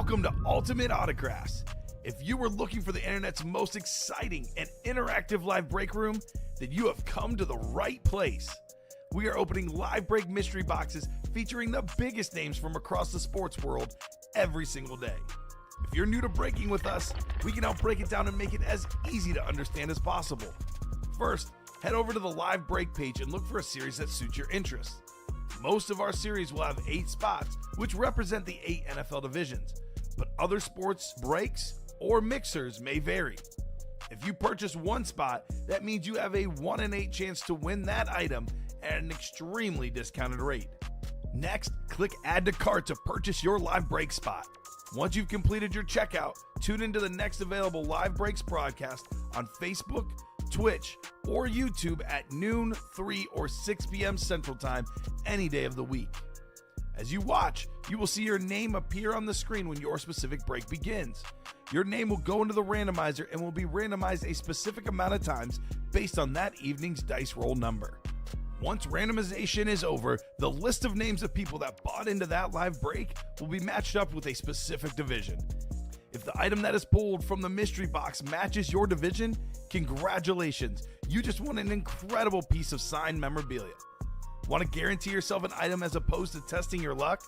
Welcome to Ultimate Autographs. If you were looking for the internet's most exciting and interactive live break room, then you have come to the right place. We are opening live break mystery boxes featuring the biggest names from across the sports world every single day. If you're new to breaking with us, we can help break it down and make it as easy to understand as possible. First, head over to the live break page and look for a series that suits your interests. Most of our series will have 8 spots, which represent the 8 NFL divisions, but other sports breaks or mixers may vary. If you purchase one spot, that means you have a 1 in 8 chance to win that item at an extremely discounted rate. Next, click Add to Cart to purchase your live break spot. Once you've completed your checkout, tune into the next available live breaks broadcast on Facebook, Twitch, or YouTube at noon, 3, or 6 p.m. Central Time any day of the week. As you watch, you will see your name appear on the screen when your specific break begins. Your name will go into the randomizer and will be randomized a specific amount of times based on that evening's dice roll number. Once randomization is over, the list of names of people that bought into that live break will be matched up with a specific division. If the item that is pulled from the mystery box matches your division, congratulations, you just won an incredible piece of signed memorabilia. Want to guarantee yourself an item as opposed to testing your luck?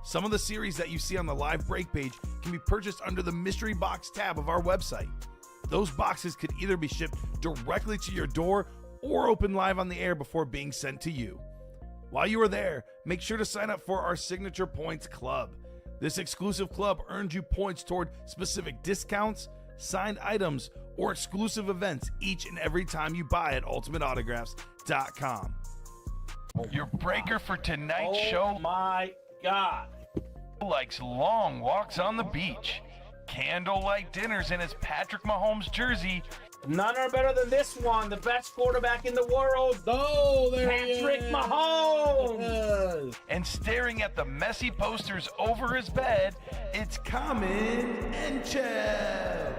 Some of the series that you see on the live break page can be purchased under the mystery box tab of our website. Those boxes could either be shipped directly to your door or open live on the air before being sent to you. While you are there, make sure to sign up for our Signature Points Club. This exclusive club earns you points toward specific discounts, signed items, or exclusive events each and every time you buy at ultimateautographs.com. Your breaker for tonight's show, my God, likes long walks on the beach, candlelight dinners in his Patrick Mahomes jersey, none are better than this one, the best quarterback in the world. Oh, there Patrick Mahomes. and staring at the messy posters over his bed, it's Common and Chev.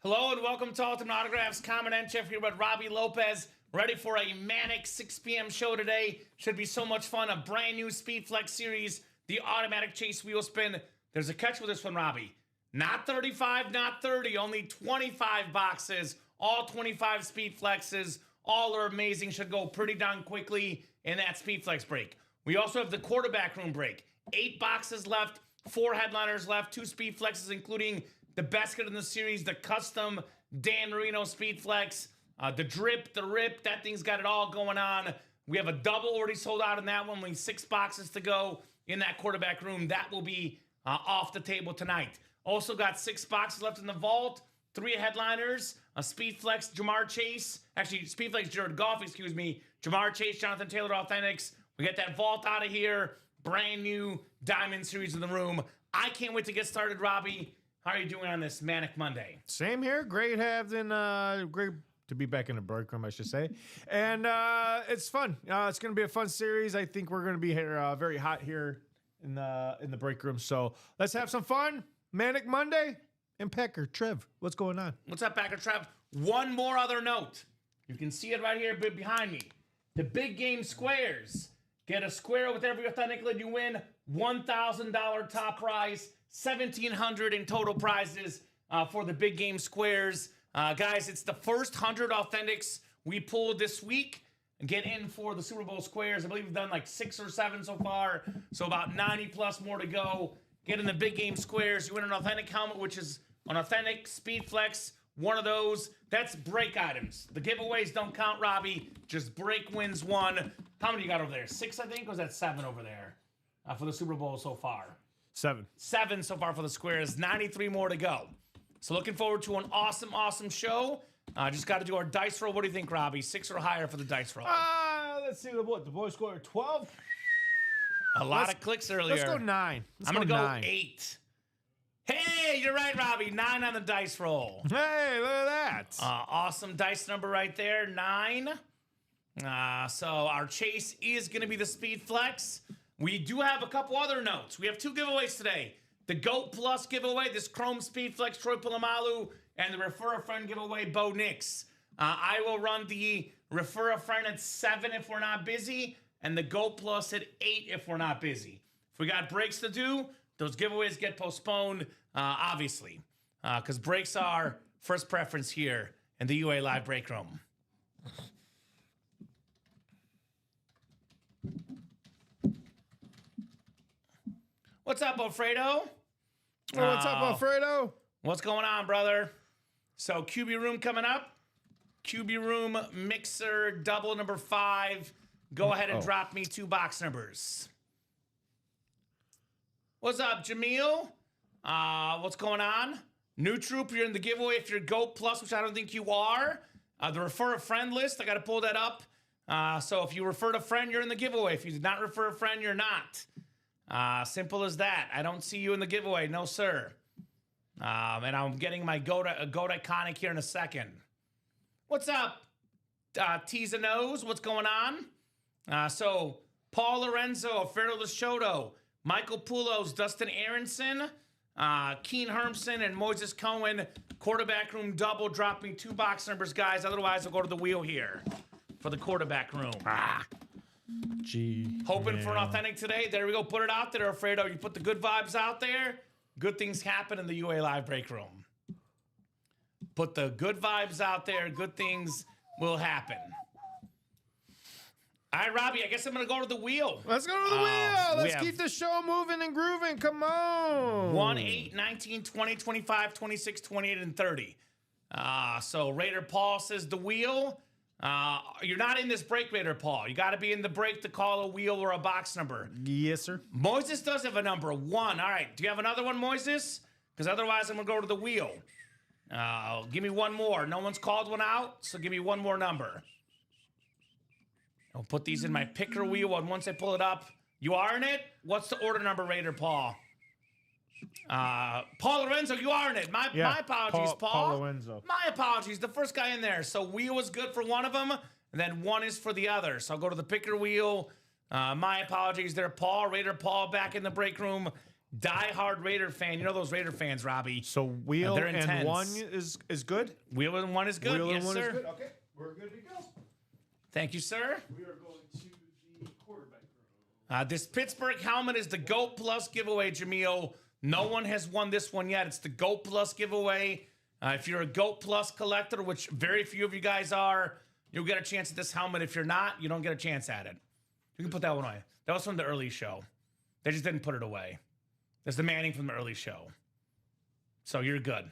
Hello and welcome to Ultimate Autographs. Common and Chef here with Robbie Lopez. Ready for a manic 6 p.m. show today. Should be so much fun. A brand new Speed Flex series, the automatic chase wheel spin. There's a catch with this one, Robbie. Not 35, not 30, only 25 boxes. All 25 Speed Flexes. All are amazing. Should go pretty darn quickly in that Speed Flex break. We also have the quarterback room break. 8 boxes left, 4 headliners left, 2 Speed Flexes, including the best kit in the series, the custom Dan Marino Speed Flex. The drip, the rip, that thing's got it all going on. We have a double already sold out in that one. Only 6 boxes to go in that quarterback room. That will be off the table tonight. Also got 6 boxes left in the vault. 3 headliners. A Speed Flex Jamar Chase. Actually, Speed Flex Jared Goff, excuse me. Jamar Chase, Jonathan Taylor Authentics. We get that vault out of here. Brand new Diamond Series in the room. I can't wait to get started, Robbie. How are you doing on this Manic Monday? Same here. Great having great to be back in the break room, I should say. And it's fun. It's going to be a fun series. I think we're going to be here, very hot here in the break room. So let's have some fun. Manic Monday. And Packer, Trev, what's going on? What's up, Packer Trev? One more other note. You can see it right here behind me. The big game squares. Get a square with every authentic lid you win. $1,000 top prize. $1,700 in total prizes for the big game squares. Guys, it's the first 100 authentics we pulled this week. Get in for the Super Bowl squares. I believe we've done like 6 or 7 so far. So about 90 plus more to go. Get in the big game squares. You win an authentic helmet, which is an authentic Speed Flex. One of those. That's break items. The giveaways don't count, Robbie. Just break wins one. How many you got over there? 6, I think? Or was that 7 over there for the Super Bowl so far? 7. 7 so far for the squares. 93 more to go. So looking forward to an awesome, awesome show. Just got to do our dice roll. What do you think, Robbie? 6 or higher for the dice roll? Let's see what the boys scored. 12. A lot of clicks earlier. Let's go 9. I'm going to go 8. Hey, you're right, Robbie. 9 on the dice roll. Hey, look at that. Awesome dice number right there. 9. So our chase is going to be the Speed Flex. We do have a couple other notes. We have 2 giveaways today. The GOAT Plus giveaway, this Chrome Speed Flex, Troy Polamalu, and the Refer a Friend giveaway, Bo Nix. I will run the Refer a Friend at 7 if we're not busy, and the GOAT Plus at 8 if we're not busy. If we got breaks to do, those giveaways get postponed, obviously, because breaks are first preference here in the UA Live Break Room. What's up, Alfredo? Oh, what's up, Alfredo? What's going on, brother? So, QB Room coming up. QB Room Mixer double number 5. Go ahead and drop me 2 box numbers. What's up, Jameel? What's going on? New troop, you're in the giveaway if you're GOAT Plus, which I don't think you are. The refer a friend list, I got to pull that up. So if you referred a friend, you're in the giveaway. If you did not refer a friend, you're not. Simple as that. I don't see you in the giveaway. No, sir. And I'm getting my GOAT iconic here in a second. What's up, T's and O's? What's going on? So Paul Lorenzo, Alfredo Lashoto, Michael Poulos, Dustin Aronson, Keen Hermson, and Moises Cohen. Quarterback room double. Drop me 2 box numbers, guys. Otherwise, I'll go to the wheel here for the quarterback room. Hoping for an authentic today. There we go. Put it out there, Alfredo. You put the good vibes out there. Good things happen in the UA Live Break Room. Put the good vibes out there. Good things will happen. All right, Robbie, I guess I'm going to go to the wheel. Let's go to the wheel. Let's keep the show moving and grooving. Come on. 1, 8, 19, 20, 25, 26, 28, and 30. So Raider Paul says the wheel. You're not in this break, Raider Paul. You got to be in the break to call a wheel or a box number. Yes, sir. Moises does have a number, 1. All right. Do you have another one, Moises? Because otherwise, I'm going to go to the wheel. Give me one more. No one's called one out, so give me one more number. I'll put these in my picker wheel, and once I pull it up, you are in it? What's the order number, Raider Paul? Paul Lorenzo, you are in it. My apologies, Paul. Paul Lorenzo. My apologies. The first guy in there. So wheel was good for one of them, and then 1 is for the other. So I'll go to the picker wheel. My apologies there, Paul. Raider Paul back in the break room. Die-hard Raider fan. You know those Raider fans, Robbie. So wheel and 1 is good? Wheel and 1 is good. Wheel yes, and 1 sir. is good. Okay, we're good to go. Thank you, sir. We are going to the quarterback room. This Pittsburgh helmet is the GOAT Plus giveaway, Jameel. No one has won this one yet. It's the GOAT Plus giveaway. If you're a GOAT Plus collector, which very few of you guys are, you'll get a chance at this helmet. If you're not, you don't get a chance at it. You can put that one away. That was from the early show. They just didn't put it away. There's the Manning from the early show. So you're good.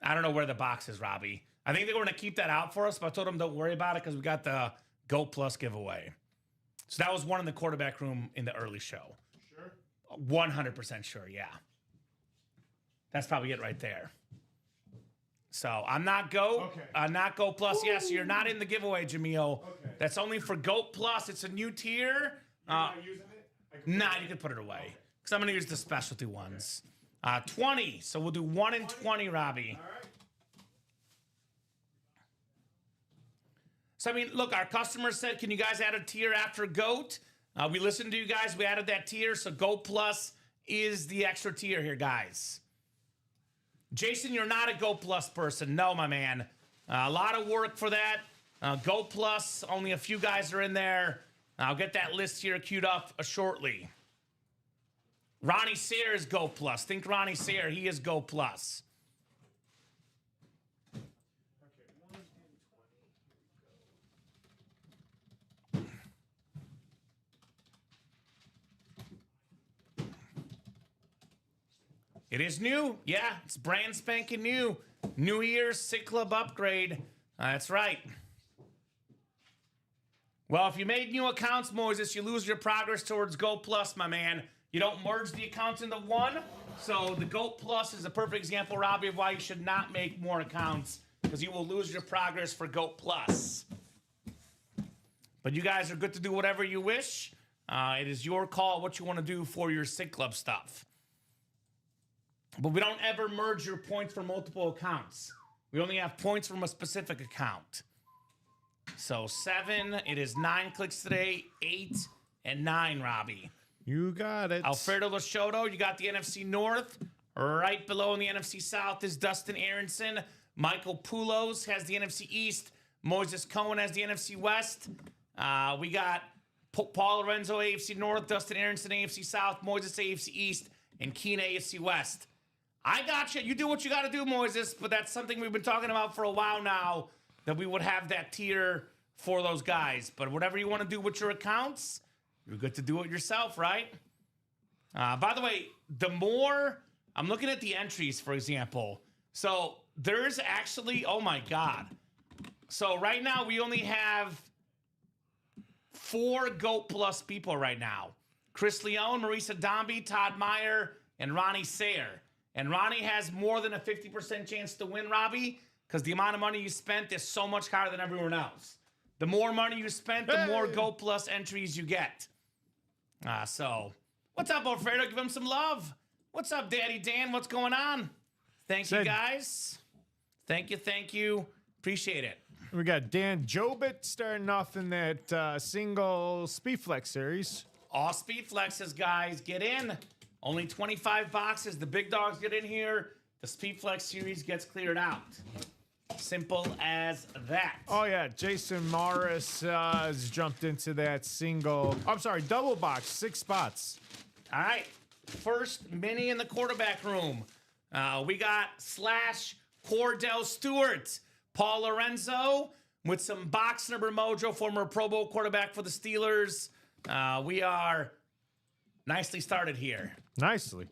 I don't know where the box is, Robbie. I think they were going to keep that out for us, but I told them don't worry about it because we got the GOAT Plus giveaway. So that was one in the quarterback room in the early show. Sure? 100% sure, yeah. That's probably it right there. So I'm not GOAT. Okay. I'm not GOAT Plus. Yes, you're not in the giveaway, Jameel. Okay. That's only for GOAT Plus. It's a new tier. You're not using it? Nah, you can put it away. Because I'm going to use the specialty ones. 20. So we'll do 1 and 20, Robbie. All right. So, I mean, look, our customers said, can you guys add a tier after GOAT? We listened to you guys. We added that tier. So GOAT Plus is the extra tier here, guys. Jason, you're not a GOAT Plus person. No, my man. A lot of work for that. GOAT Plus, only a few guys are in there. I'll get that list here queued up shortly. Ronnie Sayre is GOAT Plus. Think Ronnie Sayre. He is GOAT Plus. It is new. Yeah, it's brand spanking new. New Year's Sick Club upgrade. That's right. Well, if you made new accounts, Moises, you lose your progress towards GOAT Plus, my man. You don't merge the accounts into one. So the GOAT Plus is a perfect example, Robbie, of why you should not make more accounts, because you will lose your progress for GOAT Plus. But you guys are good to do whatever you wish. It is your call what you want to do for your Sick Club stuff. But we don't ever merge your points from multiple accounts. We only have points from a specific account. So 7, it is 9 clicks today, 8 and 9, Robbie. You got it. Alfredo Lashoto, you got the NFC North. Right below in the NFC South is Dustin Aronson. Michael Poulos has the NFC East. Moises Cohen has the NFC West. We got Paul Lorenzo, AFC North. Dustin Aronson, AFC South. Moises, AFC East. and Keen AFC West. I got you. You do what you got to do, Moises, but that's something we've been talking about for a while now, that we would have that tier for those guys. But whatever you want to do with your accounts, you're good to do it yourself, right? By the way, the more I'm looking at the entries, for example. So there's actually, oh my God. So right now we only have 4 GOAT plus people right now. Chris Leone, Marisa Dombey, Todd Meyer, and Ronnie Sayer. And Ronnie has more than a 50% chance to win, Robbie, because the amount of money you spent is so much higher than everyone else. The more money you spent, the more GOAT plus entries you get. So, what's up, Alfredo? Give him some love. What's up, Daddy Dan? What's going on? Thank you, guys. Thank you. Appreciate it. We got Dan Jobit starting off in that single Speedflex series. All Speedflexes, guys, get in. Only 25 boxes. The big dogs get in here. The Speedflex series gets cleared out. Simple as that. Oh, yeah. Jason Morris has jumped into that double box, 6 spots. All right. First mini in the quarterback room. We got / Cordell Stewart. Paul Lorenzo with some box number mojo, former Pro Bowl quarterback for the Steelers. We are nicely started here. Nicely.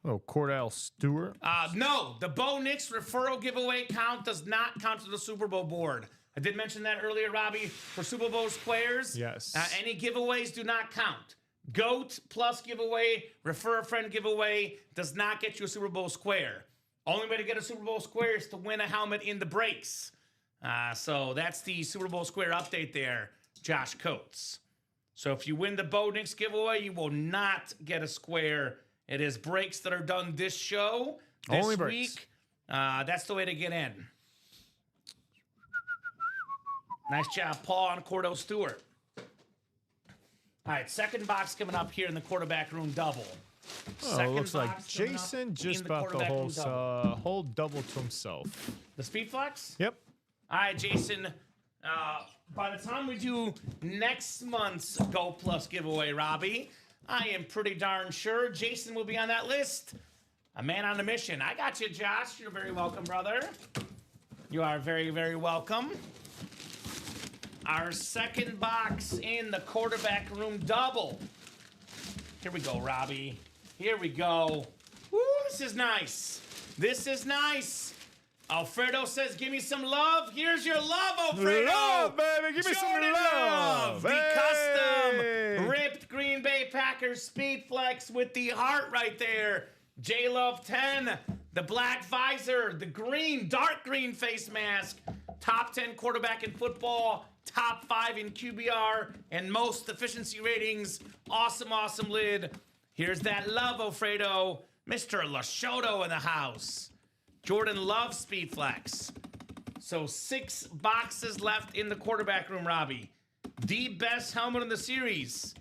Oh, Cordell Stewart. No, the Bo Nix referral giveaway count does not count to the Super Bowl board. I did mention that earlier, Robbie, for Super Bowl squares. Yes. Any giveaways do not count. GOAT plus giveaway, refer a friend giveaway does not get you a Super Bowl square. Only way to get a Super Bowl square is to win a helmet in the breaks. So that's the Super Bowl square update there, Josh Coates. So if you win the Bo Nix giveaway, you will not get a square. It is breaks that are done this show, this Only breaks. week. That's the way to get in. Nice job, Paul, on Cordell Stewart. All right, second box coming up here in the quarterback room double. Oh, looks like Jason just bought the whole double to himself. The Speedflex? Yep. All right, Jason. By the time we do next month's Go Plus giveaway, Robbie, I am pretty darn sure Jason will be on that list. A man on a mission. I got you, Josh. You're very welcome, brother. You are very, very welcome. Our second box in the quarterback room double. Here we go, Robbie. Here we go. Woo, this is nice. This is nice. Alfredo says, give me some love. Here's your love, Alfredo. Love, baby. Give me some love. The custom ripped Green Bay Packers Speedflex with the heart right there. J-Love 10, the black visor, the green, dark green face mask, top 10 quarterback in football, top 5 in QBR, and most efficiency ratings. Awesome, awesome lid. Here's that love, Alfredo. Mr. Lashoto in the house. Jordan Love Speedflex. So 6 boxes left in the quarterback room, Robbie. The best helmet in the series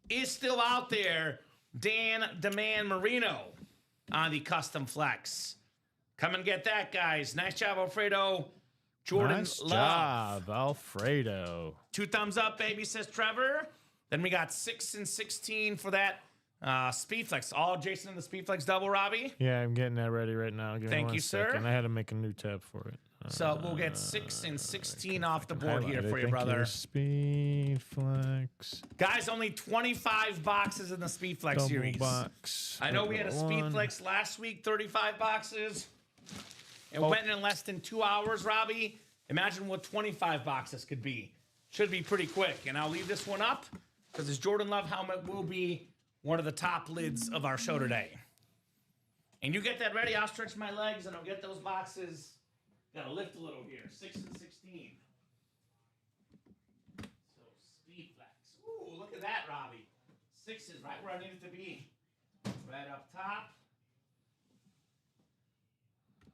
is still out there. Dan DeMan Marino on the custom flex. Come and get that, guys. Nice job, Alfredo. Jordan nice Love. job, Alfredo. 2 thumbs up, baby, says Trevor. Then we got 6 and 16 for that Speedflex. All Jason in the Speedflex double, Robbie. Yeah, I'm getting that ready right now. Give me Thank one you, sir. second. I had to make a new tab for it. So we'll get 6 and 16 off the board here for you, Thank brother. Speedflex. Guys, only 25 boxes in the Speedflex Double series. box. I know we had a One. Speedflex last week, 35 boxes. It went in less than 2 hours, Robbie. Imagine what 25 boxes could be. Should be pretty quick. And I'll leave this one up because this Jordan Love helmet will be one of the top lids of our show today. And you get that ready. I'll stretch my legs and I'll get those boxes. Got to lift a little here. 6 and 16. So Speedflex. Ooh, look at that, Robbie. 6 is right where I need it to be. Right up top.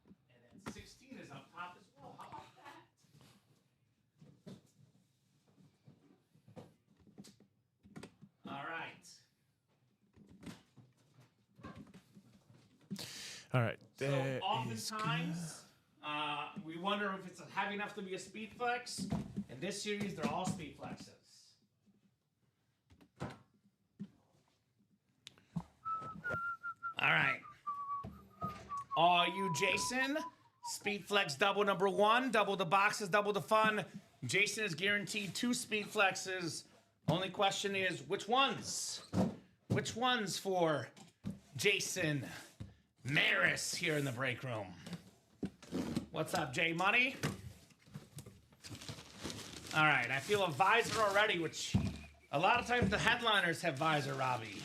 And then 16 is up top as well. How about that? All right. All right. So oftentimes, we wonder if it's heavy enough to be a Speedflex. In this series, they're all Speedflexes. Are you Jason? Speed Flex double number 1. Double the boxes, double the fun. Jason is guaranteed 2 Speed Flexes. Only question is, which ones? Which ones for Jason Maris here in the break room? What's up, J Money? All right, I feel a visor already, which a lot of times the headliners have visor, Robbie.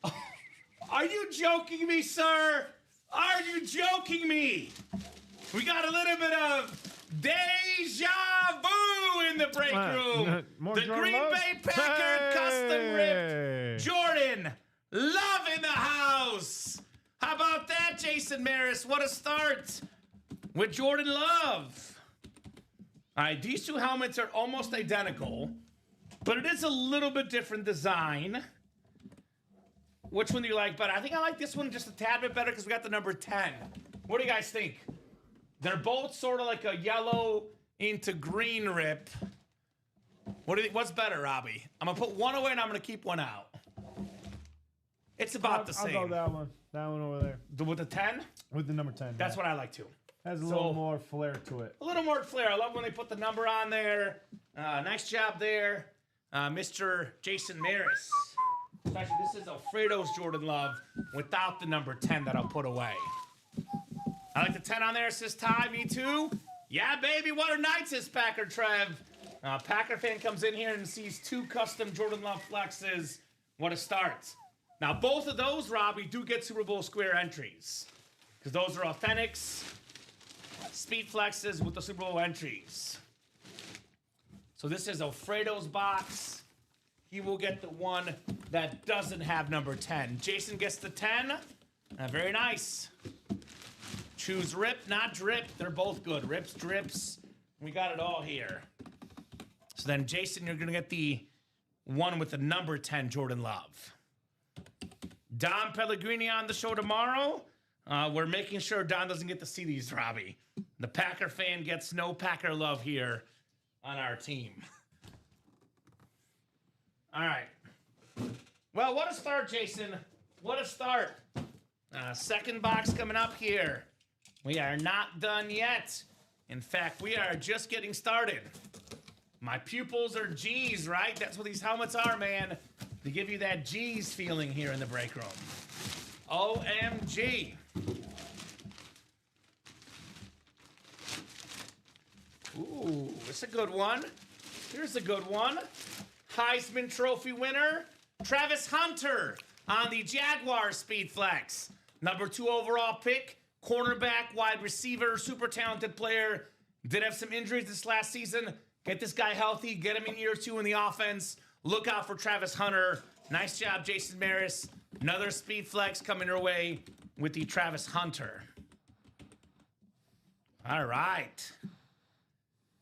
Oh, are you joking me, sir? Are you joking me? We got a little bit of deja vu in the break room. The Green Bay Packer custom ripped Jordan Love in the house. How about that, Jason Maris? What a start with Jordan Love. All right, these two helmets are almost identical, but it is a little bit different design. Which one do you like better? I think I like this one just a tad bit better because we got the number 10. What do you guys think? They're both sort of like a yellow into green rip. What's better, Robbie? I'm going to put one away and I'm going to keep one out. It's about the same. I'll go that one. That one over there. With the 10? With the number 10. That's what I like too. Has a little more flair to it. A little more flair. I love when they put the number on there. Nice job there, Mr. Jason Maris. Especially, this is Alfredo's Jordan Love without the number 10 that I'll put away. I like the 10 on there. It says Ty, me too. Yeah, baby. What a night, says Packer Trev. Packer fan comes in here and sees 2 custom Jordan Love flexes. What a start. Now, both of those, Robbie, do get Super Bowl square entries. Because those are Authentics Speed Flexes with the Super Bowl entries. So this is Alfredo's box. He will get the one that doesn't have number 10. Jason gets the 10. Very nice. Choose rip, not drip. They're both good. Rips, drips. We got it all here. So then, Jason, you're going to get the one with the number 10 Jordan Love. Don Pellegrini on the show tomorrow. We're making sure Don doesn't get to see these, Robbie. The Packer fan gets no Packer love here on our team. All right. Well, what a start, Jason. What a start. Second box coming up here. We are not done yet. In fact, we are just getting started. My pupils are G's, right? That's what these helmets are, man. They give you that G's feeling here in the break room. OMG. Ooh, it's a good one. Here's a good one. Heisman Trophy winner, Travis Hunter on the Jaguars Speed Flex. Number 2 overall pick, cornerback, wide receiver, super talented player. Did have some injuries this last season. Get this guy healthy, get him in year 2 in the offense. Look out for Travis Hunter. Nice job, Jason Maris. Another Speed Flex coming your way with the Travis Hunter. All right.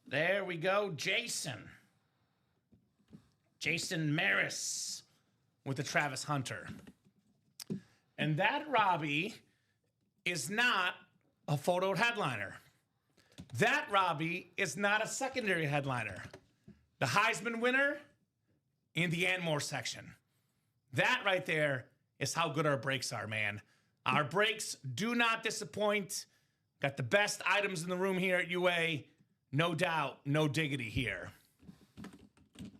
There we go, Jason. Jason Maris with the Travis Hunter. And that, Robbie, is not a photoed headliner. That, Robbie, is not a secondary headliner. The Heisman winner in the and more section. That right there is how good our breaks are, man. Our breaks do not disappoint. Got the best items in the room here at UA. No doubt, no diggity here.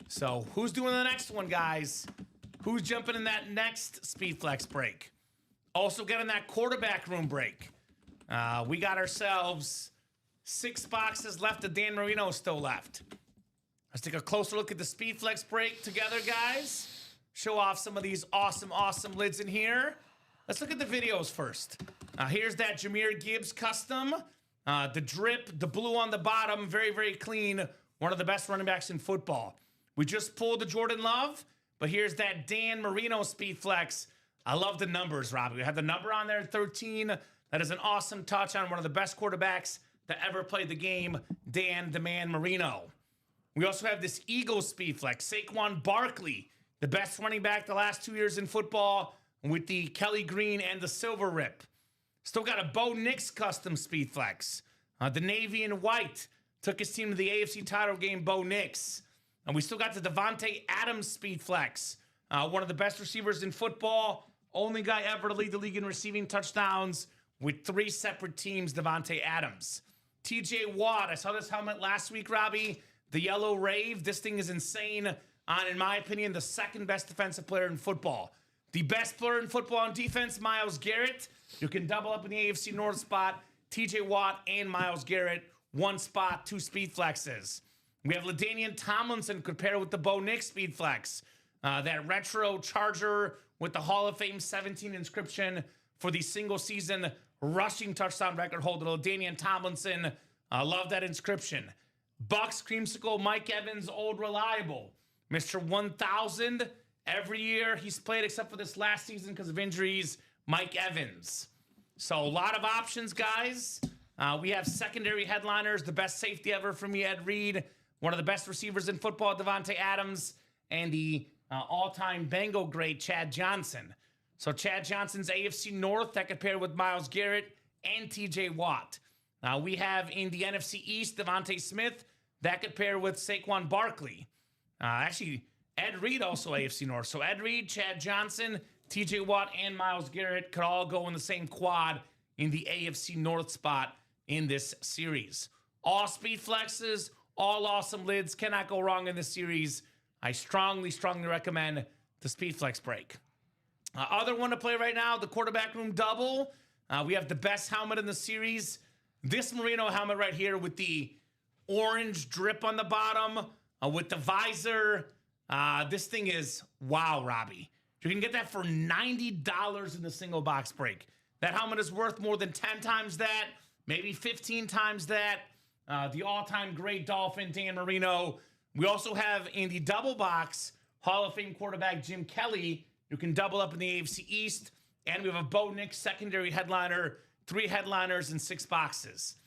So who's doing the next one, guys? Who's jumping in that next Speed Flex break? Also getting that quarterback room break. We got ourselves 6 boxes left. The Dan Marino still left. Let's take a closer look at the Speed Flex break together, guys. Show off some of these awesome, awesome lids in here. Let's look at the videos first. Here's that Jahmyr Gibbs custom. The drip, the blue on the bottom, very, very clean. One of the best running backs in football. We just pulled the Jordan Love, but here's that Dan Marino Speed Flex. I love the numbers, Robbie. We have the number on there, 13. That is an awesome touch on one of the best quarterbacks that ever played the game, Dan the Man Marino. We also have this Eagles Speed Flex, Saquon Barkley, the best running back the last 2 years in football with the Kelly Green and the silver rip. Still got a Bo Nix custom Speed Flex. The navy and white took his team to the AFC title game, Bo Nix. And we still got the Devontae Adams Speed Flex. One of the best receivers in football. Only guy ever to lead the league in receiving touchdowns. with 3 separate teams, Devontae Adams. TJ Watt, I saw this helmet last week, Robbie. The yellow rave. This thing is insane. In my opinion, the second best defensive player in football. The best player in football on defense, Myles Garrett. You can double up in the AFC North spot. TJ Watt and Myles Garrett. 1 spot, 2 speed flexes. We have LaDainian Tomlinson could pair with the Bo Nix speed flex. That retro Charger with the Hall of Fame 17 inscription for the single season rushing touchdown record holder, LaDainian Tomlinson. Love that inscription. Bucks creamsicle Mike Evans, old reliable. Mr. 1000. Every year he's played except for this last season because of injuries. Mike Evans. So a lot of options, guys. We have secondary headliners. The best safety ever for me, Ed Reed. One of the best receivers in football, Devontae Adams. And the all-time Bengal great, Chad Johnson. So Chad Johnson's AFC North that could pair with Myles Garrett and TJ Watt. We have in the NFC East, Devontae Smith. That could pair with Saquon Barkley. Actually, Ed Reed also AFC North. So Ed Reed, Chad Johnson, TJ Watt, and Myles Garrett could all go in the same quad in the AFC North spot in this series. All speed flexes, all awesome lids. Cannot go wrong in this series. I strongly, strongly recommend the speed flex break. Other one to play right now, the quarterback room double. We have the best helmet in the series. This Merino helmet right here with the orange drip on the bottom, with the visor. This thing is, wow, Robbie. You can get that for $90 in the single box break. That helmet is worth more than 10 times that, maybe 15 times that. The all-time great Dolphin, Dan Marino. We also have in the double box, Hall of Fame quarterback Jim Kelly. You can double up in the AFC East. And we have a Bo Nix secondary headliner, 3 headliners and 6 boxes.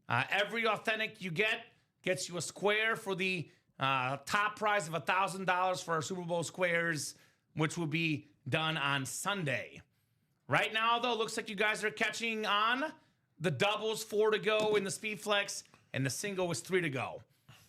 Every authentic you get gets you a square for the top prize of $1,000 for our Super Bowl squares, which will be done on Sunday. Right now, though, looks like you guys are catching on. The doubles, 4 to go in the speed flex, and the single was 3 to go.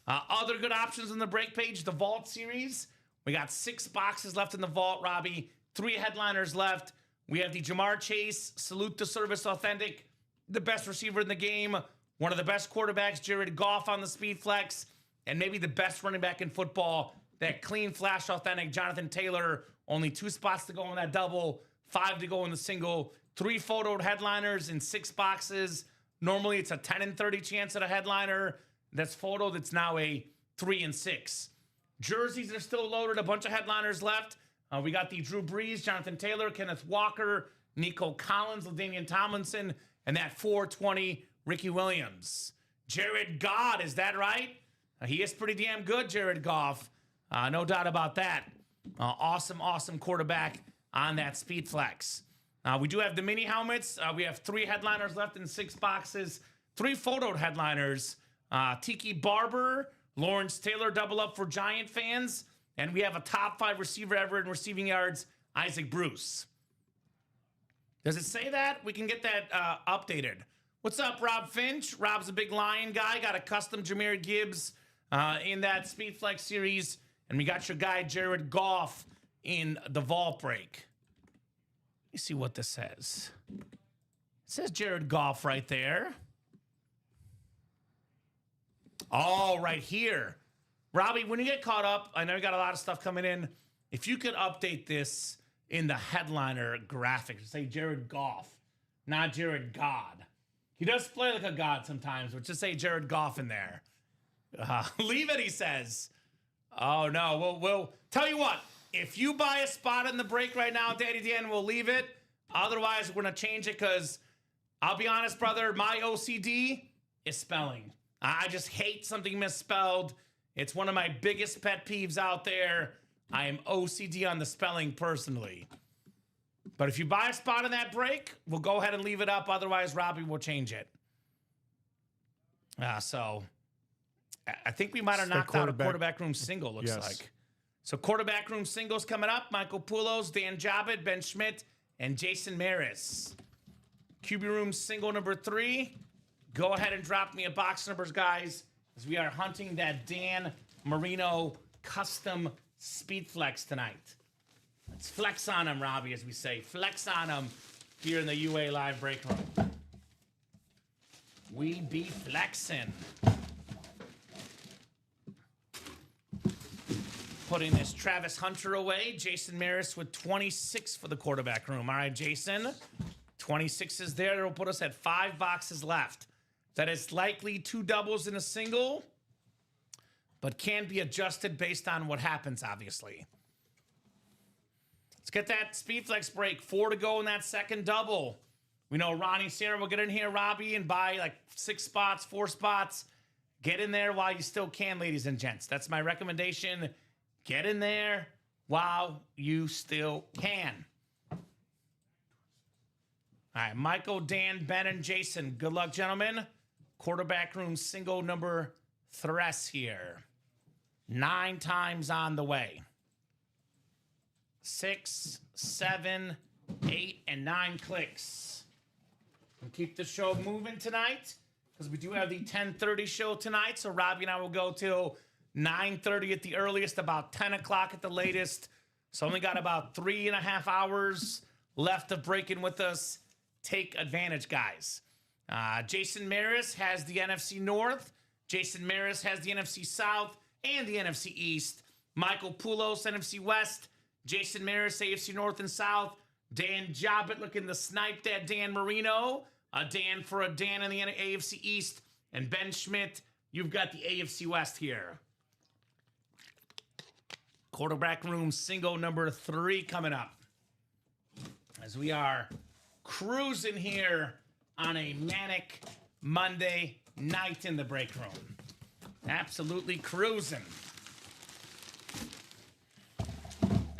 Other good options on the break page, the Vault series. We got 6 boxes left in the Vault, Robbie. 3 headliners left. We have the Jamar Chase Salute to Service Authentic, the best receiver in the game, one of the best quarterbacks, Jared Goff on the speed flex, and maybe the best running back in football, that clean flash authentic Jonathan Taylor. Only 2 spots to go in that double, 5 to go in the single, 3 photoed headliners in 6 boxes. Normally it's a 10 and 30 chance at a headliner. That's photoed. It's now a 3 and 6. Jerseys are still loaded. A bunch of headliners left. We got the Drew Brees, Jonathan Taylor, Kenneth Walker, Nico Collins, LaDainian Tomlinson, and that 420 Ricky Williams. Jared Goff, is that right? He is pretty damn good, Jared Goff. No doubt about that. Awesome, awesome quarterback on that speed flex. We do have the mini helmets. We have 3 headliners left in 6 boxes. 3 photoed headliners. Tiki Barber, Lawrence Taylor double up for Giant fans. And we have a top 5 receiver ever in receiving yards, Isaac Bruce. Does it say that? We can get that updated. What's up, Rob Finch? Rob's a big Lion guy. Got a custom Jahmyr Gibbs in that Speed Flex series. And we got your guy, Jared Goff, in the Vault break. Let me see what this says. It says Jared Goff right there. Oh, right here. Robbie, when you get caught up, I know you got a lot of stuff coming in. If you could update this in the headliner graphics, say Jared Goff, not Jared God. He does play like a god sometimes, but just say Jared Goff in there. Leave it, he says. Oh, no. We'll tell you what. If you buy a spot in the break right now, Daddy Dan, we'll leave it. Otherwise, we're going to change it because I'll be honest, brother, my OCD is spelling. I just hate something misspelled. It's one of my biggest pet peeves out there. I am OCD on the spelling personally. But if you buy a spot in that break, we'll go ahead and leave it up. Otherwise, Robbie will change it. So I think we might have knocked out a quarterback room single, looks like. So quarterback room singles coming up. Michael Poulos, Dan Jabbat, Ben Schmidt, and Jason Maris. QB room single number 3. Go ahead and drop me a box numbers, guys, as we are hunting that Dan Marino custom speed flex tonight. Let's flex on him, Robbie, as we say. Flex on him here in the UA Live break room. We be flexing. Putting this Travis Hunter away. Jason Maris with 26 for the quarterback room. All right, Jason. 26 is there. That'll put us at 5 boxes left. That is likely 2 doubles and a single, but can be adjusted based on what happens, obviously. Let's get that speed flex break. 4 to go in that second double. We know Ronnie Sarah will get in here, Robbie, and buy like 6 spots, 4 spots. Get in there while you still can, ladies and gents. That's my recommendation. Get in there while you still can. All right, Michael, Dan, Ben, and Jason. Good luck, gentlemen. Quarterback room single number 3 here. 9 times on the way. 6, 7, 8, and 9 clicks. And keep the show moving tonight because we do have the 10:30 show tonight. So Robbie and I will go till 9:30 at the earliest, about 10 o'clock at the latest. So only got about 3.5 hours left of breaking with us. Take advantage, guys. Jason Maris has the NFC North. Jason Maris has the NFC South and the NFC East. Michael Poulos, NFC West. Jason Maris, AFC North and South. Dan Jobbett looking to snipe that Dan Marino. Dan for a Dan in the AFC East. And Ben Schmidt, you've got the AFC West here. Quarterback room single number 3 coming up. As we are cruising here on a manic Monday night in the break room. Absolutely cruising.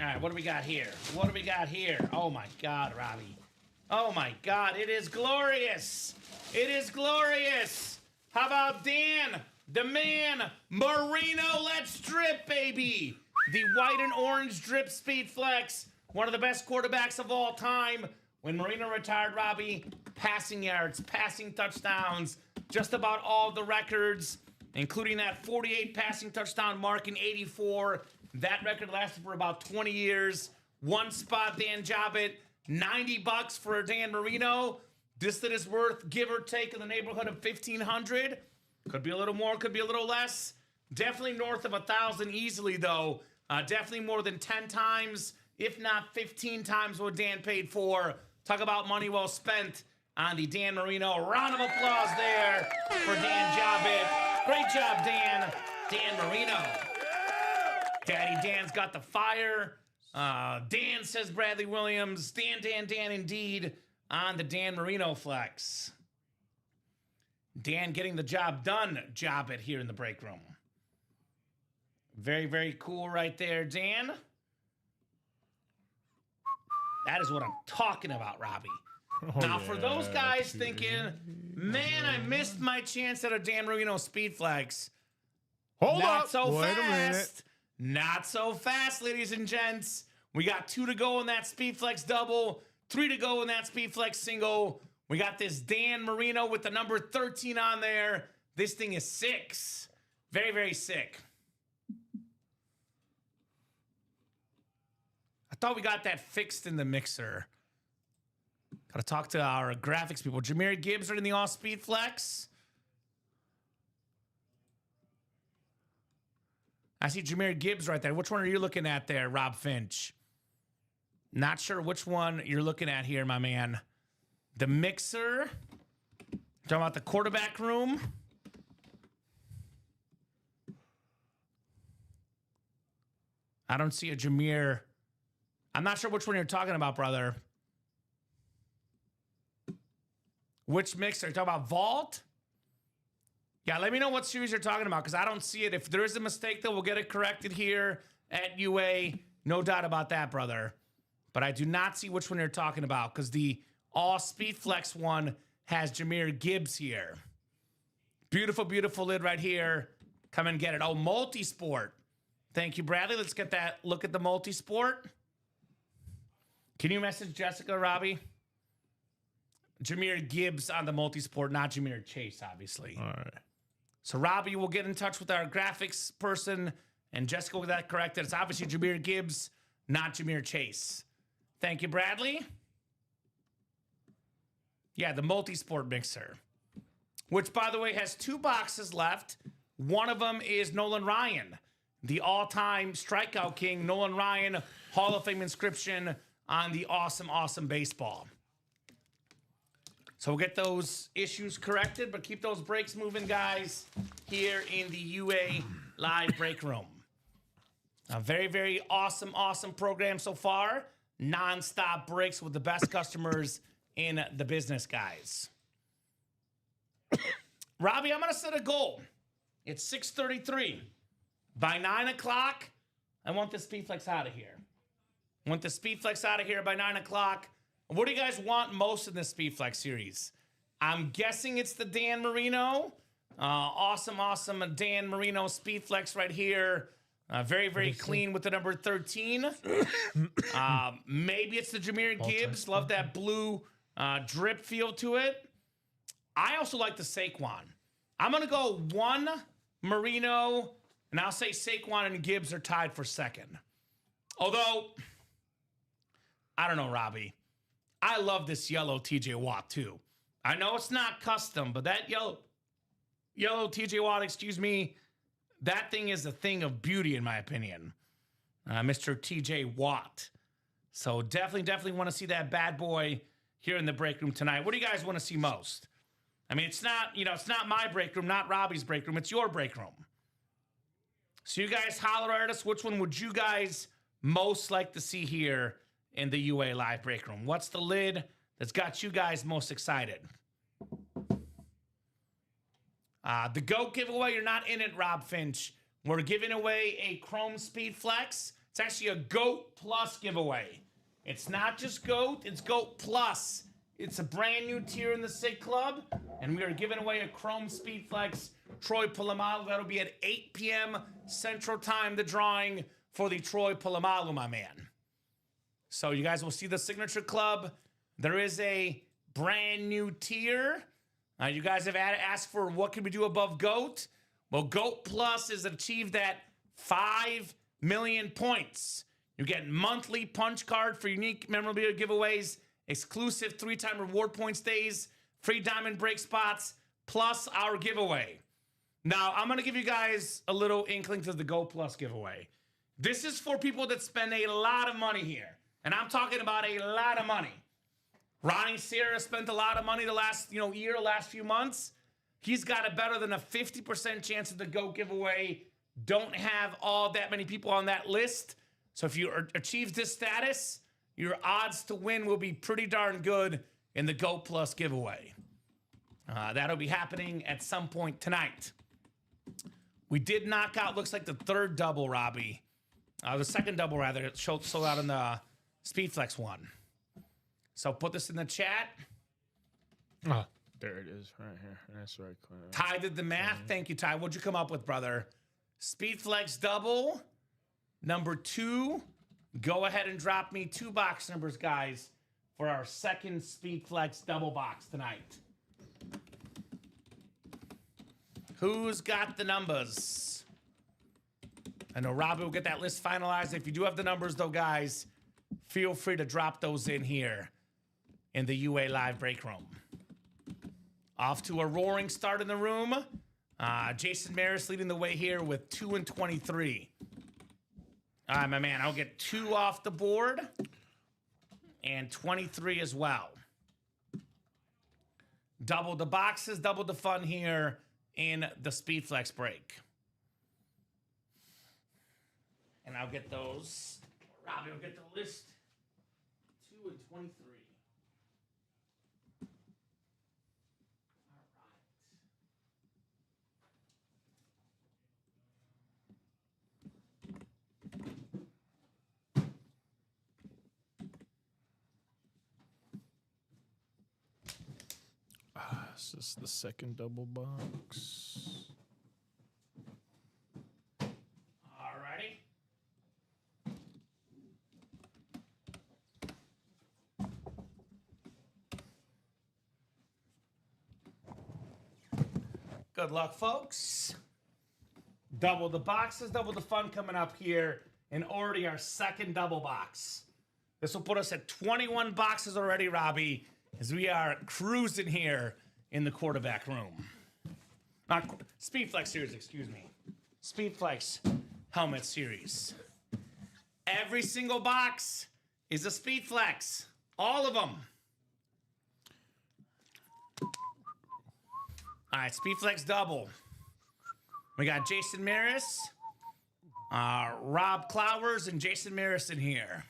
All right, what do we got here? What do we got here? Oh, my God, Robbie. Oh, my God, it is glorious. It is glorious. How about Dan, the man, Marino? Let's drip, baby. The white and orange drip speed flex. One of the best quarterbacks of all time. When Marino retired, Robbie, passing yards, passing touchdowns, just about all the records, including that 48 passing touchdown mark in 84. That record lasted for about 20 years. 1 spot, Dan Jobbett. $90 for a Dan Marino. This that is worth, give or take, in the neighborhood of $1,500. Could be a little more, could be a little less. Definitely north of 1,000 easily, though. Definitely more than 10 times, if not 15 times what Dan paid for. Talk about money well spent on the Dan Marino. Round of applause there for Dan Jobbett. Great job, Dan. Dan Marino. Daddy Dan's got the fire. Dan, says Bradley Williams. Dan, indeed, on the Dan Marino flex. Dan getting the job done, Jobbett here in the break room. Very, very cool right there, Dan. That is what I'm talking about, Robbie. Now, for those guys thinking, man, I missed my chance at a Dan Marino speed flex. Hold Not up. so Wait a minute. fast. Not so fast, ladies and gents. We got 2 to go in that speed flex double, 3 to go in that speed flex single. We got this Dan Marino with the number 13 on there. This thing is 6. Very, very sick. I thought we got that fixed in the mixer. Got to talk to our graphics people. Jahmyr Gibbs are in the all-speed flex. I see Jahmyr Gibbs right there. Which one are you looking at there, Rob Finch? Not sure which one you're looking at here, my man. The mixer. Talking about the quarterback room. I don't see a Jahmyr. I'm not sure which one you're talking about, brother. Which mixer? You're talking about Vault? Yeah, let me know what series you're talking about because I don't see it. If there is a mistake, though, we'll get it corrected here at UA. No doubt about that, brother. But I do not see which one you're talking about because the all-speed flex one has Jahmyr Gibbs here. Beautiful, beautiful lid right here. Come and get it. Oh, multi-sport. Thank you, Bradley. Let's get that look at the multi-sport. Can you message Jessica, Robbie? Jahmyr Gibbs on the multi-sport, not Jahmyr Chase, obviously. All right. So Robbie will get in touch with our graphics person, and Jessica will get that corrected. It's obviously Jahmyr Gibbs, not Jahmyr Chase. Thank you, Bradley. Yeah, the multi-sport mixer. which, by the way, has 2 boxes left. One of them is Nolan Ryan, the all-time strikeout king. Nolan Ryan, Hall of Fame inscription on the awesome baseball. So we'll get those issues corrected, but keep those breaks moving, guys, here in the UA live break room. A very awesome program so far. Non-stop breaks with the best customers in the business, guys. Robbie, I'm going to set a goal. It's 6:33. By 9 o'clock, I want the Speedflex out of here. I want the Speedflex out of here by 9 o'clock. What do you guys want most in this Speedflex series? I'm guessing it's the Dan Marino. Awesome Dan Marino Speedflex right here. Very clean with the number 13. Maybe it's the Jahmyr Gibbs. Love that blue drip feel to it. I also like the Saquon. I'm going to go 1 Marino, and I'll say Saquon and Gibbs are tied for second. Although, I don't know, Robbie. I love this yellow TJ Watt, too. I know it's not custom, but that yellow TJ Watt, that thing is a thing of beauty, in my opinion. Mr. TJ Watt. So definitely want to see that bad boy here in the break room tonight. What do you guys want to see most? I mean, it's not my break room, not Robbie's break room. It's your break room. So you guys holler at us. Which one would you guys most like to see here in the UA live break room? What's the lid that's got you guys most excited? The GOAT giveaway, you're not in it, Rob Finch. We're giving away a Chrome Speedflex. It's actually a GOAT Plus giveaway. It's not just GOAT, it's GOAT Plus. It's a brand new tier in the SIG Club, and we are giving away a Chrome Speedflex Troy Polamalu. That'll be at 8 p.m. Central Time, the drawing for the Troy Polamalu, my man. So you guys will see the Signature Club. There is a brand new tier. You guys have asked for what can we do above GOAT. Well, GOAT Plus has achieved that 5 million points. You get monthly punch card for unique memorabilia giveaways, exclusive 3-time reward points days, free diamond break spots, plus our giveaway. Now, I'm going to give you guys a little inkling to the GOAT Plus giveaway. This is for people that spend a lot of money here. And I'm talking about a lot of money. Ronnie Sierra spent a lot of money the last few months. He's got a better than a 50% chance of the GOAT giveaway. Don't have all that many people on that list. So if you achieve this status, your odds to win will be pretty darn good in the GOAT Plus giveaway. That'll be happening at some point tonight. We did knock out, looks like the third double, Robbie. The second double, rather. It sold out in the Speedflex one. So put this in the chat. Oh, there it is right here. That's right. Ty did the math. Thank you, Ty. What'd you come up with, brother? Speedflex double. Number 2. Go ahead and drop me 2 box numbers, guys, for our second Speedflex double box tonight. Who's got the numbers? I know Robbie will get that list finalized. If you do have the numbers, though, guys, feel free to drop those in here in the UA Live break room. Off to a roaring start in the room. Jason Maris leading the way here with 2 and 23. All right, my man, I'll get 2 off the board and 23 as well. Double the boxes, double the fun here in the Speedflex break. And I'll get those. Robbie will get the list. 2 and 23. This is the second double box. Alrighty. Good luck, folks. Double the boxes, double the fun coming up here, and already our second double box. This will put us at 21 boxes already, Robbie, as we are cruising here in the quarterback room. Speedflex series, excuse me. Speedflex helmet series. Every single box is a Speedflex. All of them. All right, Speedflex double. We got Jason Maris, Rob Clowers, and Jason Maris in here.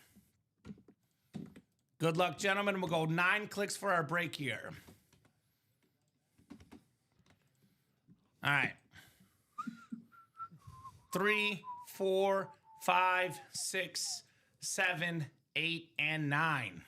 Good luck, gentlemen. We'll go 9 clicks for our break here. All right. 3, 4, 5, 6, 7, 8, and 9.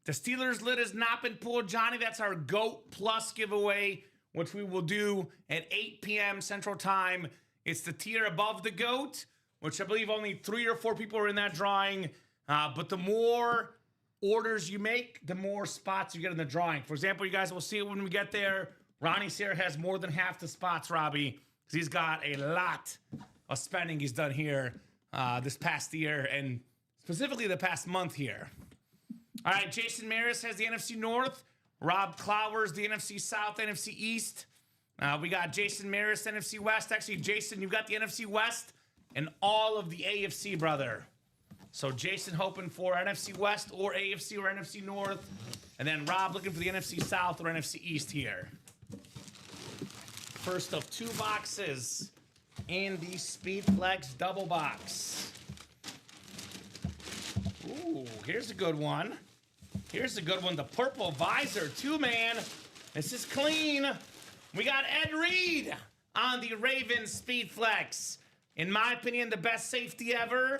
The Steelers lid has not been pulled, Johnny. That's our GOAT Plus giveaway, which we will do at 8 p.m. Central Time. It's the tier above the GOAT, which I believe only 3 or 4 people are in that drawing. But the more orders you make, the more spots you get in the drawing. For example, you guys will see it when we get there. Ronnie Sear has more than half the spots, Robbie, because he's got a lot of spending he's done here this past year and specifically the past month here. All right, Jason Maris has the NFC North. Rob Clowers, the NFC South, NFC East. We got Jason Maris, NFC West. Actually, Jason, you've got the NFC West and all of the AFC, brother. So Jason hoping for NFC West or AFC or NFC North. And then Rob looking for the NFC South or NFC East here. First of 2 boxes in the Speedflex double box. Ooh, here's a good one. Here's a good one. The purple visor, too, man. This is clean. We got Ed Reed on the Ravens Speedflex. In my opinion, the best safety ever.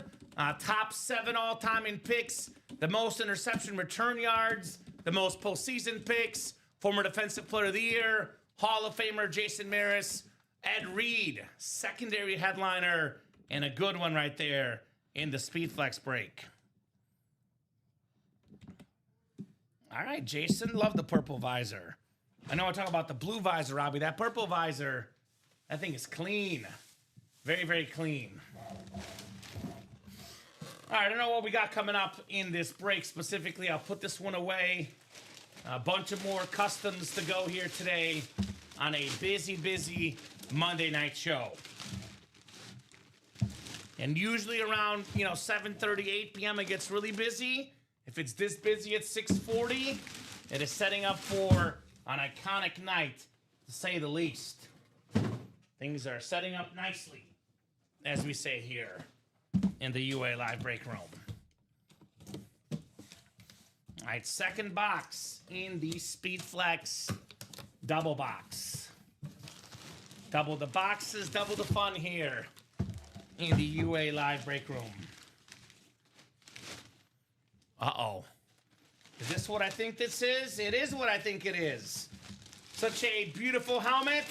Top 7 all-time in picks. The most interception return yards. The most postseason picks. Former Defensive Player of the Year. Hall of Famer Jason Maris. Ed Reed, secondary headliner. And a good one right there in the Speedflex break. All right, Jason, love the purple visor. I know I talk about the blue visor, Robbie. That purple visor, that thing is clean. Very, very clean. All right, I don't know what we got coming up in this break specifically. I'll put this one away. A bunch of more customs to go here today on a busy, busy Monday night show. And usually around, 7:30, 8 p.m. it gets really busy. If it's this busy at 6:40, it is setting up for an iconic night, to say the least. Things are setting up nicely, as we say here in the UA Live Break Room. All right, second box in the Speedflex double box. Double the boxes, double the fun here in the UA Live Break Room. Uh-oh. Is this what I think this is? It is what I think it is. Such a beautiful helmet.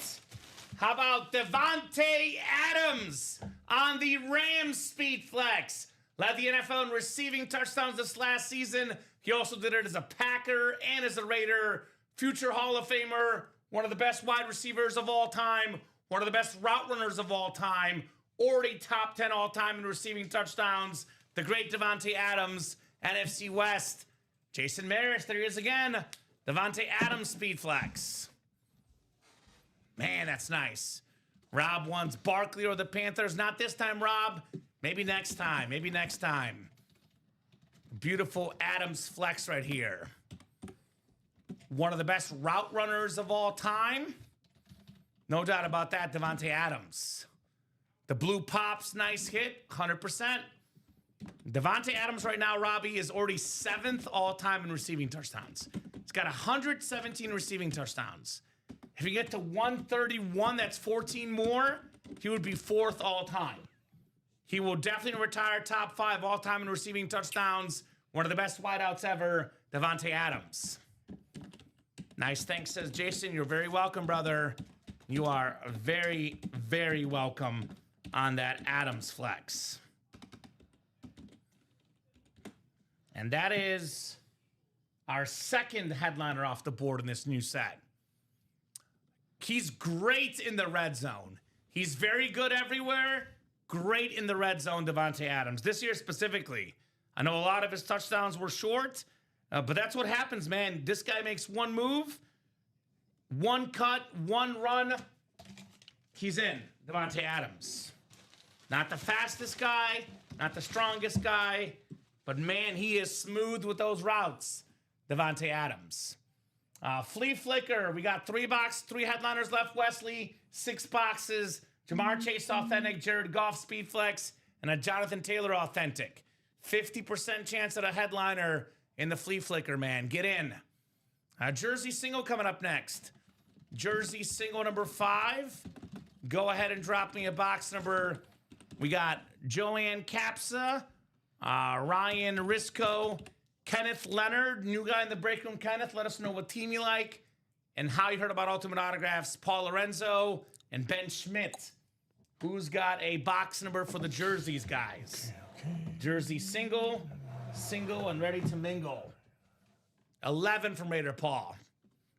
How about Davante Adams on the Rams Speedflex? Led the NFL in receiving touchdowns this last season. He also did it as a Packer and as a Raider. Future Hall of Famer. One of the best wide receivers of all time. One of the best route runners of all time. Already top 10 all time in receiving touchdowns. The great Davante Adams. NFC West. Jason Maris, there he is again. Davante Adams Speedflex. Man, that's nice. Rob wants Barkley or the Panthers. Not this time, Rob. Maybe next time. Maybe next time. Beautiful Adams flex right here. One of the best route runners of all time. No doubt about that, Davante Adams. The blue pops, nice hit, 100%. Davante Adams right now, Robbie, is already 7th all-time in receiving touchdowns. He's got 117 receiving touchdowns. If you get to 131, that's 14 more, he would be 4th all-time. He will definitely retire top 5 all-time in receiving touchdowns. One of the best wideouts ever, Davante Adams. Nice, thanks, says Jason. You're very welcome, brother. You are very, very welcome on that Adams flex. And that is our second headliner off the board in this new set. He's great in the red zone. He's very good everywhere. Great in the red zone, Davante Adams. This year specifically. I know a lot of his touchdowns were short, but that's what happens, man. This guy makes one move, One cut, one run. He's in. Davante Adams. Not the fastest guy, not the strongest guy, but man, he is smooth with those routes. Davante Adams. Flea Flicker. We got 3 headliners left. Wesley, 6 boxes. Jamar Chase Authentic, Jared Goff Speed Flex, and a Jonathan Taylor Authentic. 50% chance at a headliner in the Flea Flicker, man. Get in. Jersey single coming up next. Jersey single number 5. Go ahead and drop me a box number. We got Joanne Capsa, Ryan Risco, Kenneth Leonard, new guy in the break room. Kenneth, let us know what team you like and how you heard about Ultimate Autographs. Paul Lorenzo and Ben Schmidt. Who's got a box number for the jerseys, guys? Okay. Jersey single, and ready to mingle. 11 from Raider Paul.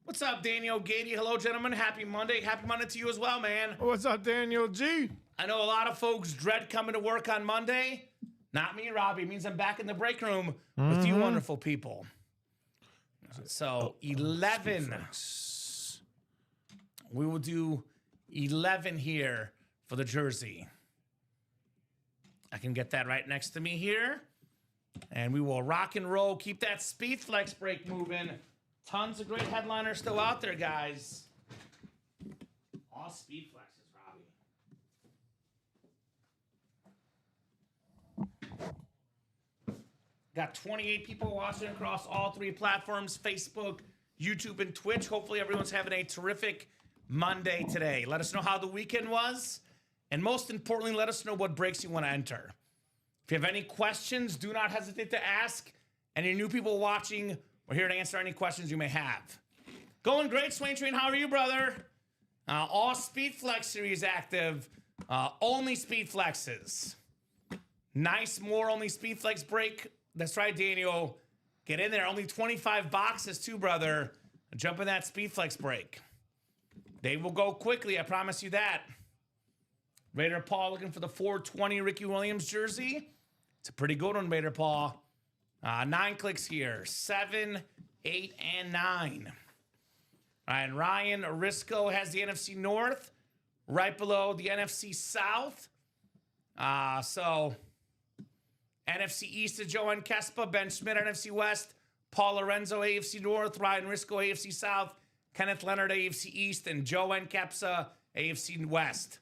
What's up, Daniel Gady? Hello, gentlemen. Happy Monday. Happy Monday to you as well, man. What's up, Daniel G? I know a lot of folks dread coming to work on Monday. Not me, Robbie. It means I'm back in the break room with you wonderful people. So, 11. We will do 11 here for the jersey. I can get that right next to me here. And we will rock and roll. Keep that speed flex break moving. Tons of great headliners still out there, guys. All speed flexes, Robbie. Got 28 people watching across all 3 platforms, Facebook, YouTube, and Twitch. Hopefully everyone's having a terrific Monday today. Let us know how the weekend was. And most importantly, let us know what breaks you want to enter. If you have any questions, do not hesitate to ask. Any new people watching, we're here to answer any questions you may have. Going great, Swain Train. How are you, brother? All Speed Flex series active. Only Speed Flexes. Nice, more only Speed Flex break. That's right, Daniel. Get in there. Only 25 boxes, too, brother. Jump in that Speed Flex break. They will go quickly, I promise you that. Raider Paul looking for the 420 Ricky Williams jersey. It's a pretty good one, Raider Paul. 9 clicks here. 7, 8, and 9. All right, and Ryan Risco has the NFC North right below the NFC South. So NFC East is Joanne Kespa, Ben Schmidt, NFC West, Paul Lorenzo, AFC North, Ryan Risco, AFC South, Kenneth Leonard, AFC East, and Joanne Kepsa, AFC West.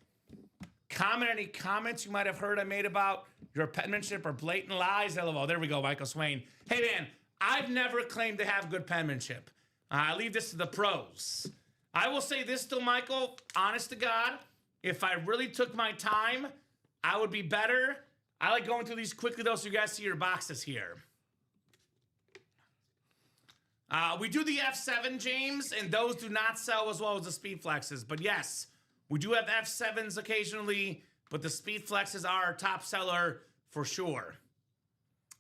Comment any comments you might have heard I made about your penmanship or blatant lies. LOL. There we go, Michael Swain. Hey, man, I've never claimed to have good penmanship. I leave this to the pros. I will say this though, Michael, honest to God, if I really took my time, I would be better. I like going through these quickly though so you guys see your boxes here. We do the F7, James, and those do not sell as well as the Speed Flexes. But yes, we do have F7s occasionally, but the Speed Flexes are our top seller for sure.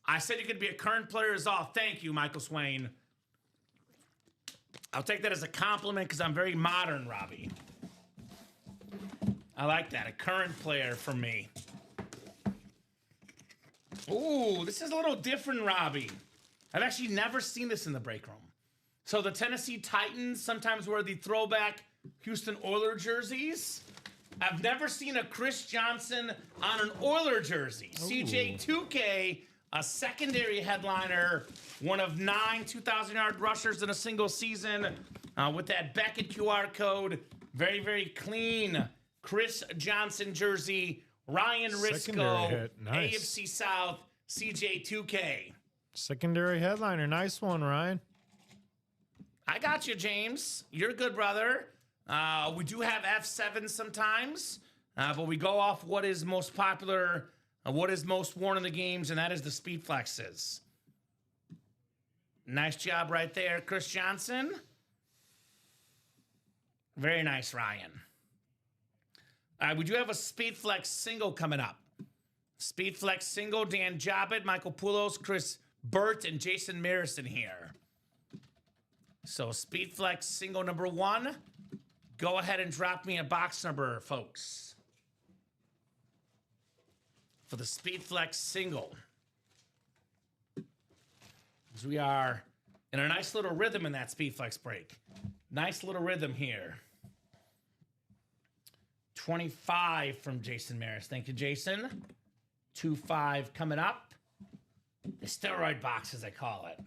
I said you could be a current player is all. Thank you, Michael Swain. I'll take that as a compliment because I'm very modern, Robbie. I like that. A current player for me. Ooh, this is a little different, Robbie. I've actually never seen this in the break room. So the Tennessee Titans sometimes wear the throwback Houston Oilers jerseys. I've never seen a Chris Johnson on an Oiler jersey. Ooh. CJ2K, a secondary headliner, one of 9 2,000-yard rushers in a single season with that Beckett QR code. Very, very clean Chris Johnson jersey. Ryan Risco, nice. AFC South, CJ2K. Secondary headliner. Nice one, Ryan. I got you, James. You're good, brother. We do have F7 sometimes, but we go off what is most popular, what is most worn in the games, and that is the Speed Flexes. Nice job right there, Chris Johnson. Very nice, Ryan. We do have a Speed Flex single coming up. Speed Flex single, Dan Jobbitt, Michael Poulos, Chris Burt, and Jason Marison here. So Speed Flex single number 1. Go ahead and drop me a box number, folks. For the Speed Flex single. As we are in a nice little rhythm in that Speed Flex break. Nice little rhythm here. 25 from Jason Maris. Thank you, Jason. 2-5 coming up. The steroid box, as I call it.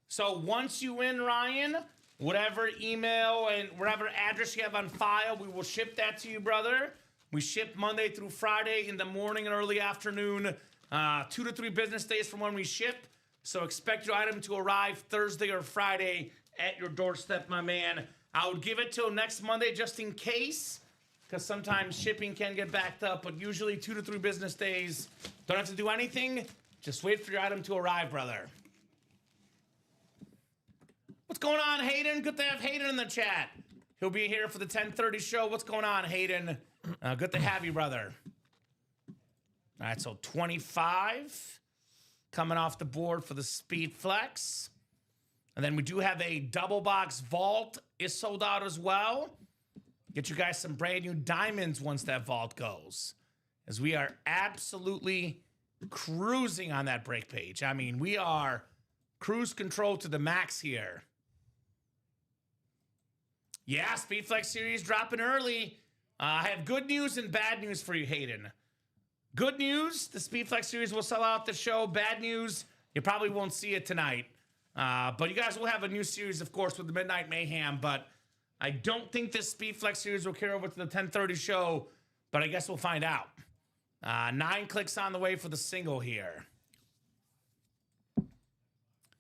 So once you win, Ryan, whatever email and whatever address you have on file, we will ship that to you, brother. We ship Monday through Friday in the morning and early afternoon, 2 to 3 business days from when we ship. So expect your item to arrive Thursday or Friday at your doorstep, my man. I would give it till next Monday just in case, because sometimes shipping can get backed up, but usually 2 to 3 business days. Don't have to do anything. Just wait for your item to arrive, brother. What's going on, Hayden? Good to have Hayden in the chat. He'll be here for the 10:30 show. What's going on, Hayden? Good to have you, brother. All right, so 25 coming off the board for the Speed Flex. And then we do have a double box vault is sold out as well. Get you guys some brand new diamonds once that vault goes, as we are absolutely cruising on that break page. I mean, we are cruise control to the max here. Yeah, Speed Flex series dropping early. I have good news and bad news for you, Hayden. Good news, the Speed Flex series will sell out the show. Bad news, you probably won't see it tonight. But you guys will have a new series, of course, with the Midnight Mayhem. But I don't think this Speed Flex series will carry over to the 10:30 show. But I guess we'll find out. 9 clicks on the way for the single here.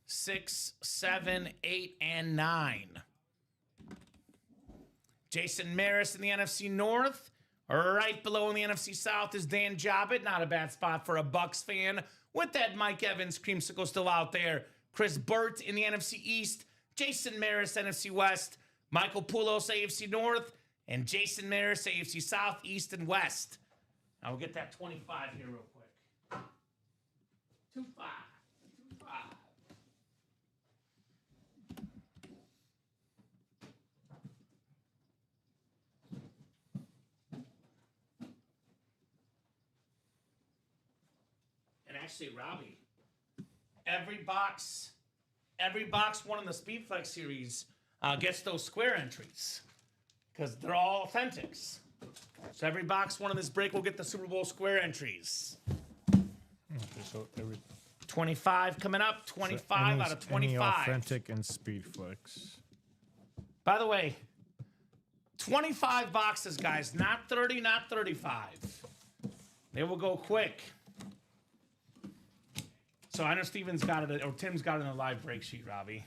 6, 7, 8, and 9. Jason Maris in the NFC North. Right below in the NFC South is Dan Jobbett. Not a bad spot for a Bucks fan. With that Mike Evans creamsicle still out there. Chris Burt in the NFC East. Jason Maris, NFC West. Michael Poulos, AFC North. And Jason Maris, AFC South, East, and West. Now we'll get that 25 here real quick. 2-5. 2-5. And actually, Robbie, every box one in the Speed Flex series gets those square entries because they're all authentics. So every box one in this break will get the Super Bowl square entries. Okay, so 25 coming up. 25 out of 25. Authentic and Speed Flex. By the way, 25 boxes, guys. Not 30, not 35. They will go quick. So I know Steven's got it, or Tim's got it in a live break sheet, Robbie.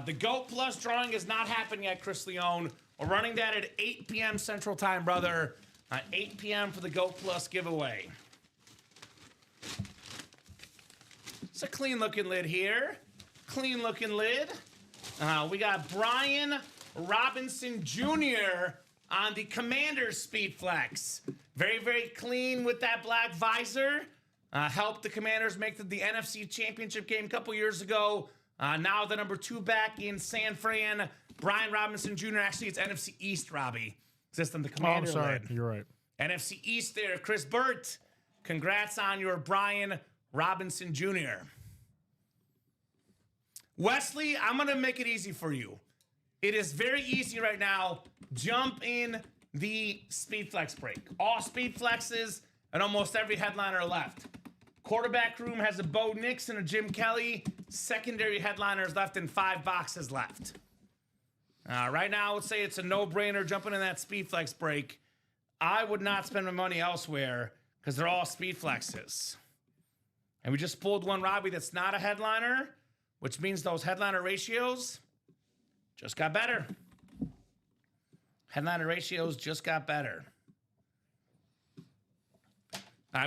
The GOAT Plus drawing has not happened yet, Chris Leone. We're running that at 8 p.m. Central Time, brother. 8 p.m. for the GOAT Plus giveaway. It's a clean-looking lid here. Clean-looking lid. We got Brian Robinson Jr. on the Commanders Speed Flex. Very, very clean with that black visor. Helped the Commanders make the NFC Championship game a couple years ago. Now the number 2 back in San Fran. Brian Robinson Jr. Actually, it's NFC East, Robbie. Exists on the Commander I'm sorry. lid. You're right. NFC East there. Chris Burt, congrats on your Brian Robinson Jr. Wesley, I'm going to make it easy for you. It is very easy right now. Jump in the Speed Flex break. All Speed Flexes and almost every headliner left. Quarterback room has a Bo Nix and a Jim Kelly. Secondary headliners left and 5 boxes left. Right now, I would say it's a no-brainer jumping in that Speed Flex break. I would not spend my money elsewhere because they're all Speed Flexes. And we just pulled one, Robbie, that's not a headliner, which means those headliner ratios just got better. Headliner ratios just got better.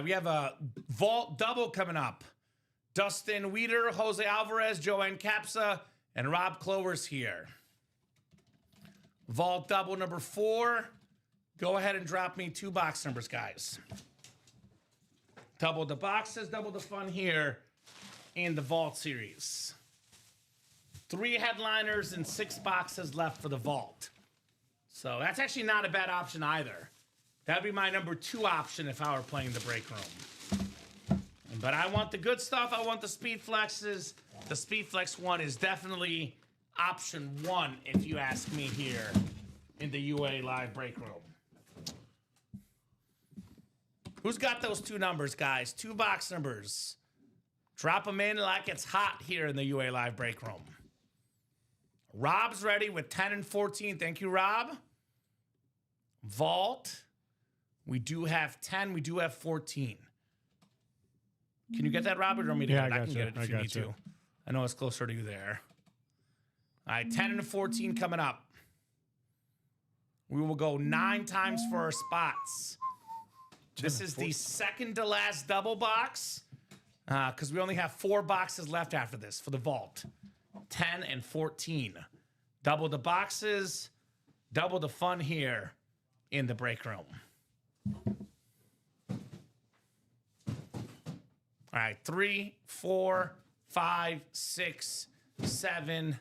We have a vault double coming up. Dustin Weeder, Jose Alvarez, Joanne Capsa, and Rob Clovers here. Vault double number 4. Go ahead and drop me 2 box numbers, guys. Double the boxes, double the fun here in the Vault series. 3 headliners and 6 boxes left for the Vault. So that's actually not a bad option either. That'd be my number 2 option if I were playing the break room. But I want the good stuff. I want the speed flexes. The speed flex one is definitely option one, if you ask me here in the UA live break room. Who's got those 2 numbers, guys? 2 box numbers. Drop them in like it's hot here in the UA live break room. Rob's ready with 10 and 14. Thank you, Rob. Vault. We do have 10. We do have 14. Can you get that, Robert? Or want me to get it? I can get it if you need to. I know it's closer to you there. All right, 10 and 14 coming up. We will go 9 times for our spots. This is the second to last double box because we only have 4 boxes left after this for the vault. 10 and 14. Double the boxes, double the fun here in the break room. All right, 3, 4, 5, 6, 7,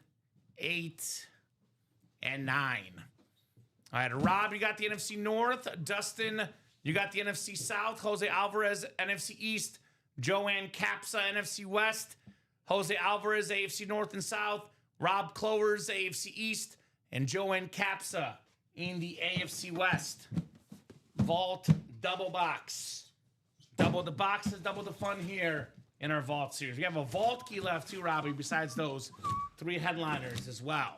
8, and 9. All right, Rob, you got the NFC North. Dustin, you got the NFC South. Jose Alvarez, NFC East. Joanne Capsa, NFC West. Jose Alvarez, AFC North and South. Rob Clovers, AFC East. And Joanne Capsa in the AFC West. Vault, double box. Double the boxes, double the fun here in our Vault series. We have a Vault key left too, Robbie, besides those 3 headliners as well.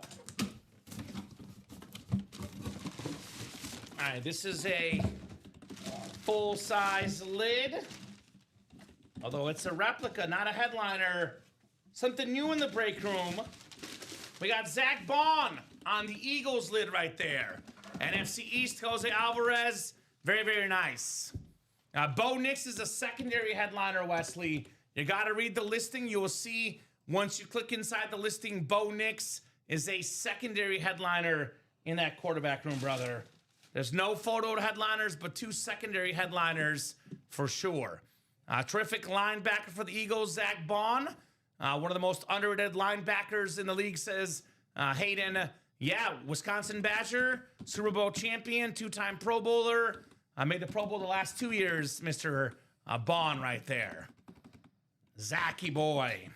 All right, this is a full-size lid. Although it's a replica, not a headliner. Something new in the break room. We got Zach Bond on the Eagles lid right there. NFC East, Jose Alvarez. Very, very nice. Bo Nix is a secondary headliner, Wesley. You got to read the listing. You will see once you click inside the listing, Bo Nix is a secondary headliner in that quarterback room, brother. There's no photo headliners, but 2 secondary headliners for sure. Terrific linebacker for the Eagles, Zach Bond. One of the most underrated linebackers in the league, says Hayden. Yeah, Wisconsin Badger, Super Bowl champion, 2-time Pro Bowler. Made the Pro Bowl the last 2 years, Mr. Bond right there. Zachy boy.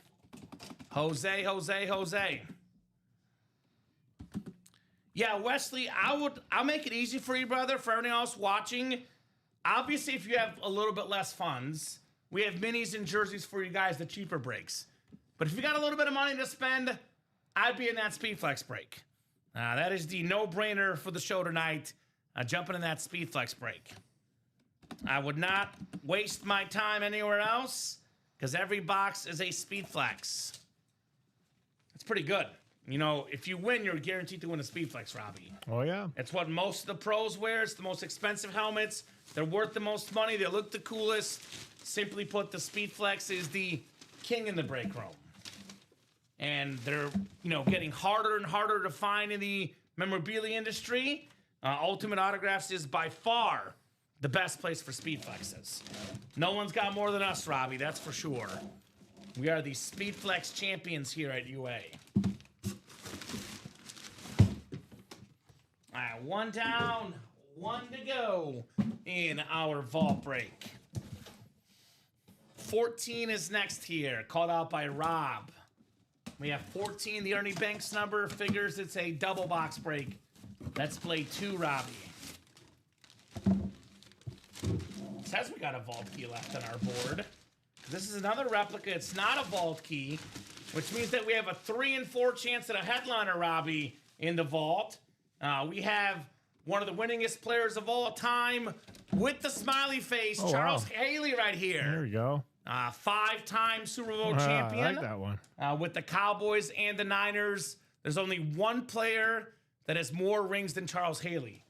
Jose. Yeah, Wesley, I'll make it easy for you, brother, for everyone else watching. Obviously, if you have a little bit less funds, we have minis and jerseys for you guys, the cheaper breaks. But if you got a little bit of money to spend, I'd be in that Speedflex break. That is the no-brainer for the show tonight. Jumping in that Speedflex break. I would not waste my time anywhere else because every box is a Speedflex. It's pretty good. You know, if you win, you're guaranteed to win a Speedflex, Robbie. Oh, yeah. It's what most of the pros wear. It's the most expensive helmets. They're worth the most money. They look the coolest. Simply put, the Speedflex is the king in the break room. And they're, getting harder and harder to find in the memorabilia industry. Ultimate Autographs is by far the best place for Speedflexes. No one's got more than us, Robbie, that's for sure. We are the Speedflex champions here at UA. All right, 1 down, 1 to go in our vault break. 14 is next here, called out by Rob. We have 14, the Ernie Banks number, figures it's a double box break. Let's play 2, Robbie. It says we got a vault key left on our board. This is another replica. It's not a vault key, which means that we have a 3 and 4 chance at a headliner, Robbie, in the vault. We have one of the winningest players of all time with the smiley face, Charles Haley right here. There we go. 5-time Super Bowl champion. I like that one. With the Cowboys and the Niners. There's only one player that has more rings than Charles Haley.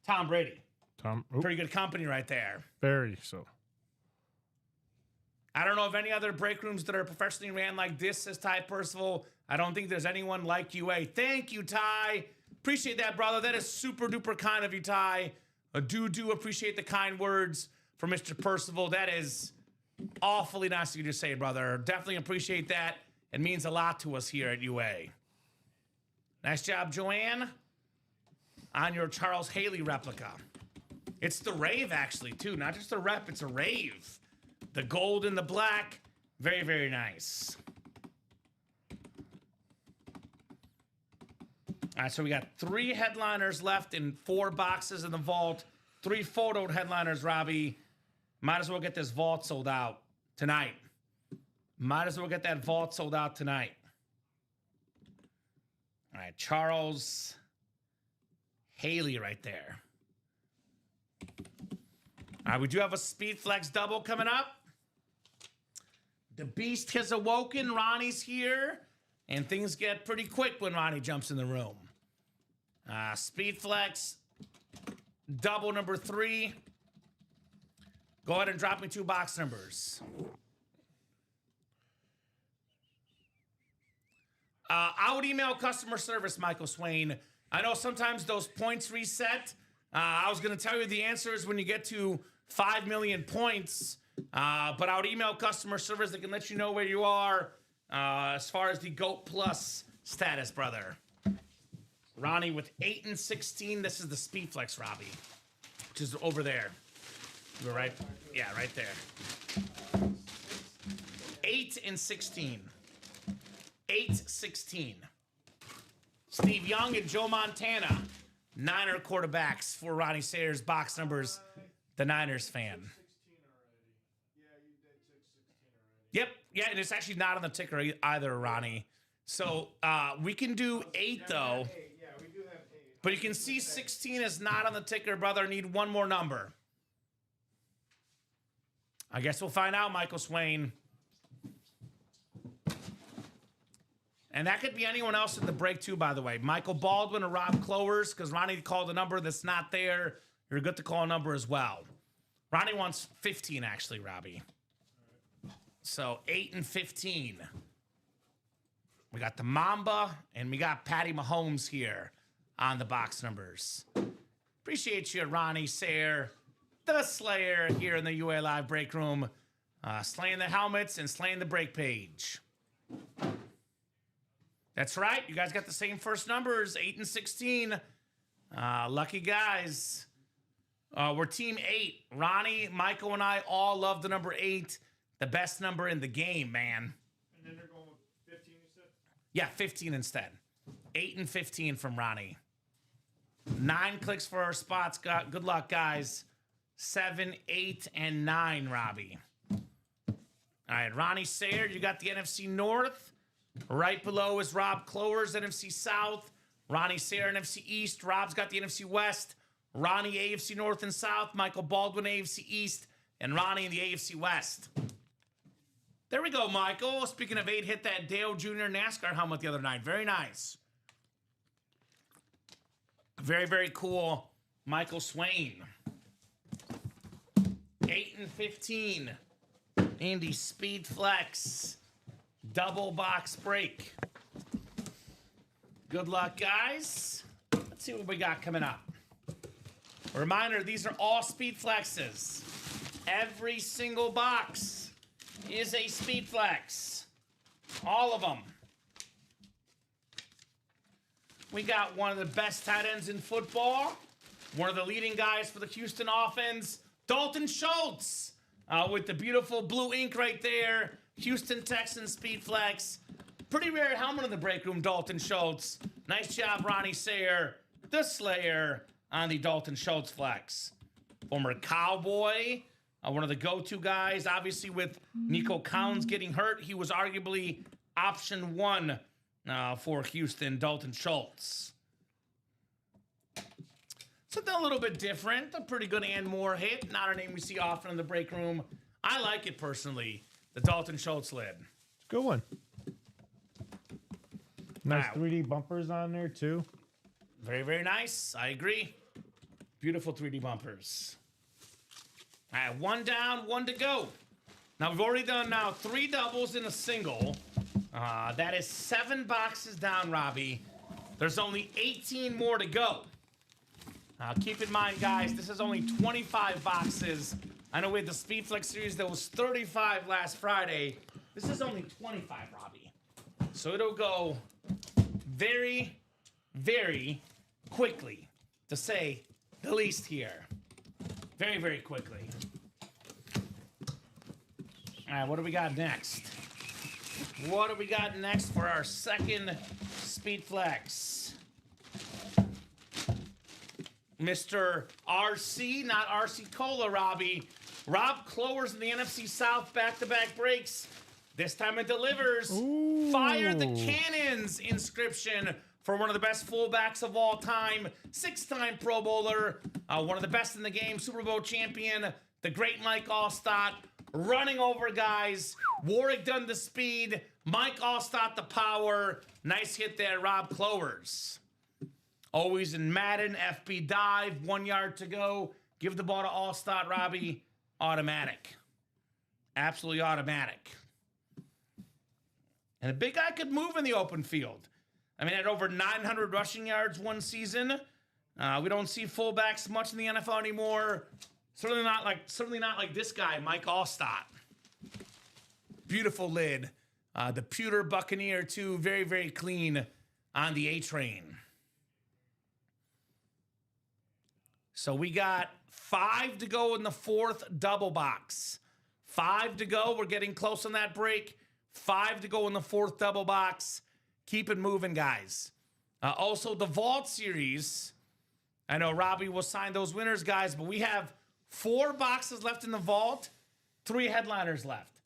Tom Brady. Pretty good company right there. Very so. I don't know of any other break rooms that are professionally ran like this, says Ty Percival. I don't think there's anyone like UA. Thank you, Ty. Appreciate that, brother. That is super duper kind of you, Ty. I do appreciate the kind words from Mr. Percival. That is awfully nice of you to say, brother. Definitely appreciate that. It means a lot to us here at UA. Nice job, Joanne, on your Charles Haley replica. It's the rave, actually, too. Not just a rep, it's a rave. The gold and the black. Very, very nice. All right, so we got 3 headliners left in 4 boxes in the vault. 3 photoed headliners, Robbie. Might as well get this vault sold out tonight. Might as well get that vault sold out tonight. All right, Charles Haley right there. All right, we do have a Speed Flex double coming up. The Beast has awoken. Ronnie's here. And things get pretty quick when Ronnie jumps in the room. Speed Flex double number 3. Go ahead and drop me 2 box numbers. I would email customer service, Michael Swain. I know sometimes those points reset. I was going to tell you the answer is when you get to 5 million points. But I would email customer service that can let you know where you are as far as the GOAT Plus status, brother. Ronnie with 8 and 16. This is the Speed Flex, Robbie, which is over there. We're right. Yeah, right there. 8 and 16. 8-16. Steve Young and Joe Montana. Niner quarterbacks for Ronnie Sayers. Box numbers. The Niners fan. Yep. Yeah, and it's actually not on the ticker either, Ronnie. So we can do 8, though. Yeah, we do have 8. But you can see 16 is not on the ticker, brother. Need one more number. I guess we'll find out, Michael Swain. And that could be anyone else in the break, too, by the way. Michael Baldwin or Rob Clowers, because Ronnie called a number that's not there. You're good to call a number as well. Ronnie wants 15, actually, Robbie. So 8 and 15. We got the Mamba, and we got Patty Mahomes here on the box numbers. Appreciate you, Ronnie Sayer, the Slayer, here in the UA Live break room. Slaying the helmets and slaying the break page. That's right. You guys got the same first numbers, 8 and 16. Lucky guys. We're team 8. Ronnie, Michael, and I all love the number 8. The best number in the game, man. And then they're going with 15, you said? Yeah, 15 instead. 8 and 15 from Ronnie. 9 clicks for our spots. Good luck, guys. 7, 8, and 9, Robbie. All right, Ronnie Sayer, you got the NFC North. Right below is Rob Clowers, NFC South. Ronnie Sayer, NFC East. Rob's got the NFC West. Ronnie, AFC North and South. Michael Baldwin, AFC East. And Ronnie in the AFC West. There we go, Michael. Speaking of 8, hit that Dale Jr. NASCAR helmet the other night. Very nice. Very, very cool. Michael Swain. 8 and 15. Indy Speed Flex. Double box break. Good luck, guys. Let's see what we got coming up. A reminder, these are all Speed Flexes. Every single box is a Speed Flex. All of them. We got one of the best tight ends in football. One of the leading guys for the Houston offense, Dalton Schultz, with the beautiful blue ink right there. Houston Texans Speed Flex. Pretty rare helmet in the break room, Dalton Schultz. Nice job, Ronnie Sayer, the Slayer, on the Dalton Schultz Flex. Former Cowboy, one of the go-to guys. Obviously, with Nico Collins getting hurt, he was arguably option 1 for Houston, Dalton Schultz. Something a little bit different. A pretty good and more hit. Not a name we see often in the break room. I like it personally. The Dalton Schultz lid. Good one. Nice 3D bumpers on there, too. Very, very nice. I agree. Beautiful 3D bumpers. All right, 1 down, 1 to go. Now, we've already done now 3 doubles in a single. That is 7 boxes down, Robbie. There's only 18 more to go. Keep in mind, guys, this is only 25 boxes. I know we had the Speed Flex series that was 35 last Friday. This is only 25, Robbie. So it'll go very, very quickly, to say the least here. Very, very quickly. All right, what do we got next? What do we got next for our second Speed Flex? Mr. RC, not RC Cola, Robbie. Rob Clowers in the NFC South back-to-back breaks. This time it delivers. Ooh. Fire the Cannons inscription for one of the best fullbacks of all time. 6-time Pro Bowler, one of the best in the game, Super Bowl champion, the great Mike Allstott, running over guys. Warwick Dunn the speed, Mike Allstott the power. Nice hit there, Rob Clowers. Always in Madden, FB dive, 1 yard to go. Give the ball to Allstott, Robbie. Automatic. Absolutely automatic. And the big guy could move in the open field. I mean, at over 900 rushing yards one season. We don't see fullbacks much in the NFL anymore. Certainly not like this guy, Mike Allstott. Beautiful lid. The pewter Buccaneer, too. Very, very clean on the A-train. So we got 5 to go in the fourth double box. 5 to go. We're getting close on that break. 5 to go in the fourth double box. Keep it moving, guys. Also, the Vault Series. I know Robbie will sign those winners, guys, but we have 4 boxes left in the Vault. 3 headliners left.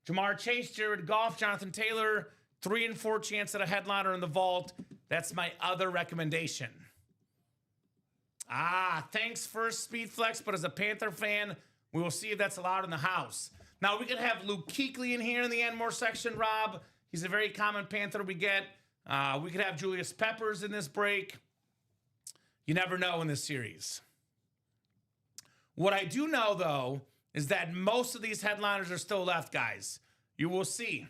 Jamar Chase, Jared Goff, Jonathan Taylor. 3 and 4 chance at a headliner in the Vault. That's my other recommendation. Thanks for Speed Flex, but as a Panther fan, we will see if that's allowed in the house. Now, we could have Luke Kuechly in here in the Enmore section, Rob. He's a very common Panther we get. We could have Julius Peppers in this break. You never know in this series. What I do know, though, is that most of these headliners are still left, guys. You will see.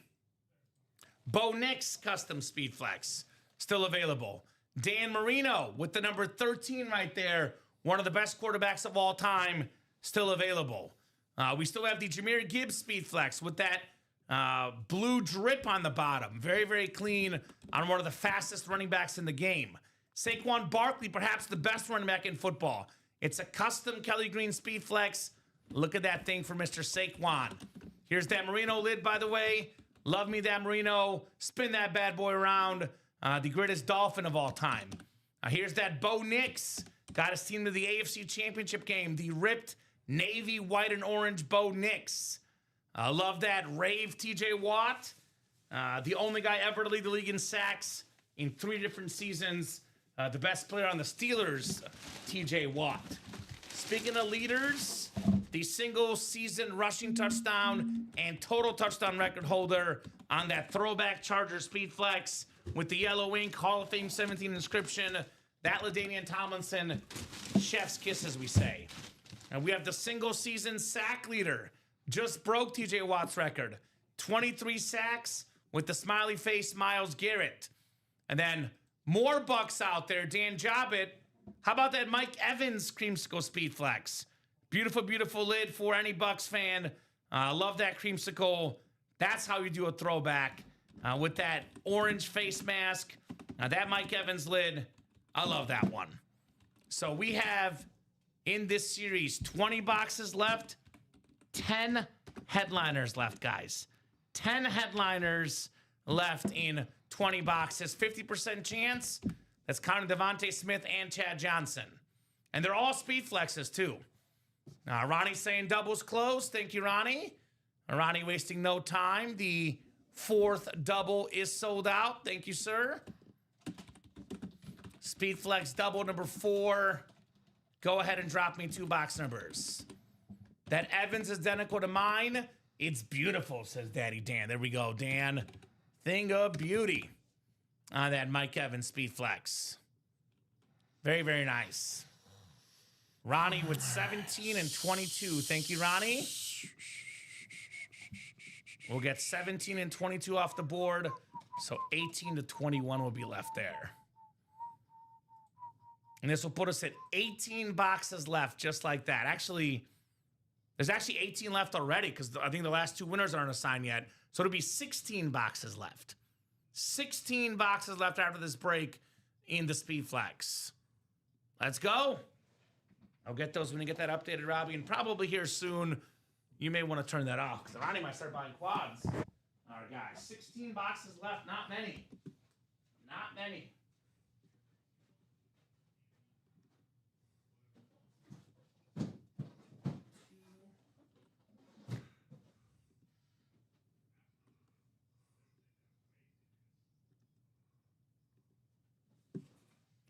Bo Nix custom Speed Flex, still available. Dan Marino with the number 13 right there. One of the best quarterbacks of all time, still available. We still have the Jahmyr Gibbs Speed Flex with that blue drip on the bottom. Very, very clean on one of the fastest running backs in the game. Saquon Barkley, perhaps the best running back in football. It's a custom Kelly Green Speed Flex. Look at that thing for Mr. Saquon. Here's that Marino lid, by the way. Love me that Marino. Spin that bad boy around. The greatest Dolphin of all time. Here's that Bo Nix. Got his team to the AFC Championship game. The ripped navy, white, and orange Bo Nix. Love that. Rave TJ Watt. The only guy ever to lead the league in sacks in 3 different seasons. The best player on the Steelers, TJ Watt. Speaking of leaders, the single season rushing touchdown and total touchdown record holder on that throwback Charger Speed Flex with the yellow ink Hall of Fame 17 inscription. That LaDainian Tomlinson, chef's kiss, as we say. And we have the single season sack leader. Just broke TJ Watt's record. 23 sacks with the smiley face Myles Garrett. And then more Bucks out there. Dan Jobbett. How about that Mike Evans Creamsicle Speed Flex? Beautiful, beautiful lid for any Bucks fan. Love that creamsicle. That's how you do a throwback with that orange face mask. That Mike Evans lid. I love that one. So we have in this series 20 boxes left, 10 headliners left, guys. 10 headliners left in 20 boxes. 50% chance. That's counting Devontae Smith and Chad Johnson. And they're all Speed Flexes, too. Ronnie's saying doubles close. Thank you, Ronnie. Ronnie wasting no time. The 4th double is sold out. Thank you, sir. Speed Flex double number 4. Go ahead and drop me 2 box numbers. That Evans is identical to mine. It's beautiful, says Daddy Dan. There we go, Dan. Thing of beauty on that Mike Evans Speed Flex. Very, very nice. Ronnie with 17 and 22. Thank you, Ronnie. We'll get 17 and 22 off the board. So 18 to 21 will be left there. And this will put us at 18 boxes left, just like that. Actually, there's actually 18 left already because I think the last 2 winners aren't assigned yet. So it'll be 16 boxes left. 16 boxes left after this break in the Speed Flex. Let's go. I'll get those when we get that updated, Robbie, and probably here soon you may want to turn that off because Ronnie might start buying quads. All right, guys. 16 boxes left. Not many. Not many.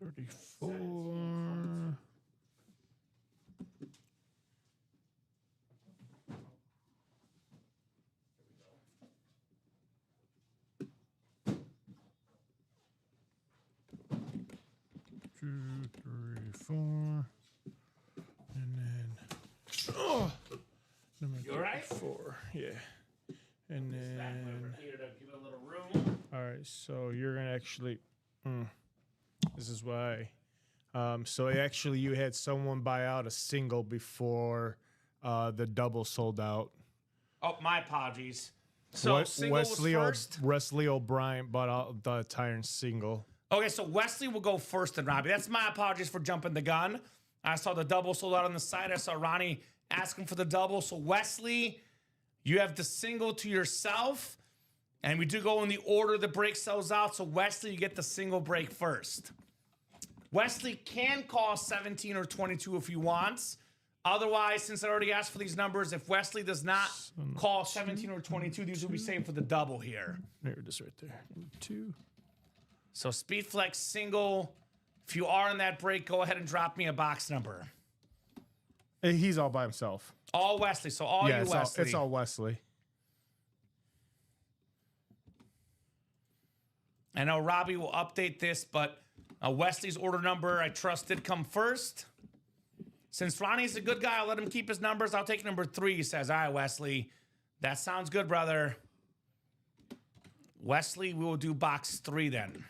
$34. Two, three, four, and then number You all right? 4, yeah, and Back then over here to give it a little room. all right. So you're gonna actually, this is why. So actually, you had someone buy out a single before the double sold out. Oh, my apologies. So single Wesley was first. Wesley O'Brien bought out the entire single. Okay, so Wesley will go first then Robbie. That's my apologies for jumping the gun. I saw the double sold out on the side. I saw Ronnie asking for the double. So Wesley, you have the single to yourself. And we do go in the order the break sells out. So Wesley, you get the single break first. Wesley can call 17 or 22 if he wants. Otherwise, since I already asked for these numbers, if Wesley does not call 17 or 22, these will be saved for the double here. There it is right there. 2. So Speed Flex single. If you are in that break, go ahead and drop me a box number. He's all by himself. All Wesley. So all you it's Wesley. it's all Wesley. I know Robbie will update this, but Wesley's order number, I trust, did come first. Since Ronnie's a good guy, I'll let him keep his numbers. I'll take number 3, he says. All right, Wesley. That sounds good, brother. Wesley, we will do box 3 then.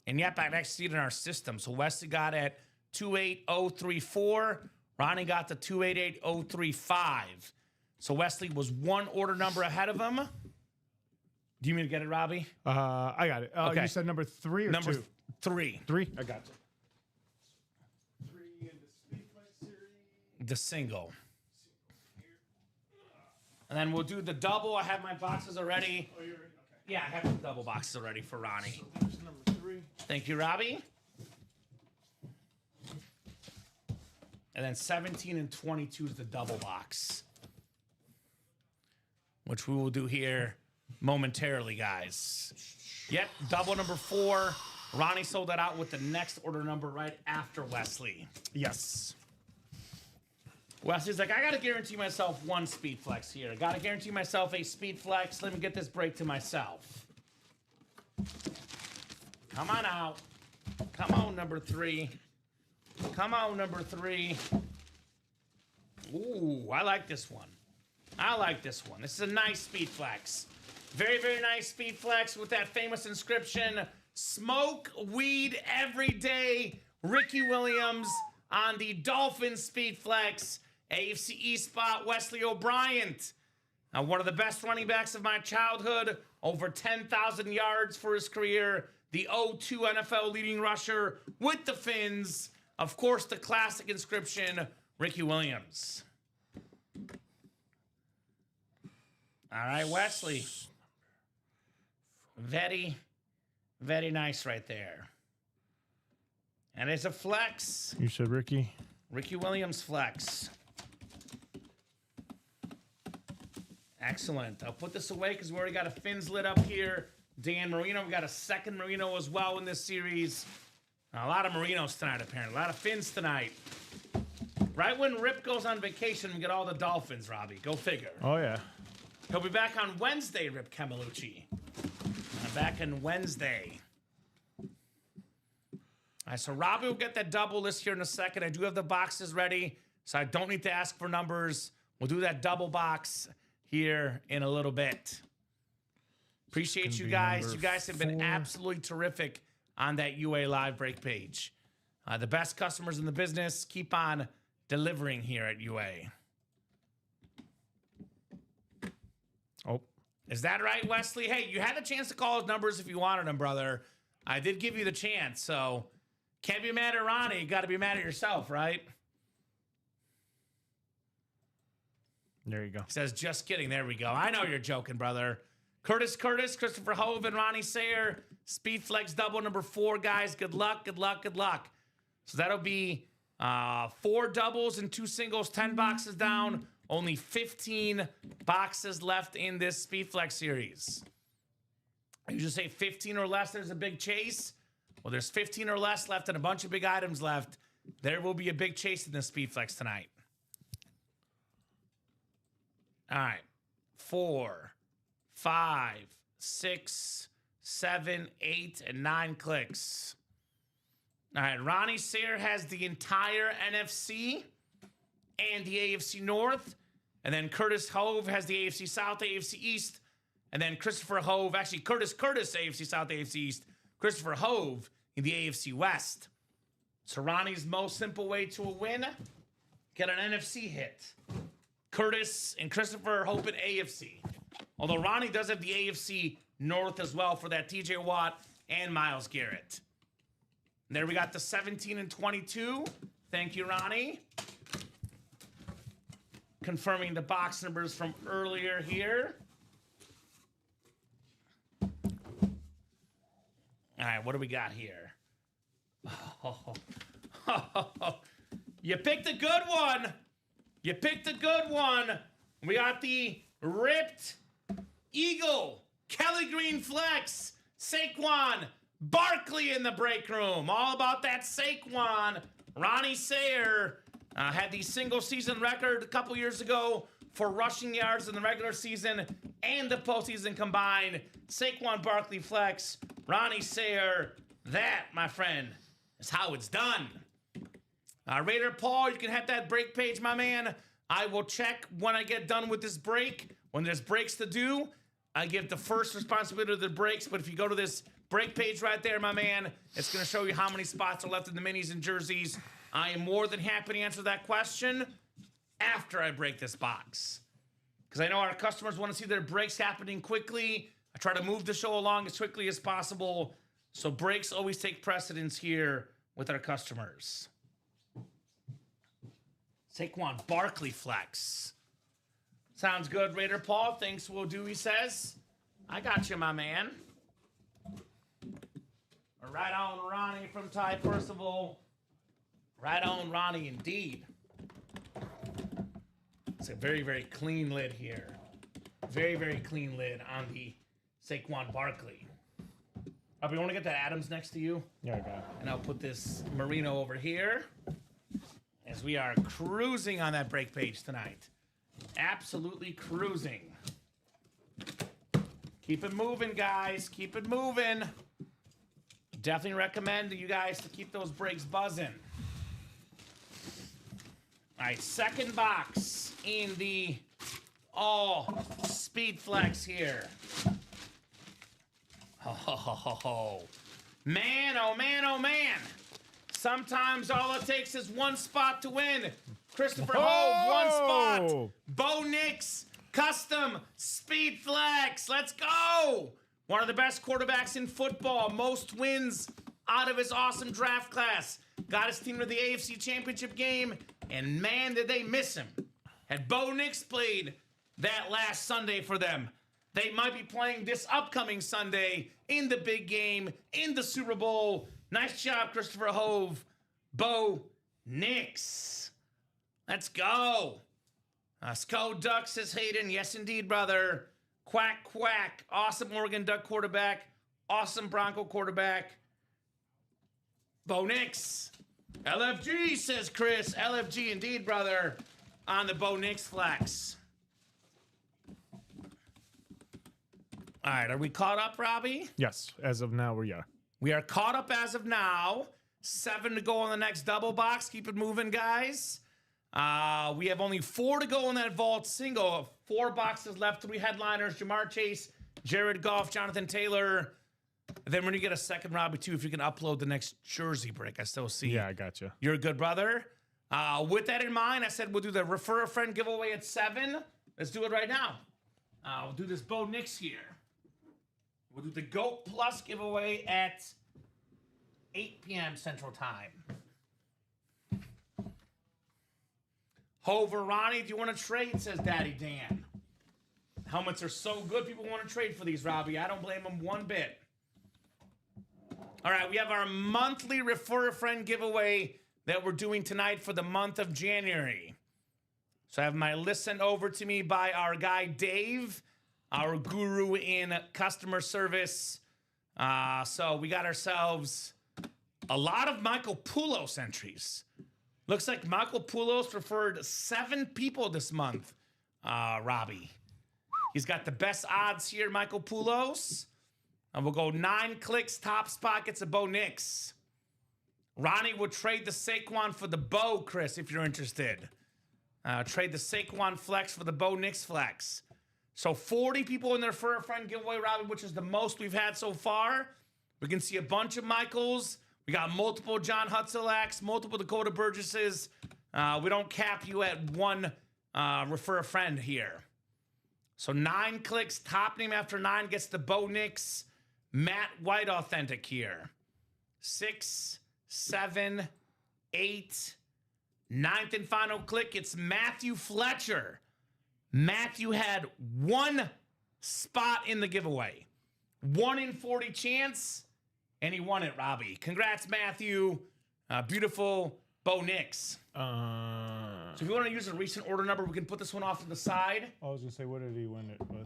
And yep, I actually see it in our system. So Wesley got at 28034. Ronnie got to 288035. So Wesley was 1 order number ahead of him. Do you mean to get it, Robbie? I got it. Okay. You said number 3 or Number 2? 3. 3? I got you. 3 in the Speed Flex series. The single. And then we'll do the double. I have my boxes already. Oh, you're okay. Yeah, I have the double boxes already for Ronnie. There's number 3. Thank you, Robbie. And then 17 and 22 is the double box, which we will do here momentarily, guys. Yep, double number 4. Ronnie sold that out with the next order number right after Wesley. Yes. Wesley's like, I got to guarantee myself 1 Speed Flex here. I got to guarantee myself a Speed Flex. Let me get this break to myself. Come on out. Come on, number 3. Come on, number 3. Ooh, I like this one. I like this one. This is a nice Speed Flex. Very, very nice Speed Flex with that famous inscription, smoke weed every day. Ricky Williams on the Dolphins Speed Flex. AFC East spot, Wesley O'Brien. Now, one of the best running backs of my childhood. Over 10,000 yards for his career. The 0-2 NFL leading rusher with the Fins. Of course, the classic inscription, Ricky Williams. All right, Wesley. Very, very nice right there. And it's a flex. You said Ricky? Ricky Williams flex. Excellent. I'll put this away because we already got a Fins lit up here. Dan Marino. We got a second Marino as well in this series. A lot of Marinos tonight, apparently. A lot of Fins tonight. Right when Rip goes on vacation, we get all the Dolphins, Robbie. Go figure. Oh, yeah. He'll be back on Wednesday, Rip Camelucci. Back on Wednesday. All right, so Robbie will get that double list here in a second. I do have the boxes ready, so I don't need to ask for numbers. We'll do that double box here in a little bit. Appreciate you guys. You guys have been absolutely terrific on that UA Live Break page. The best customers in the business. Keep on delivering here at UA. Oh. Is that right, Wesley? Hey, you had a chance to call his numbers if you wanted them, brother. I did give you the chance, so can't be mad at Ronnie. You got to be mad at yourself, right? There you go. He says, just kidding. There we go. I know you're joking, brother. Curtis, Christopher Hove, and Ronnie Sayer. Speed Flex double number 4, guys. Good luck, good luck, good luck. So that'll be 4 doubles and 2 singles, 10 boxes down. Only 15 boxes left in this Speed Flex series. You just say 15 or less, there's a big chase. Well, there's 15 or less left and a bunch of big items left. There will be a big chase in the Speed Flex tonight. All right. 4, 5, 6, 7, 8, and 9 clicks. All right. Ronnie Sayer has the entire NFC and the AFC North. And then Curtis Hove has the AFC South, AFC East. And then Christopher Hove, actually Curtis, AFC South, AFC East. Christopher Hove in the AFC West. So Ronnie's most simple way to a win, get an NFC hit. Curtis and Christopher Hove in AFC. Although Ronnie does have the AFC North as well for that TJ Watt and Myles Garrett. And there we got the 17 and 22. Thank you, Ronnie. Confirming the box numbers from earlier here. All right, what do we got here? You picked a good one. You picked a good one. We got the ripped Eagle, Kelly Green Flex, Saquon Barkley in the break room. All about that Saquon. Ronnie Sayer had the single season record a couple years ago for rushing yards in the regular season and the postseason combined. Saquon Barkley Flex, Ronnie Sayer. That, my friend, is how it's done. Raider Paul, you can hit that break page, my man. I will check when I get done with this break. When there's breaks to do, I give the first responsibility to the breaks. But if you go to this break page right there, my man, it's going to show you how many spots are left in the minis and jerseys. I am more than happy to answer that question after I break this box. Because I know our customers want to see their breaks happening quickly. I try to move the show along as quickly as possible. So breaks always take precedence here with our customers. Saquon Barkley Flex. Sounds good, Raider Paul. Thanks, will do, he says. I got you, my man. Right on, Ronnie from Ty Percival. Right on, Ronnie, indeed. It's a very, very clean lid here. Very, very clean lid on the Saquon Barkley. You want to get that Adams next to you? Yeah, I got it. And I'll put this Marino over here as we are cruising on that break page tonight. Absolutely cruising. Keep it moving, guys. Keep it moving. Definitely recommend you guys to keep those breaks buzzing. All right, second box in the all Speed Flex here. Oh, man, oh, man, oh, man. Sometimes all it takes is one spot to win. Christopher Hove, one spot. Bo Nix, custom Speed Flex. Let's go. One of the best quarterbacks in football. Most wins out of his awesome draft class. Got his team to the AFC Championship game, and man, did they miss him. Had Bo Nix played that last Sunday for them, they might be playing this upcoming Sunday in the big game, in the Super Bowl. Nice job, Christopher Hove. Bo Nix. Let's go. Sco Duck, says Hayden. Yes, indeed, brother. Quack, quack. Awesome Oregon Duck quarterback. Awesome Bronco quarterback. Bo Nix. LFG, says Chris. LFG, indeed, brother. On the Bo Nix Flex. All right, are we caught up, Robbie? Yes, as of now, we are. We are caught up as of now. 7 to go on the next double box. Keep it moving, guys. We have only 4 to go in that vault single. 4 boxes left. 3 headliners. Jamar Chase, Jared Goff, Jonathan Taylor. Then when you get a second, Robbie, too, if you can upload the next jersey break. I still see. Yeah, I got you. You're a good brother. With that in mind, I said we'll do the Refer a Friend giveaway at 7. Let's do it right now. We'll do this Bo Nix here. We'll do the GOAT Plus giveaway at 8 p.m. Central Time. Hover Ronnie, do you want to trade? Says Daddy Dan. Helmets are so good, people want to trade for these, Robbie. I don't blame them one bit. All right, we have our monthly Refer a Friend giveaway that we're doing tonight for the month of January. So I have my list sent over to me by our guy Dave, our guru in customer service. So we got ourselves a lot of Michael Poulos entries. Looks like Michael Poulos referred 7 people this month, Robbie. He's got the best odds here, Michael Poulos. And we'll go 9 clicks, top spot gets a Bo Nix. Ronnie would trade the Saquon for the Bo, Chris, if you're interested. Trade the Saquon flex for the Bo Nix flex. So 40 people in their Refer a Friend giveaway, Robbie, which is the most we've had so far. We can see a bunch of Michaels. We got multiple John Hutzelacs, multiple Dakota Burgesses. We don't cap you at one Refer a Friend here. So 9 clicks, top name after 9 gets the Bo Nix, Matt White authentic here. 6, 7, 8, 9th and final click. It's Matthew Fletcher. Matthew had 1 spot in the giveaway. 1 in 40 chance, and he won it, Robbie. Congrats, Matthew. Beautiful Bo Nix. So if you want to use a recent order number, we can put this one off to the side. I was gonna say, what did he win it with?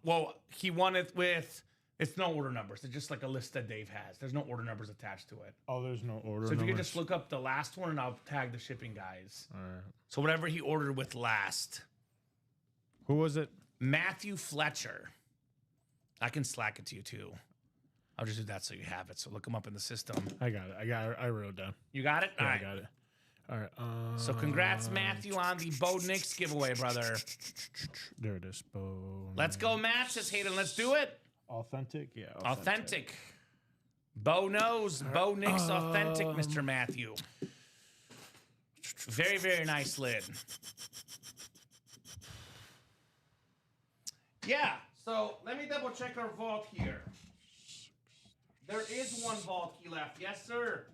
Well, he won it with, it's no order numbers. It's just like a list that Dave has. There's no order numbers attached to it. Oh, there's no order. So if you could just look up the last one, and I'll tag the shipping guys. All right. So whatever he ordered with last. Who was it? Matthew Fletcher. I can Slack it to you too. I'll just do that so you have it. So look him up in the system. I got it. I wrote it down. You got it? Yeah, All right. I got it. All right. So congrats, Matthew, on the Bo Nix giveaway, brother. There it is. Bo. Let's go, Matt. Says Hayden. Let's do it. Authentic? Yeah. Authentic. Bo knows. Bo Nix authentic, Mr. Matthew. Very, very nice lid. Yeah. So let me double check our vault here. There is 1 vault key left. Yes, sir.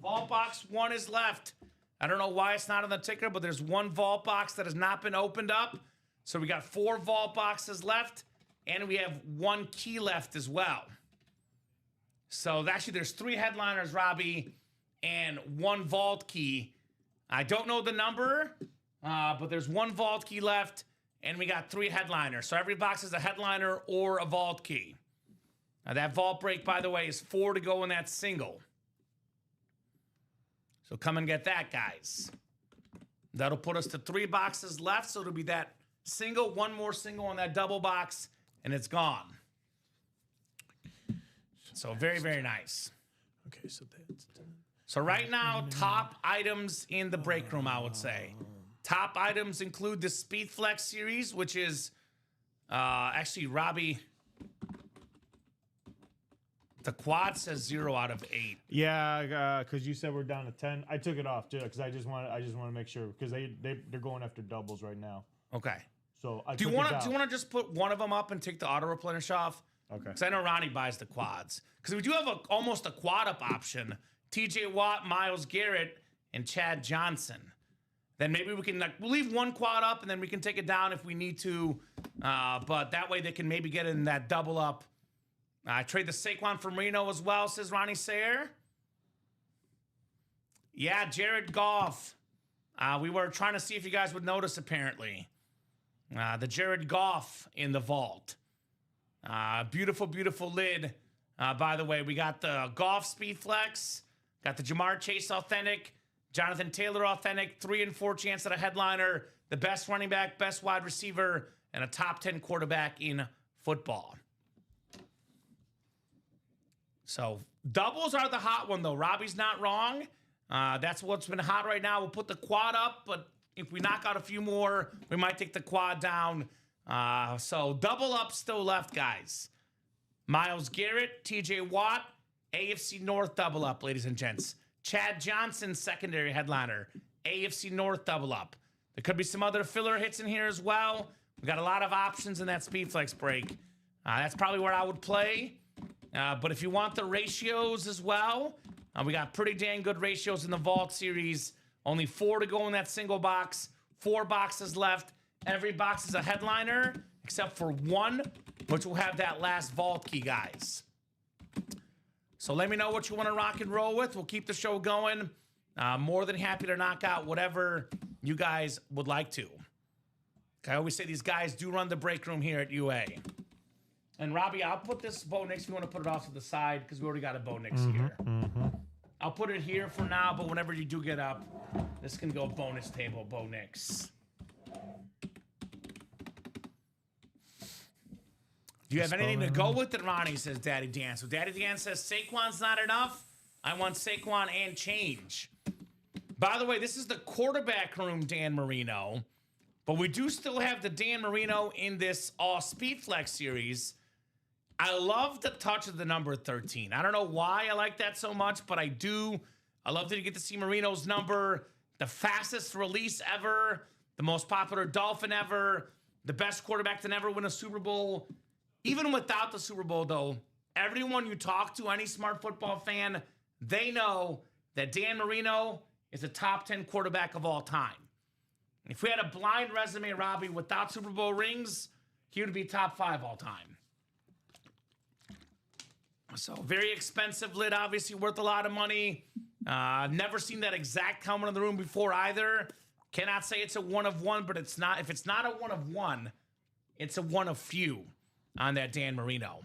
Vault box 1 is left. I don't know why it's not on the ticker, but there's 1 vault box that has not been opened up. So we got 4 vault boxes left, and we have 1 key left as well. So actually, there's 3 headliners, Robbie, and 1 vault key. I don't know the number, but there's 1 vault key left, and we got 3 headliners. So every box is a headliner or a vault key. Now that vault break, by the way, is 4 to go in that single. So come and get that, guys. That'll put us to 3 boxes left. So it'll be that single, 1 more single on that double box, and it's gone. So very, very nice. Okay, so that's done. So right now, top items in the break room, I would say. Top items include the Speed Flex series, which is actually, Robbie, the quad says 0 out of 8. Yeah, because you said we're down to 10. I took it off too because I just want to make sure because they're going after doubles right now. Okay. So do you want to just put one of them up and take the auto replenish off? Okay. Because I know Ronnie buys the quads. Because we do have almost a quad up option. T.J. Watt, Myles Garrett, and Chad Johnson. Then maybe we can we'll leave 1 quad up and then we can take it down if we need to. But that way they can maybe get in that double up. I trade the Saquon for Marino as well, says Ronnie Sayer. Yeah, Jared Goff. We were trying to see if you guys would notice, apparently. The Jared Goff in the vault. Beautiful, beautiful lid. By the way, we got the Goff Speed Flex. Got the Jamar Chase authentic. Jonathan Taylor authentic. 3 and 4 chance at a headliner. The best running back, best wide receiver, and a top 10 quarterback in football. So doubles are the hot one, though. Robbie's not wrong. That's what's been hot right now. We'll put the quad up, but if we knock out a few more, we might take the quad down. So double up still left, guys. Myles Garrett, T.J. Watt, AFC North double up, ladies and gents. Chad Johnson, secondary headliner, AFC North double up. There could be some other filler hits in here as well. We got a lot of options in that Speed Flex break. That's probably where I would play. But if you want the ratios as well, we got pretty dang good ratios in the Vault series Only 4 to go in that single box. 4 boxes left. Every box is a headliner, except for 1, which will have that last vault key, guys. So let me know what you want to rock and roll with. We'll keep the show going. More than happy to knock out whatever you guys would like to. I always say these guys do run the break room here at UA. And Robbie, I'll put this Bo Nix if you want to put it off to the side because we already got a Bo Nix here. I'll put it here for now, but whenever you do get up, this can go bonus table, Bo Nix. Do you have anything to go with it, Ronnie, says Daddy Dan. So Daddy Dan says Saquon's not enough. I want Saquon and change. By the way, this is the quarterback room, Dan Marino. But we do still have the Dan Marino in this All Speed Flex series. I love the touch of the number 13. I don't know why I like that so much, but I do. I love that you get to see Marino's number, the fastest release ever, the most popular Dolphin ever, the best quarterback to never win a Super Bowl. Even without the Super Bowl, though, everyone you talk to, any smart football fan, they know that Dan Marino is a top 10 quarterback of all time. If we had a blind resume, Robbie, without Super Bowl rings, he would be top 5 all time. So very expensive lid, obviously worth a lot of money. Never seen that exact helmet in the room before either. Cannot say it's a one of one, but it's not. If it's not a one of one, it's a one of few on that Dan Marino.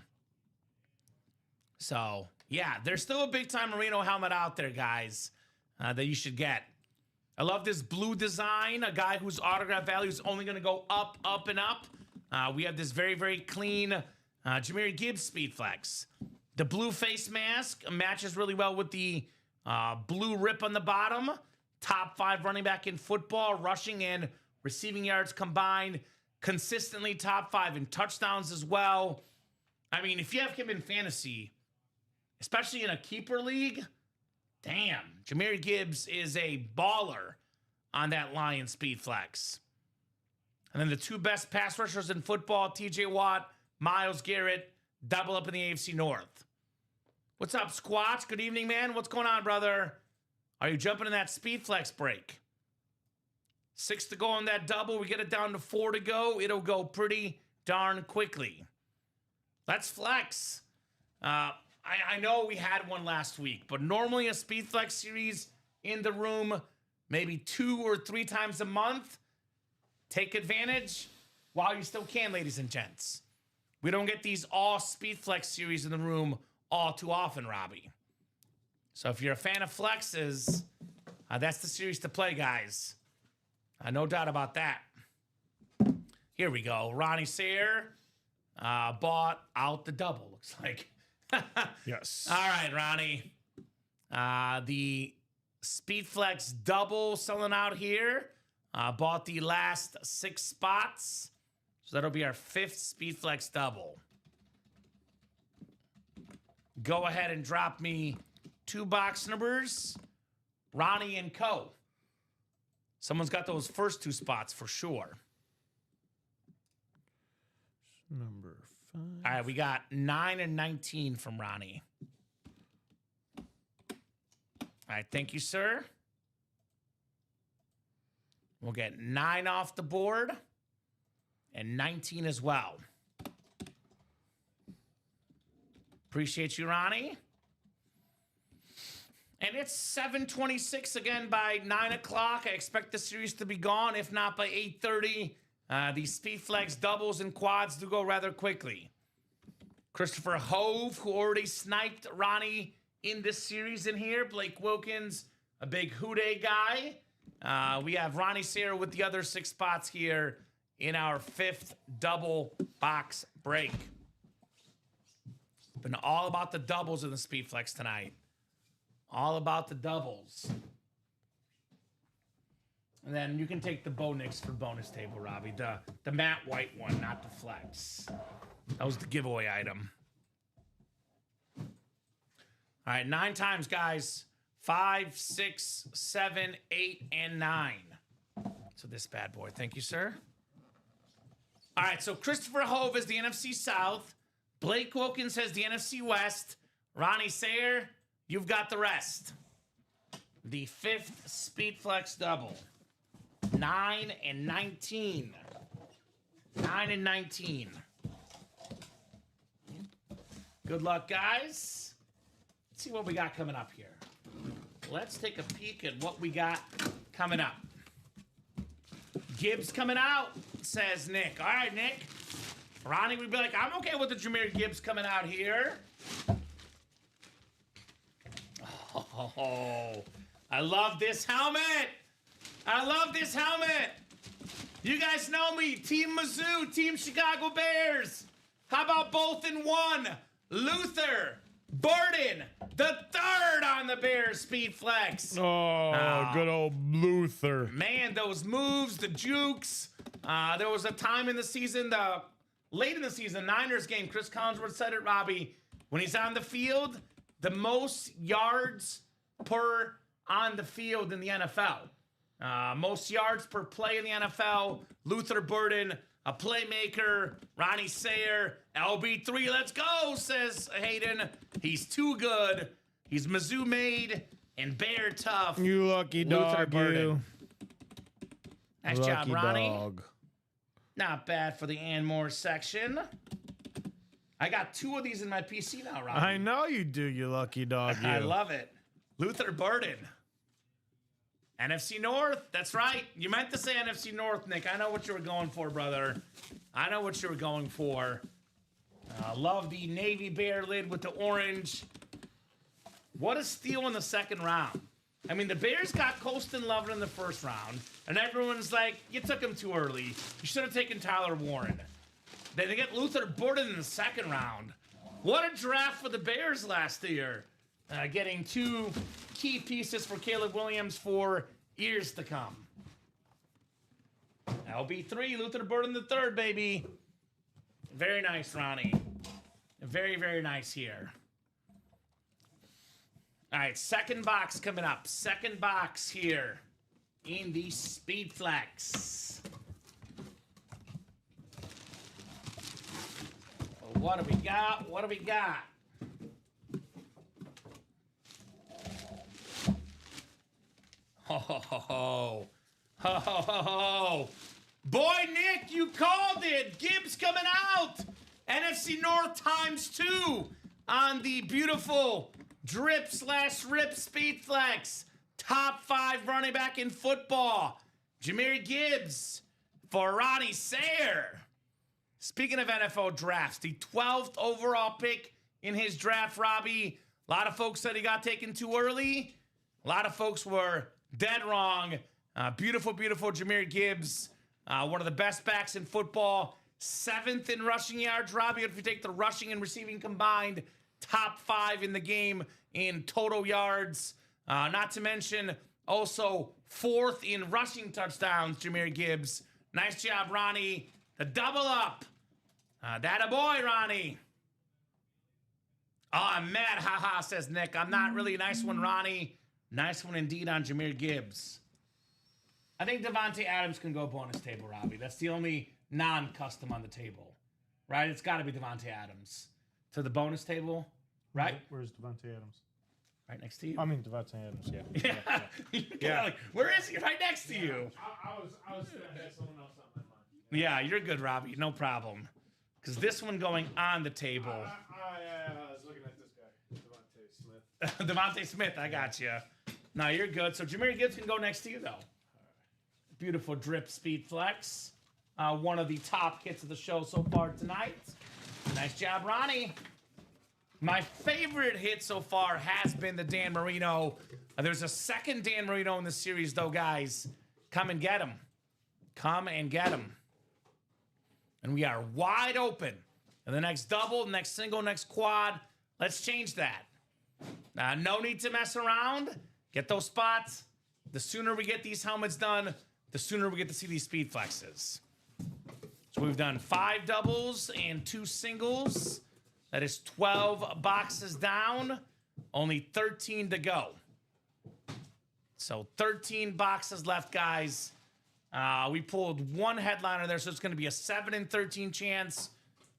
So yeah, there's still a big time Marino helmet out there, guys, that you should get. I love this blue design, a guy whose autograph value is only going to go up, up, and up. We have this very, very clean Jahmyr Gibbs Speed Flex. The blue face mask matches really well with the blue rip on the bottom. Top 5 running back in football, rushing and receiving yards combined. Consistently top 5 in touchdowns as well. I mean, if you have him in fantasy, especially in a keeper league, damn, Jahmyr Gibbs is a baller on that Lion Speed Flex. And then the 2 best pass rushers in football, TJ Watt, Myles Garrett, double up in the AFC North. What's up, Squatch? Good evening, man. What's going on, brother? Are you jumping in that Speed Flex break? 6 to go on that double. We get it down to 4 to go. It'll go pretty darn quickly. Let's flex. I know we had one last week, but normally a Speed Flex series in the room, maybe 2 or 3 times a month. Take advantage while you still can, ladies and gents. We don't get these all Speed Flex series in the room all too often, Robbie. So if you're a fan of flexes, that's the series to play, guys. No doubt about that. Here we go. Ronnie Sayre bought out the double, looks like. Yes. All right, Ronnie. The Speed Flex double selling out here. Bought the last 6 spots. So that'll be our 5th Speed Flex double. Go ahead and drop me 2 box numbers. Ronnie and Co. Someone's got those first 2 spots for sure. Number 5. All right, we got 9 and 19 from Ronnie. All right, thank you, sir. We'll get 9 off the board and 19 as well. Appreciate you, Ronnie. And it's 7:26 again by 9 o'clock. I expect the series to be gone, if not by 8:30. These Speed Flex doubles and quads do go rather quickly. Christopher Hove, who already sniped Ronnie in this series in here. Blake Wilkins, a big Houday guy. We have Ronnie Sayre with the other 6 spots here in our 5th double box break. Been all about the doubles in the Speed Flex tonight. All about the doubles. And then you can take the Bo Nix for bonus table, Robbie. The matte white one, not the flex. That was the giveaway item. All right, 9 times, guys. 5, 6, 7, 8, and 9. So this bad boy. Thank you, sir. All right, so Christopher Hove is the NFC South. Blake Wilkins has the NFC West. Ronnie Sayre, you've got the rest. The 5th Speed Flex double. 9 and 19. 9 and 19. Good luck, guys. Let's see what we got coming up here. Let's take a peek at what we got coming up. Gibbs coming out, says Nick. All right, Nick. Ronnie would be like, I'm okay with the Jahmyr Gibbs coming out here. Oh, I love this helmet. I love this helmet. You guys know me. Team Mizzou, Team Chicago Bears. How about both in one? Luther Burden, the 3rd on the Bears Speed Flex. Oh, good old Luther. Man, those moves, the jukes. There was a time in the season, late in the season, Niners game, Chris Collinsworth said it, Robbie, when he's on the field, the most yards per on the field in the NFL. Most yards per play in the NFL, Luther Burden, a playmaker, Ronnie Sayer, LB3, let's go, says Hayden. He's too good. He's Mizzou made and Bear tough. You lucky dog, Luther Burden. you. Nice Lucky job, Ronnie. dog. Not bad for the Anmore section. I got 2 of these in my PC now, Ronnie. I know you do, you lucky dog, you. I love it. Luther Burden. NFC North. That's right. You meant to say NFC North, Nick. I know what you were going for, brother. I know what you were going for. Love the Navy Bear lid with the orange. What a steal in the 2nd round. I mean, the Bears got Colston Loveland in the 1st round, and everyone's like, you took him too early. You should have taken Tyler Warren. Then they get Luther Burden in the 2nd round. What a draft for the Bears last year. Getting 2 key pieces for Caleb Williams for years to come. LB3, Luther Burden the 3rd, baby. Very nice, Ronnie. Very, very nice here. All right, 2nd box coming up. 2nd box here in the Speed Flex. What do we got? What do we got? Ho, ho, ho, ho. Ho, ho, ho, ho. Boy, Nick, you called it. Gibbs coming out. NFC North ×2 on the beautiful drip/rip Speed Flex. Top 5 running back in football. Jahmyr Gibbs for Ronnie Sayer. Speaking of NFL drafts, the 12th overall pick in his draft, Robbie. A lot of folks said he got taken too early. A lot of folks were dead wrong. Beautiful, beautiful Jahmyr Gibbs. One of the best backs in football. 7th in rushing yards, Robbie. If you take the rushing and receiving combined, top 5 in the game in total yards. Not to mention also 4th in rushing touchdowns, Jahmyr Gibbs. Nice job, Ronnie. The double up. That a boy, Ronnie. Oh, I'm mad, haha, says Nick. I'm not really. Nice one, Ronnie. Nice one indeed on Jahmyr Gibbs. I think Devontae Adams can go bonus table, Robbie. That's the only non-custom on the table, right? It's got to be Devontae Adams. To the bonus table, right? Where's Devontae Adams? Right next to you. I mean, Devontae Adams, yeah. Yeah. Like, where is he? Right next to you. I was going to have someone else on my mind. Yeah, you're good, Robbie. No problem. Because this one going on the table. I was looking at this guy, Devontae Smith. Devontae Smith, I got you. No, you're good. So Jahmyr Gibbs can go next to you, though. Beautiful drip Speed Flex. One of the top hits of the show so far tonight. Nice job, Ronnie. My favorite hit so far has been the Dan Marino. There's a second Dan Marino in the series, though, guys. Come and get him. Come and get him. And we are wide open. And the next double, next single, next quad. Let's change that. No need to mess around. Get those spots. The sooner we get these helmets done, the sooner we get to see these Speed Flexes. So we've done 5 doubles and 2 singles. That is 12 boxes down. Only 13 to go. So 13 boxes left, guys. We pulled 1 headliner there, so it's going to be a 7 in 13 chance.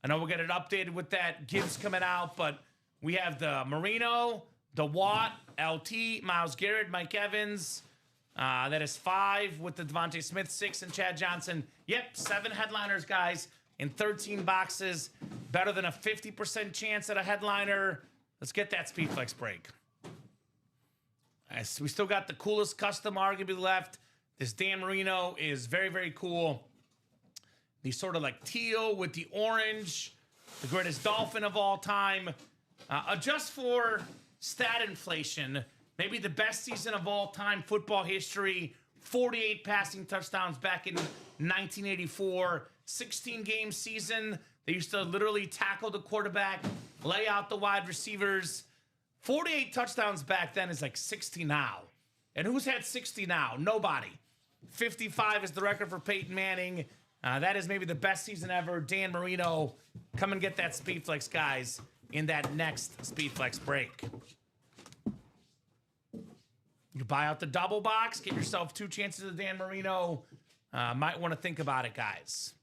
I know we'll get it updated with that Gibbs coming out, but we have the Marino, DeWatt, LT, Myles Garrett, Mike Evans. That is 5 with the Devontae Smith, 6, and Chad Johnson. Yep, 7 headliners, guys, in 13 boxes. Better than a 50% chance at a headliner. Let's get that speed flex break. We still got the coolest custom arguably left. This Dan Marino is very, very cool. The sort of like teal with the orange. The greatest Dolphin of all time. Adjust for stat inflation. Maybe the best season of all time football history. 48 passing touchdowns back in 1984. 16-game season. They used to literally tackle the quarterback, lay out the wide receivers. 48 touchdowns back then is like 60 now. And who's had 60 now? Nobody. 55 is the record for Peyton Manning. That is maybe the best season ever. Dan Marino, come and get that speed flex, guys, in that next speed flex break. You buy out the double box, get yourself 2 chances of Dan Marino. Might want to think about it, guys.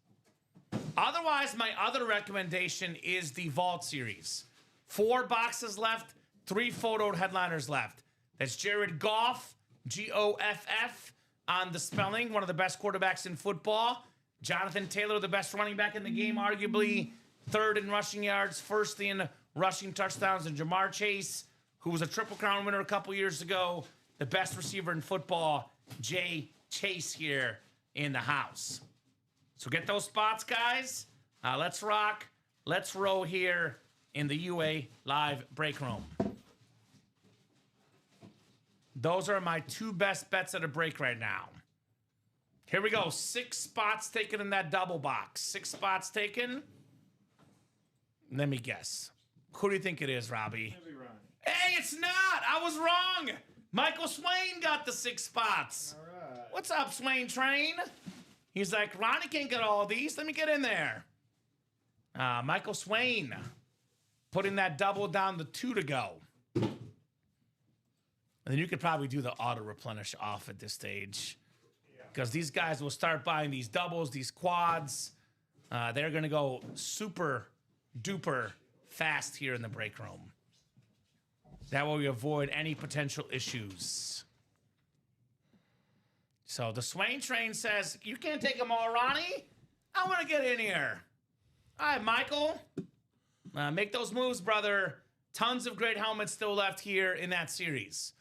Otherwise, my other recommendation is the Vault series. 4 boxes left, 3 photoed headliners left. That's Jared Goff, Goff, on the spelling, one of the best quarterbacks in football. Jonathan Taylor, the best running back in the game, arguably 3rd in rushing yards, 1st in rushing touchdowns. And Jamar Chase, who was a Triple Crown winner a couple years ago, the best receiver in football, Jay Chase here in the house. So get those spots, guys. Let's rock. Let's roll here in the UA live break room. Those are my 2 best bets at a break right now. Here we go. 6 spots taken in that double box. 6 spots taken. Let me guess. Who do you think it is, Robbie? Hey, it's not. I was wrong. Michael Swain got the 6 spots. All right. What's up, Swain Train? He's like, Ronnie can't get all these. Let me get in there. Michael Swain putting that double down to 2 to go. And then you could probably do the auto replenish off at this stage. Because these guys will start buying these doubles, these quads. They're going to go super duper fast here in the break room. That way we avoid any potential issues. So the Swain Train says, you can't take them all, Ronnie. I want to get in here. All right, Michael. Make those moves, brother. Tons of great helmets still left here in that series.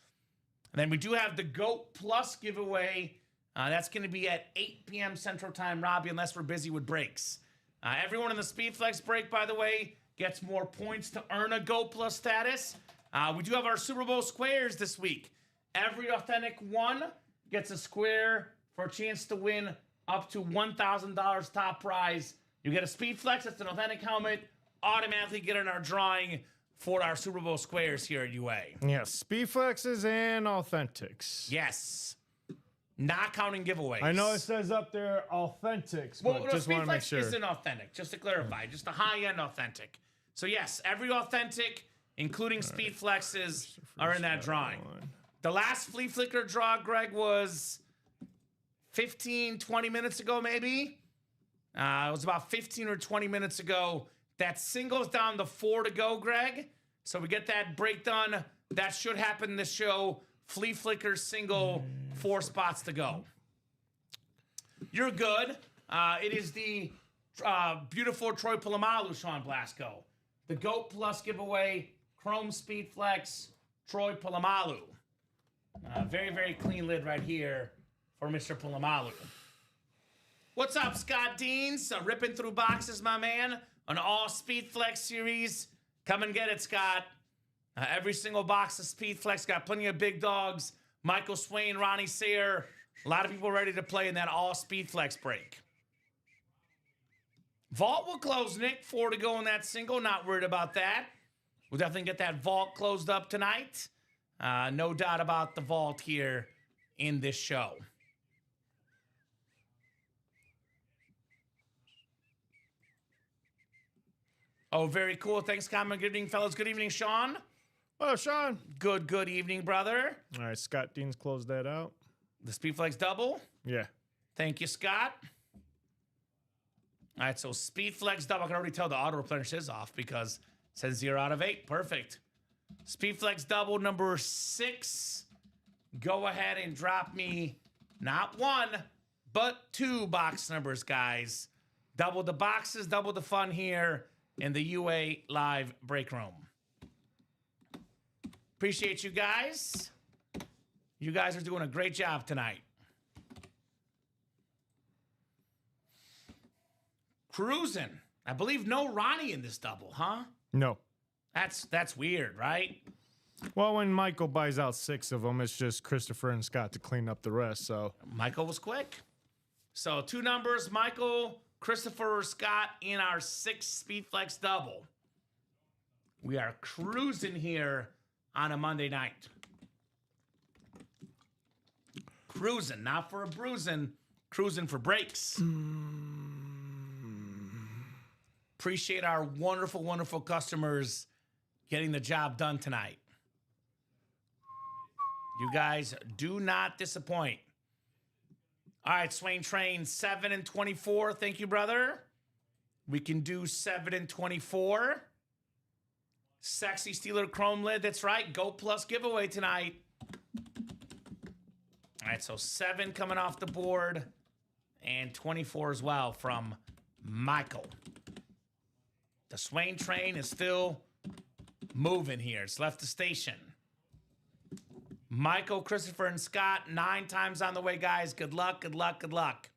And then we do have the GOAT Plus giveaway. That's going to be at 8 p.m. Central Time, Robbie, unless we're busy with breaks. Everyone in the Speed Flex break, by the way, gets more points to earn a GOAT Plus status. We do have our Super Bowl squares this week. Every authentic one gets a square for a chance to win up to $1,000 top prize. You get a Speed Flex, that's an authentic helmet, automatically get in our drawing for our Super Bowl squares here at UA. Yeah, speed flexes and authentics. Yes. Not counting giveaways. I know it says up there authentics, but well, just want to make Speed sure. Flex isn't authentic, just to clarify. Just a high-end authentic. So yes, every authentic, including Speed Flexes, are in that drawing. The last Flea Flicker draw, Greg, was 15, 20 minutes ago, maybe. It was about 15 or 20 minutes ago. That singles down to 4 to go, Greg. So we get that break done. That should happen this show. Flea Flicker single, 4 spots to go. You're good. It is the beautiful Troy Polamalu, Sean Blasco. The GOAT Plus giveaway, Chrome Speed Flex, Troy Polamalu. Very, very clean lid right here for Mr. Polamalu. What's up, Scott Deans? Ripping through boxes, my man. An all Speed Flex series. Come and get it, Scott. Every single box of Speed Flex got plenty of big dogs. Michael Swain, Ronnie Sayer. A lot of people ready to play in that all Speed Flex break. Vault will close, Nick. 4 to go in that single. Not worried about that. We'll definitely get that vault closed up tonight. No doubt about the vault here in this show. Oh, very cool. Thanks, Common. Good evening, fellas. Good evening, Sean. Oh, Sean. Good evening, brother. All right, Scott Dean's closed that out. The Speed Flex double. Yeah. Thank you, Scott. All right, so Speed Flex double. I can already tell the auto replenish is off because it says 0 out of 8. Perfect. Speedflex double number 6. Go ahead and drop me not 1, but 2 box numbers, guys. Double the boxes, double the fun here in the UA Live Break Room. Appreciate you guys. You guys are doing a great job tonight. Cruising. I believe no Ronnie in this double, huh? No. That's weird, right? Well, when Michael buys out 6 of them, it's just Christopher and Scott to clean up the rest. So Michael was quick. So 2 numbers, Michael, Christopher, Scott in our 6 Speedflex double. We are cruising here on a Monday night. Cruising, not for a bruising, cruising for breaks. Appreciate our wonderful, wonderful customers getting the job done tonight. You guys do not disappoint. All right, Swain Train, 7 and 24. Thank you, brother. We can do 7 and 24. Sexy Steeler Chrome Lid. That's right. Go Plus giveaway tonight. All right, so 7 coming off the board and 24 as well from Michael. The Swain Train is still moving here. It's left the station. Michael, Christopher, and Scott, 9 times on the way, guys. Good luck, good luck, good luck.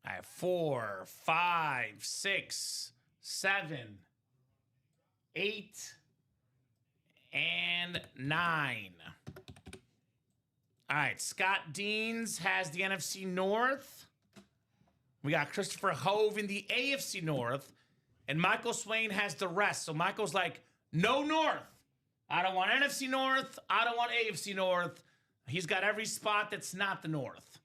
All right, 4, 5, 6, 7, 8, and 9. All right, Scott Deans has the NFC North. We got Christopher Hove in the AFC North. And Michael Swain has the rest. So Michael's like, no North. I don't want NFC North. I don't want AFC North. He's got every spot that's not the North.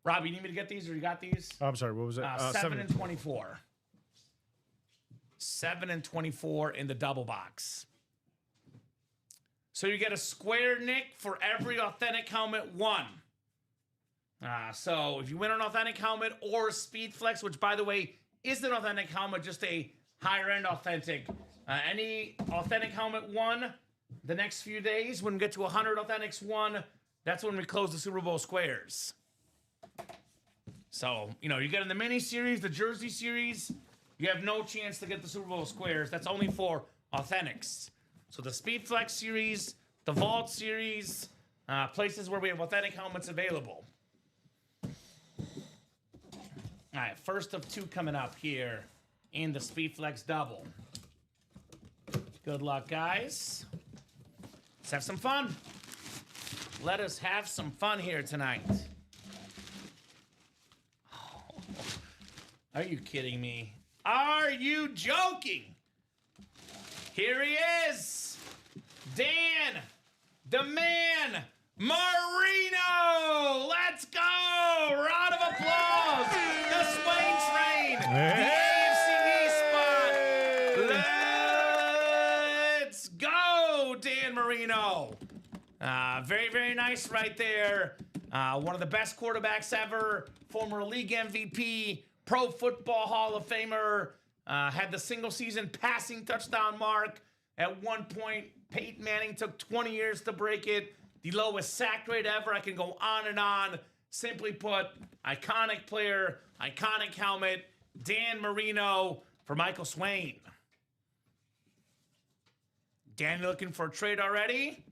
Rob, you need me to get these or you got these? I'm sorry, what was it? 7 and 24. 7 and 24 in the double box. So you get a square, Nick, for every authentic helmet won. So if you win an authentic helmet or Speedflex, which, by the way, is an authentic helmet, just a higher-end authentic. Any authentic helmet won the next few days, when we get to 100 authentics won, that's when we close the Super Bowl squares. So, you know, you get in the mini series, the jersey series, you have no chance to get the Super Bowl squares. That's only for authentics. So the Speedflex series, the Vault series, places where we have authentic helmets available. All right, first of 2 coming up here in the Speedflex double. Good luck, guys. Let's have some fun. Let us have some fun here tonight. Oh, are you kidding me? Are you joking? Here he is. Dan, the man, Marino. Let's go. Round of applause. The Swain Train. The AFC East spot. Let's go, Dan Marino. Very, very nice right there. One of the best quarterbacks ever. Former league MVP. Pro Football Hall of Famer. Had the single season passing touchdown mark. At one point, Peyton Manning took 20 years to break it. The lowest sack rate ever. I can go on and on. Simply put, iconic player, iconic helmet, Dan Marino for Michael Swain. Dan, looking for a trade already?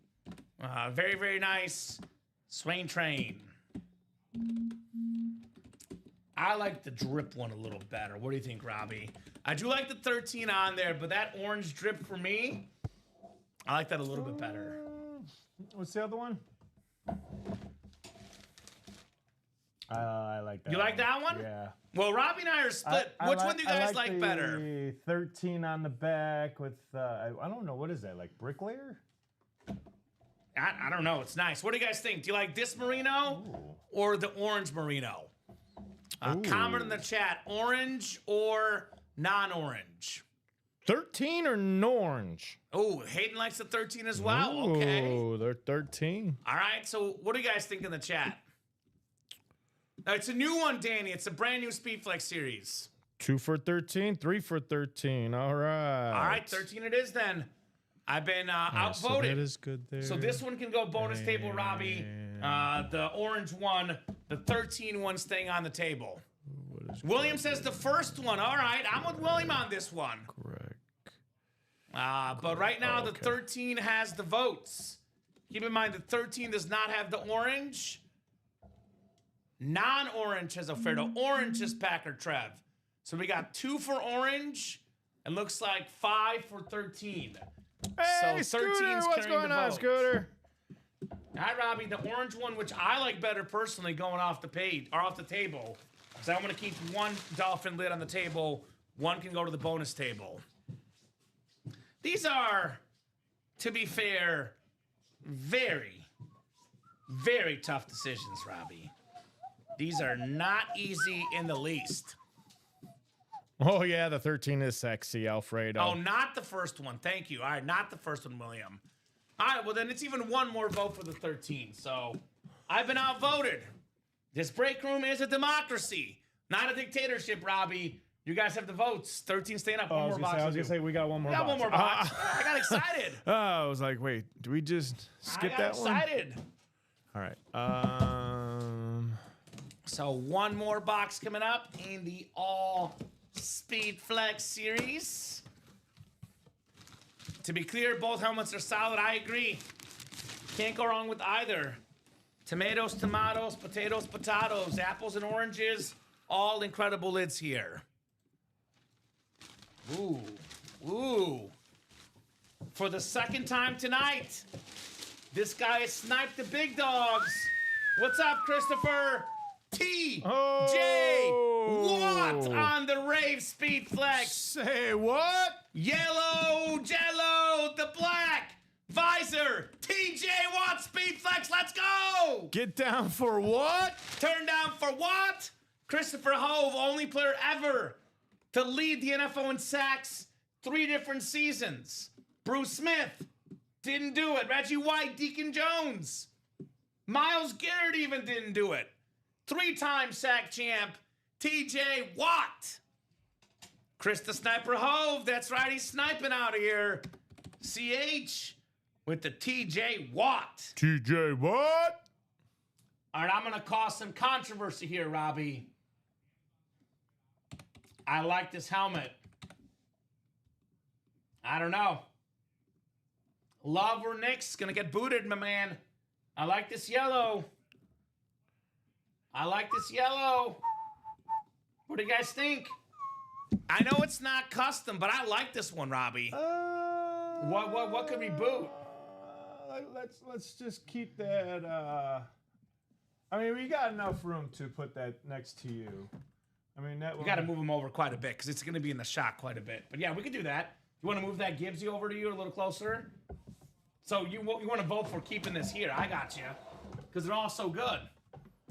Very, very nice. Swain Train. I like the drip one a little better. What do you think, Robbie? I do like the 13 on there, but that orange drip for me, I like that a little bit better. What's the other one? I like that. You like that one? Yeah. Well, Robbie and I are split. Which one do you guys like better? The 13 on the back with, I don't know, what is that, like bricklayer? I don't know. It's nice. What do you guys think? Do you like this merino or the orange merino? Comment in the chat. Orange or non-orange? 13 or orange? Oh, Hayden likes the 13 as well. Ooh, okay. They're 13. All right. So what do you guys think in the chat? It's a new one, Danny. It's a brand new Speedflex series. 2 for 13, 3 for 13. All right. All right, 13 it is then. I've been outvoted. So that is good there. So this one can go bonus table, Robbie. The orange one, the 13 one staying on the table. William says the first one. All right, I'm with William on this one. Correct. But right now, the 13 has the votes. Keep in mind, the 13 does not have the orange. Non-orange has a fair. The orange is Packer Trev. So we got 2 for orange. It looks like 5 for 13. Hey, so Scooter, 13's what's carrying going the on, vote. Scooter? All right, Robbie, the orange one, which I like better personally, going off the page or off the table. So I'm going to keep one dolphin lid on the table. One can go to the bonus table. These are, to be fair, very, very tough decisions, Robbie. These are not easy in the least. Oh, yeah, the 13 is sexy, Alfredo. Oh, not the first one. Thank you. All right, not the first one, William. All right, well, then it's even one more vote for the 13. So I've been outvoted. This break room is a democracy, not a dictatorship, Robbie. You guys have the votes. 13 staying up. One more box. I was going to say, we got one more box. One more box. I got excited. I was like, wait, do we just skip that one? I got excited. All right. So one more box coming up in the All Speed Flex series. To be clear, both helmets are solid. I agree. Can't go wrong with either. Tomatoes, tomatoes, potatoes, potatoes, apples and oranges. All incredible lids here. Ooh. Ooh. For the second time tonight, this guy has sniped the big dogs. What's up, Christopher? T.J. Watt on the Rave Speed Flex. Say what? Yellow, jello, the black visor. T.J. Watt Speed Flex. Let's go. Get down for what? Turn down for what? Christopher Hove, only player ever to lead the NFL in sacks 3 different seasons. Bruce Smith didn't do it. Reggie White, Deacon Jones. Myles Garrett even didn't do it. 3-time sack champ, T.J. Watt. Chris the Sniper Hove, that's right, he's sniping out of here. CH with the T.J. Watt. TJ what? All right, I'm going to cause some controversy here, Robbie. I like this helmet. I don't know. Love or Knicks, going to get booted, my man. I like this yellow. I like this yellow. What do you guys think? I know it's not custom, but I like this one, Robbie. What could we boot? Let's just keep that. I mean, we got enough room to put that next to you. I mean, that. We got to move him over quite a bit because it's going to be in the shot quite a bit. But yeah, we could do that. You want to move that Gibbsy over to you a little closer? So you want to vote for keeping this here? I got you because they're all so good.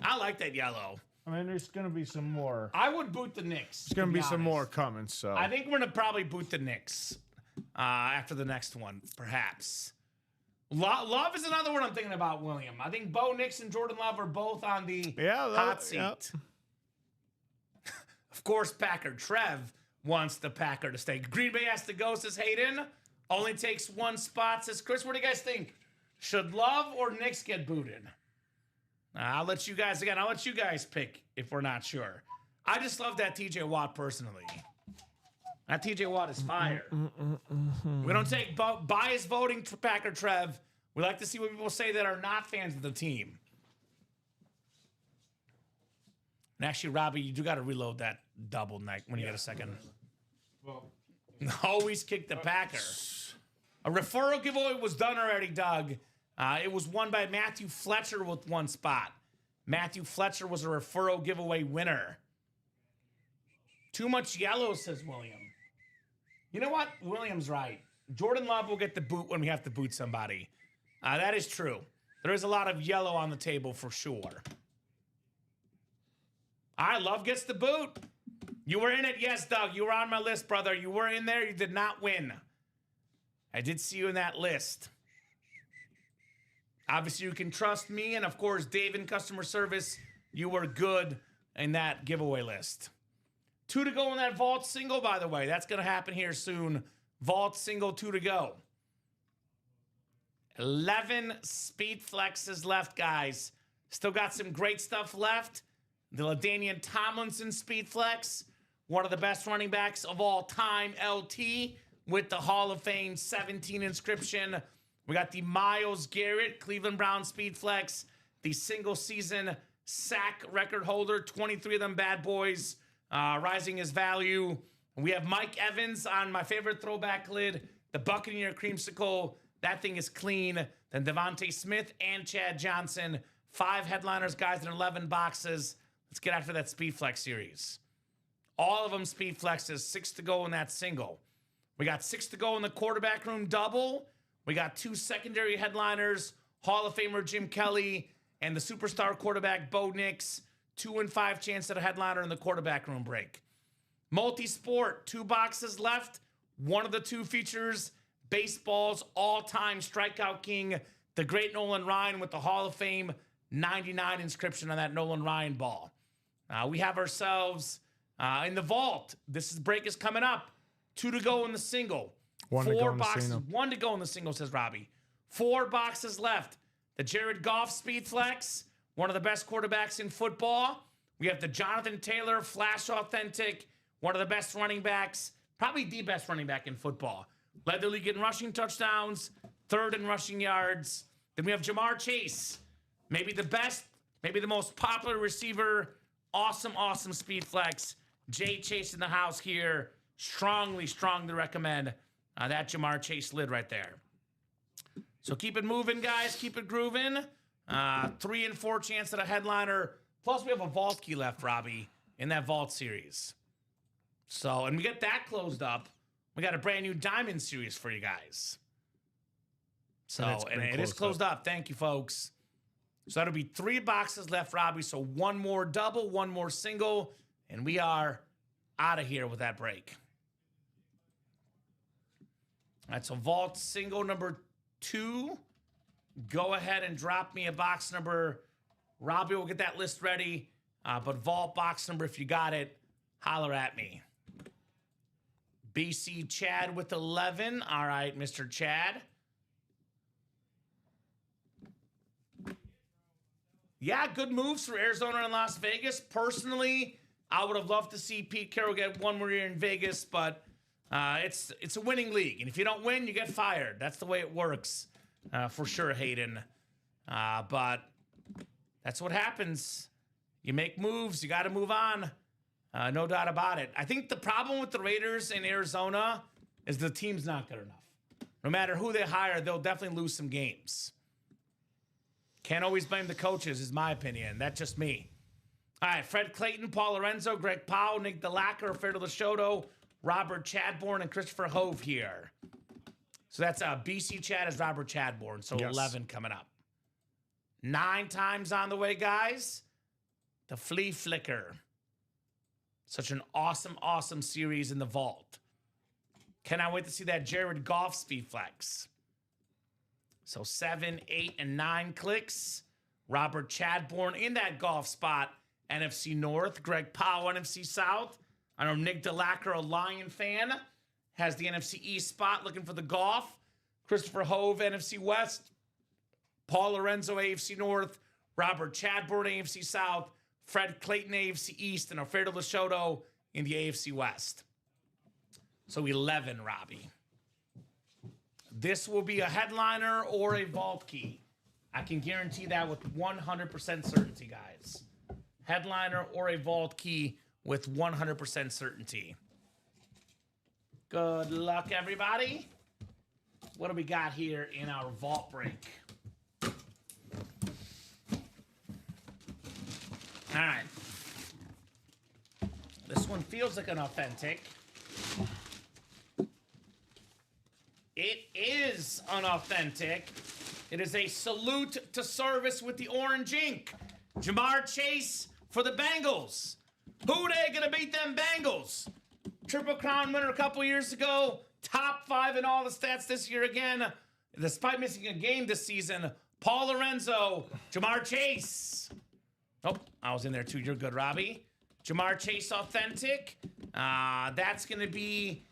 I like that yellow. I mean, there's going to be some more. I would boot the Knicks. There's going to be some more coming, so. I think we're going to probably boot the Knicks after the next one, perhaps. Love is another one I'm thinking about, William. I think Bo Nix and Jordan Love are both on the hot seat. Yep. Of course, Packer Trev wants the Packer to stay. Green Bay has to go, says Hayden. Only takes 1 spot, says Chris. What do you guys think? Should Love or Knicks get booted? I'll let you guys pick if we're not sure. I just love that TJ Watt personally. That TJ Watt is fire. We don't take bias voting to Packer Trev. We like to see what people say that are not fans of the team. And actually, Robbie, you do got to reload that double neck when you get a second. Well, always kick the Packer. A referral giveaway was done already, Doug. It was won by Matthew Fletcher with 1 spot. Matthew Fletcher was a referral giveaway winner. Too much yellow, says William. You know what? William's right. Jordan Love will get the boot when we have to boot somebody. That is true. There is a lot of yellow on the table for sure. All right, Love gets the boot. You were in it. Yes, Doug. You were on my list, brother. You were in there. You did not win. I did see you in that list. Obviously, you can trust me. And, of course, Dave in customer service, you were good in that giveaway list. 2 to go in that vault single, by the way. That's going to happen here soon. Vault single, 2 to go. 11 speed flexes left, guys. Still got some great stuff left. The LaDainian Tomlinson speed flex. One of the best running backs of all time, LT, with the Hall of Fame 17 inscription. We got the Myles Garrett Cleveland Browns speed flex. The single season sack record holder. 23 of them bad boys. Rising his value. We have Mike Evans on my favorite throwback lid, the Buccaneer Creamsicle. That thing is clean. Then Devontae Smith and Chad Johnson. 5 headliners, guys, in 11 boxes. Let's get after that Speed Flex series. All of them Speed Flexes. 6 to go in that single. We got 6 to go in the quarterback room double. We got 2 secondary headliners, Hall of Famer Jim Kelly and the superstar quarterback Bo Nix. 2 and 5 chance at a headliner in the quarterback room break. Multi-sport, 2 boxes left. One of the 2 features baseball's all-time strikeout king, the great Nolan Ryan, with the Hall of Fame 99 inscription on that Nolan Ryan ball. We have ourselves in the vault. This break is coming up. 2 to go in the single. 4 boxes. 1 to go in the single, says Robbie. 4 boxes left. The Jared Goff Speed Flex, one of the best quarterbacks in football. We have the Jonathan Taylor Flash Authentic, one of the best running backs, probably the best running back in football. Led the league in rushing touchdowns, 3rd in rushing yards. Then we have Jamar Chase, maybe the best, maybe the most popular receiver. Awesome, awesome Speed Flex. Jay Chase in the house here. Strongly recommend that Jamar Chase lid right there. So keep it moving, guys. Keep it grooving. 3 and 4 chance at a headliner. Plus, we have a vault key left, Robbie, in that vault series. So, and we get that closed up. We got a brand new diamond series for you guys. So, and it is closed up. Thank you, folks. So that'll be 3 boxes left, Robbie. So 1 more double, 1 more single, and we are out of here with that break. That's a vault single number 2. Go ahead and drop me a box number. Robbie will get that list ready. But vault box number, if you got it, holler at me. BC Chad with 11. All right, Mr. Chad. Yeah, good moves for Arizona and Las Vegas. Personally, I would have loved to see Pete Carroll get 1 more year in Vegas, but it's a winning league. And if you don't win, you get fired. That's the way it works, for sure, Hayden. But that's what happens. You make moves. You got to move on. No doubt about it. I think the problem with the Raiders in Arizona is the team's not good enough. No matter who they hire, they'll definitely lose some games. Can't always blame the coaches, is my opinion. That's just me. All right, Fred Clayton, Paul Lorenzo, Greg Powell, Nick DeLacker, Alfredo Lashoto, Robert Chadbourne, and Christopher Hove here. So that's BC Chad is Robert Chadbourne. So yes. 11 coming up. 9 times on the way, guys. The Flea Flicker. Such an awesome, awesome series in the vault. Cannot wait to see that Jared Goff Speed Flex. So 7, 8, and 9 clicks. Robert Chadbourne in that golf spot. NFC North. Greg Powell, NFC South. I know Nick DeLacker, a Lion fan, has the NFC East spot looking for the golf. Christopher Hove, NFC West. Paul Lorenzo, AFC North. Robert Chadbourne, AFC South. Fred Clayton, AFC East. And Alfredo Lashoto in the AFC West. So 11, Robbie. This will be a headliner or a vault key. I can guarantee that with 100% certainty, guys. Headliner or a vault key with 100% certainty. Good luck, everybody. What do we got here in our vault break? All right. This one feels like an authentic. It is unauthentic. It is a salute to service with the orange ink. Jamar Chase for the Bengals. Who they gonna beat them Bengals? Triple Crown winner a couple years ago. Top 5 in all the stats this year again. Despite missing a game this season, Paul Lorenzo, Jamar Chase. Oh, I was in there too. You're good, Robbie. Jamar Chase Authentic. That's going to be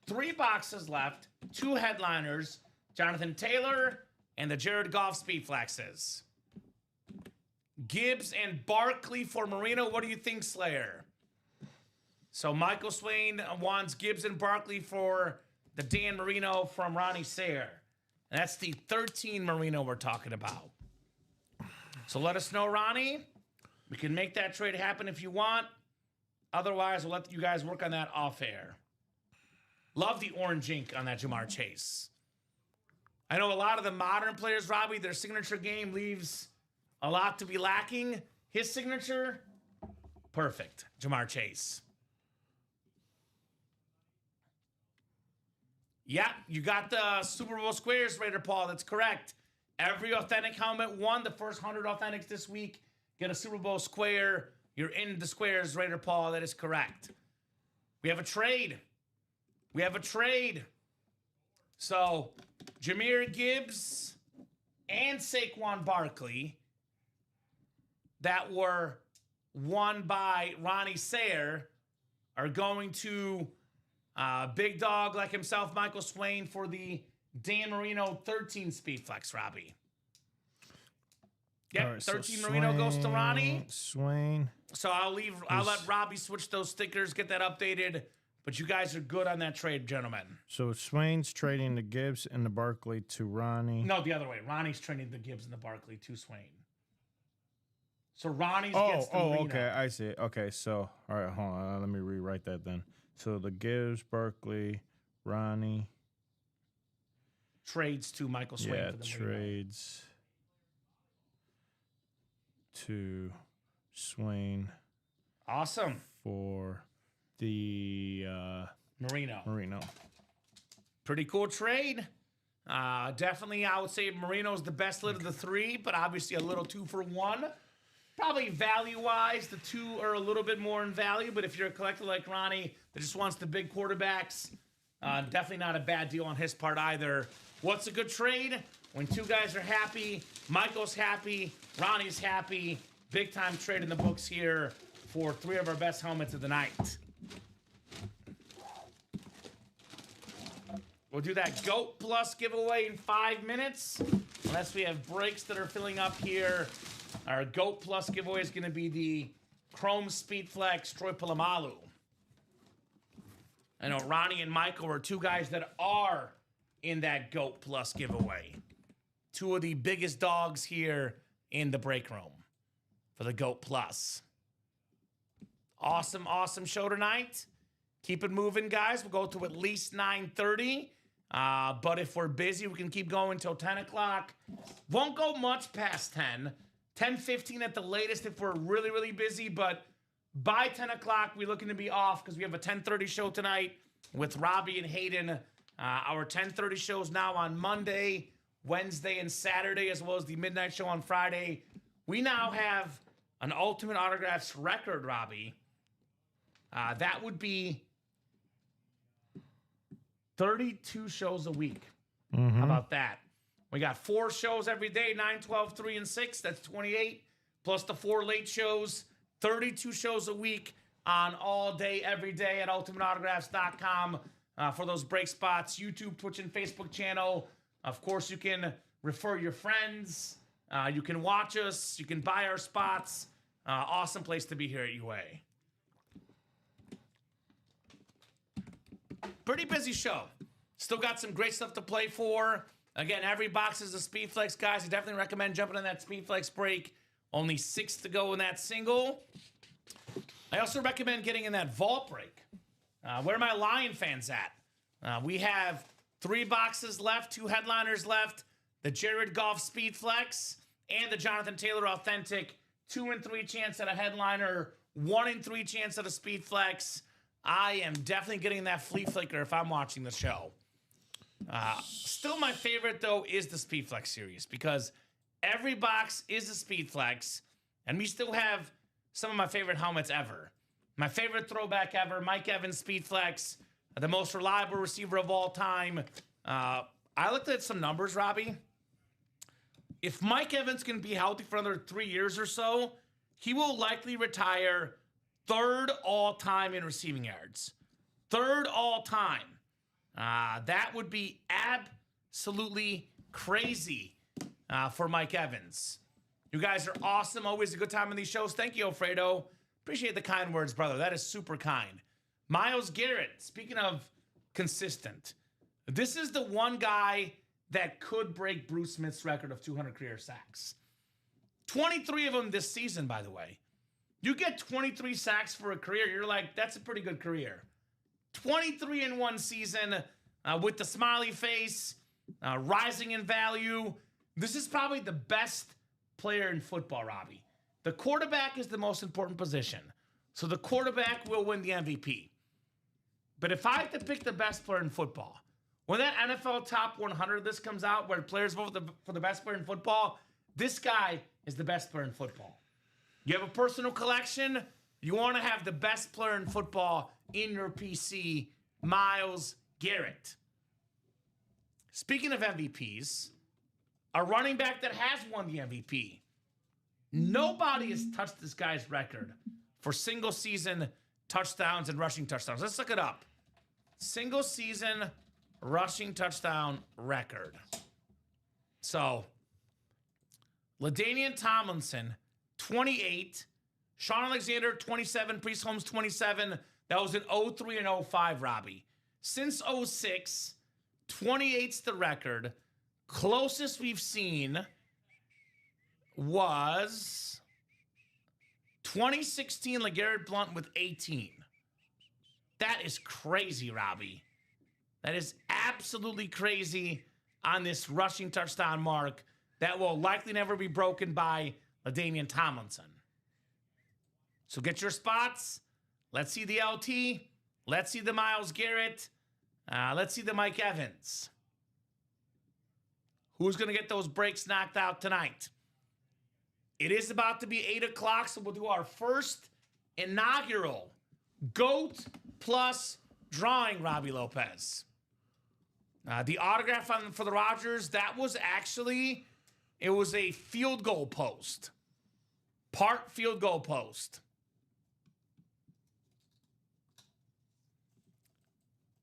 3 boxes left, 2 headliners, Jonathan Taylor, and the Jared Goff Speed Flexes. Gibbs and Barkley for Marino. What do you think, Slayer? So Michael Swain wants Gibbs and Barkley for the Dan Marino from Ronnie Sayer. And that's the 13 Marino we're talking about. So let us know, Ronnie. We can make that trade happen if you want. Otherwise, we'll let you guys work on that off air. Love the orange ink on that Jamar Chase. I know a lot of the modern players, Robbie, their signature game leaves a lot to be lacking. His signature, perfect. Jamar Chase. Yeah, you got the Super Bowl squares, Raider Paul. That's correct. Every authentic helmet won. The first 100 authentics this week get a Super Bowl square. You're in the squares, Raider Paul. That is correct. We have a trade. So, Jahmyr Gibbs and Saquon Barkley that were won by Ronnie Sayer are going to big dog like himself, Michael Swain, for the Dan Marino 13 Speed Flex, Robbie. Yep, right, 13 so Marino goes to Ronnie. Swain. So I'll let Robbie switch those stickers, get that updated. But you guys are good on that trade, gentlemen. So Swain's trading the Gibbs and the Barkley to Ronnie. No, the other way. Ronnie's trading the Gibbs and the Barkley to Swain. So Ronnie's gets the Marino. Okay, I see. Okay, so all right, hold on. Let me rewrite that then. So the Gibbs, Barkley, Ronnie trades to Michael Swain. Yeah, for the trades to Swain. Awesome. For the Marino. Pretty cool trade. Definitely, I would say Marino's the best lit of the 3, but obviously a little 2 for 1. Probably value-wise, the 2 are a little bit more in value, but if you're a collector like Ronnie that just wants the big quarterbacks, definitely not a bad deal on his part either. What's a good trade? When 2 guys are happy, Michael's happy, Ronnie's happy. Big-time trade in the books here for 3 of our best helmets of the night. We'll do that GOAT Plus giveaway in 5 minutes, unless we have breaks that are filling up here. Our GOAT Plus giveaway is going to be the Chrome Speed Flex Troy Polamalu. I know Ronnie and Michael are 2 guys that are in that GOAT Plus giveaway. 2 of the biggest dogs here in the break room for the GOAT Plus. Awesome, awesome show tonight. Keep it moving, guys. We'll go to at least 9:30. But if we're busy, we can keep going till 10 o'clock. Won't go much past 10. 10:15 at the latest if we're really, really busy. But by 10 o'clock, we're looking to be off because we have a 10:30 show tonight with Robbie and Hayden. Our 10:30 shows now on Monday, Wednesday, and Saturday, as well as the midnight show on Friday. We now have an Ultimate Autographs record, Robbie. That would be 32 shows a week. Mm-hmm. How about that? We got 4 shows every day, 9, 12, 3, and 6. That's 28. Plus the 4 late shows. 32 shows a week on all day, every day at ultimateautographs.com for those break spots. YouTube, Twitch, and Facebook channel. Of course, you can refer your friends. You can watch us. You can buy our spots. Awesome place to be here at UA. Pretty busy show. Still got some great stuff to play for. Again, every box is a Speed Flex, guys. I definitely recommend jumping on that Speed Flex break. Only 6 to go in that single. I also recommend getting in that vault break. Where are my Lion fans at? We have 3 boxes left, 2 headliners left. The Jared Goff Speed Flex and the Jonathan Taylor Authentic. 2 in 3 chance at a headliner. 1 in 3 chance at a Speed Flex. I am definitely getting that flea flicker if I'm watching the show. Still my favorite, though, is the Speed Flex series because every box is a Speed Flex, and we still have some of my favorite helmets ever. My favorite throwback ever, Mike Evans Speed Flex, the most reliable receiver of all time. I looked at some numbers, Robbie. If Mike Evans can be healthy for another 3 years or so, he will likely retire third all-time in receiving yards. Third all-time. That would be absolutely crazy for Mike Evans. You guys are awesome. Always a good time in these shows. Thank you, Alfredo. Appreciate the kind words, brother. That is super kind. Myles Garrett, speaking of consistent, this is the one guy that could break Bruce Smith's record of 200 career sacks. 23 of them this season, by the way. You get 23 sacks for a career, you're like, that's a pretty good career. 23 in one season with the smiley face, rising in value. This is probably the best player in football, Robbie. The quarterback is the most important position. So the quarterback will win the MVP. But if I have to pick the best player in football, when that NFL Top 100 list comes out where players vote for the best player in football, this guy is the best player in football. You have a personal collection, you want to have the best player in football in your PC, Myles Garrett. Speaking of MVPs, a running back that has won the MVP. Nobody has touched this guy's record for single season touchdowns and rushing touchdowns. Let's look it up. Single season rushing touchdown record. So, LaDainian Tomlinson, 28. Sean Alexander, 27. Priest Holmes, 27. That was in 03 and 05, Robbie. Since 06, 28's the record. Closest we've seen was 2016 LeGarrette Blount with 18. That is crazy, Robbie. That is absolutely crazy on this rushing touchdown mark that will likely never be broken by LaDainian Tomlinson. So get your spots. Let's see the LT. Let's see the Myles Garrett. Let's see the Mike Evans. Who's going to get those breaks knocked out tonight? It is about to be 8 o'clock, so we'll do our first inaugural GOAT Plus drawing, Robbie Lopez. The autograph for the Rodgers, that was actually, it was a field goal post. Part field goal post.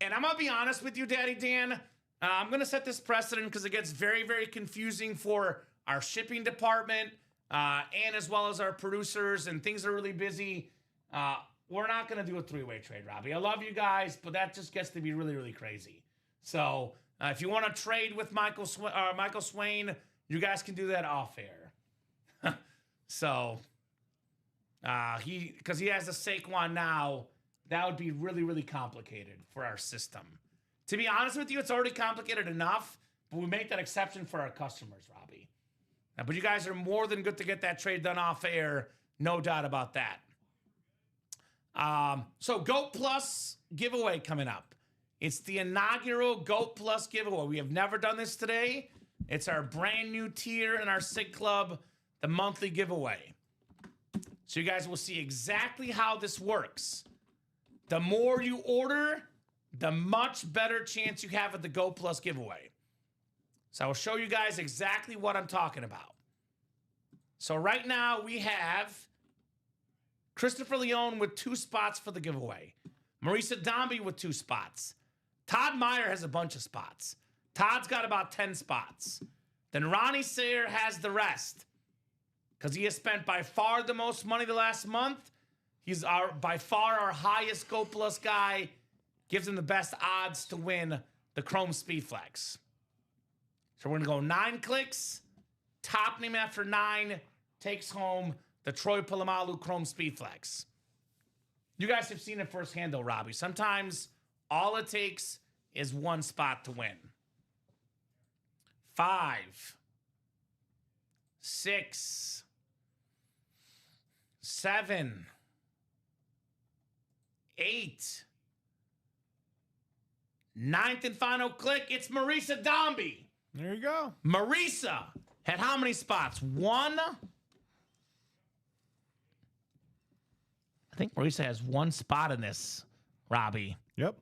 And I'm going to be honest with you, Daddy Dan. I'm going to set this precedent because it gets very, very confusing for our shipping department and as well as our producers, and things are really busy. We're not going to do a three-way trade, Robbie. I love you guys, but that just gets to be really, really crazy. So if you want to trade with Michael Swain, you guys can do that off air. So because he has a Saquon now, that would be really, really complicated for our system. To be honest with you, it's already complicated enough, but we make that exception for our customers, Robbie. But you guys are more than good to get that trade done off air. No doubt about that. So GOAT Plus giveaway coming up. It's the inaugural GOAT Plus giveaway. We have never done this today. It's our brand new tier in our SIG Club, the monthly giveaway. So you guys will see exactly how this works. The more you order, the much better chance you have at the GOAT Plus giveaway. So I will show you guys exactly what I'm talking about. So right now we have Christopher Leone with 2 spots for the giveaway. Marisa Dombey with 2 spots. Todd Meyer has a bunch of spots. Todd's got about 10 spots. Then Ronnie Sayer has the rest because he has spent by far the most money the last month. He's by far our highest GOAT Plus guy. Gives him the best odds to win the Chrome Speedflex. So we're going to go 9 clicks. Top name after 9 takes home the Troy Polamalu Chrome Speedflex. You guys have seen it firsthand, though, Robbie. Sometimes all it takes is 1 spot to win. 5, 6, 7, 8. 9th and final click, it's Marisa Dombey. There you go. Marisa had how many spots? 1? I think Marisa has 1 spot in this, Robbie. Yep.